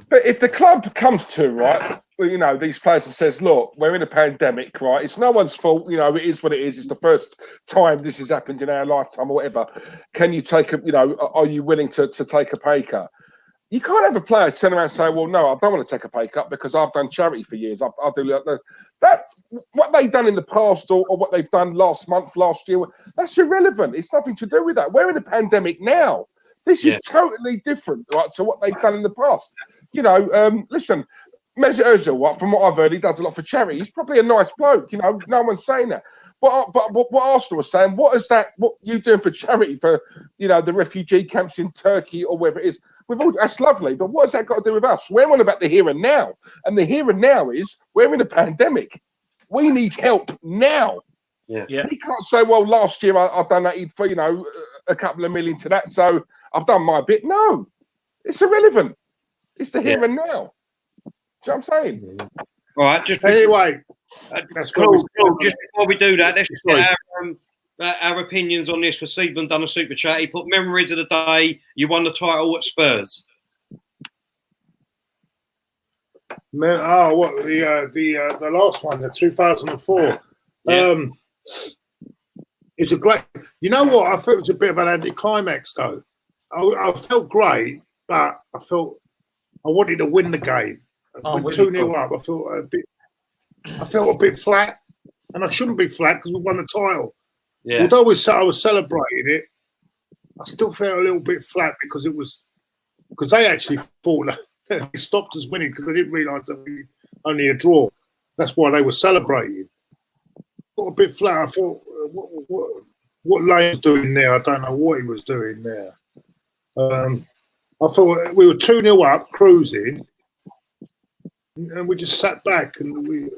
S1: But
S5: if the club comes to, right, you know, these players and says, look, we're in a pandemic, right? It's no one's fault. You know, it is what it is. It's the first time this has happened in our lifetime or whatever. Can you take a, you know, are you willing to take a pay cut? You can't have a player turn around and say, well, no, I don't want to take a pay cut because I've done charity for years. I'll do that. What they've done in the past or what they've done last month, last year, that's irrelevant. It's nothing to do with that. We're in a pandemic now. This is totally different, right, to what they've done in the past. You know, listen, Mesut Ozil, from what I've heard, he does a lot for charity. He's probably a nice bloke, you know, no one's saying that. But what Arsenal was saying, what you doing for charity for, you know, the refugee camps in Turkey or wherever it is? That's lovely, but what has that got to do with us? We're on about the here and now. And the here and now is we're in a pandemic. We need help now.
S1: Yeah.
S5: He can't say, well, last year I donated for, you know, a couple of million to that, so I've done my bit. No, it's irrelevant. It's the here and now. Do you know what I'm saying?
S1: All right. Just
S2: anyway, that's
S1: cool. Just before we do that, let's just get our opinions on this, because Stephen done a super chat. He put memories of the day you won the title at Spurs.
S2: What the last one, the 2004.
S1: Yeah.
S2: It's a great. You know what? I thought it was a bit of an anticlimax, though. I felt great, but I felt I wanted to win the game. When 2-0 up, I felt a bit flat, and I shouldn't be flat because we won the title.
S1: Yeah.
S2: Although I was celebrating it, I still felt a little bit flat because they actually thought that they stopped us winning because they didn't realise that we only a draw. That's why they were celebrating. I felt a bit flat. I thought, what Lane was doing there, I don't know what he was doing there. I thought we were 2-0 up, cruising, and we just sat back and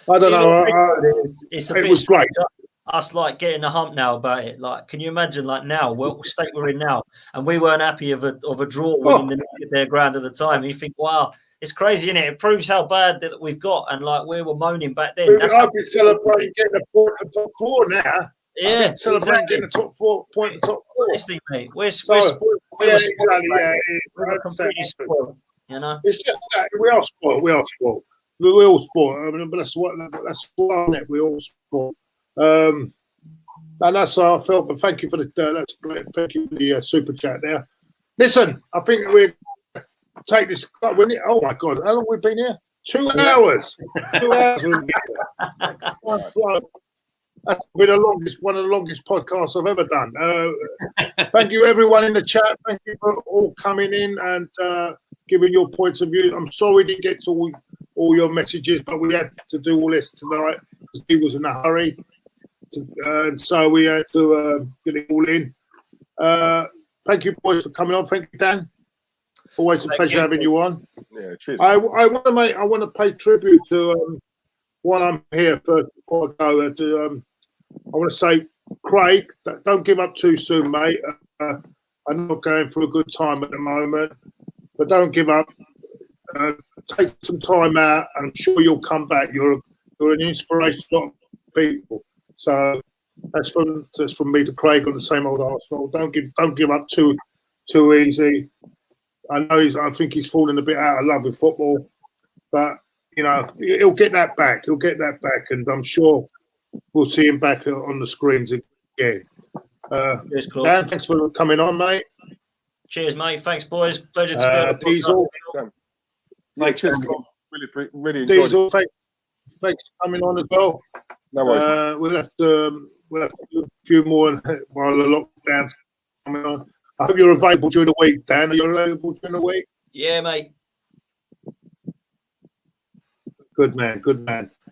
S2: I don't know. It was great.
S3: Us like getting a hump now about it. Like, can you imagine? Like now, what state we're in now, and we weren't happy of a draw winning their ground at the time. You think, wow, it's crazy, isn't it? It proves how bad that we've got, and like we were moaning back then.
S2: I've been celebrating getting a point in the top 4 now.
S3: Yeah,
S2: celebrating getting a top 4 point in the top 4.
S3: Honestly, mate, we're spoiled. We're completely spoiled. You know,
S2: it's just that we are spoiled. We all spoiled. I mean, but that's what we all spoiled. And that's how I felt. But thank you for that's great. Thank you for the super chat there. Listen, I think we take this. Oh my God, how long have we been here? 2 hours. 2 hours. That's been one of the longest podcasts I've ever done. Thank you, everyone in the chat. Thank you for all coming in and giving your points of view. I'm sorry we didn't get to all your messages, but we had to do all this tonight because he was in a hurry. And so we had to get it all in. Thank you, boys, for coming on. Thank you, Dan. Always a pleasure having you on.
S5: Yeah, cheers.
S2: I want to pay tribute to while I'm here before I go. I want to say, Craig, don't give up too soon, mate. I'm not going through a good time at the moment, but don't give up. Take some time out, and I'm sure you'll come back. You're an inspiration to a lot of people. So that's from me to Craig on the same old Arsenal. Don't give up too easy. I think he's fallen a bit out of love with football, but you know he'll get that back. He'll get that back, and I'm sure we'll see him back on the screens again.
S3: Cheers, Claude.
S2: Dan, thanks for coming on, mate.
S3: Cheers, mate. Thanks, boys. Pleasure to be
S2: Diesel.
S5: Mate, cheers, Claude. Really enjoyed
S2: Diesel,
S5: it.
S2: thanks for coming on as well.
S5: No worries.
S2: We'll have to do a few more while the lockdown's coming on. I hope you're available during the week, Dan. Are you available during the week?
S3: Yeah, mate.
S2: Good man.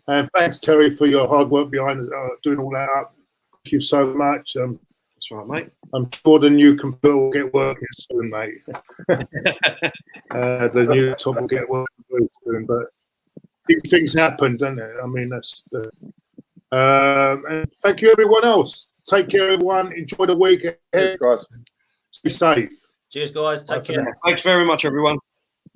S2: And thanks, Terry, for your hard work behind doing all that up. Thank you so much.
S1: That's right, mate.
S2: I'm sure the new computer will get working soon, mate. The new laptop will get working very soon, but big things happen, don't they? I mean, that's the. And thank you, everyone else. Take care, everyone. Enjoy the week ahead.
S5: Cheers, guys.
S2: Be safe.
S3: Cheers, guys. Take care.
S1: Thanks very much, everyone.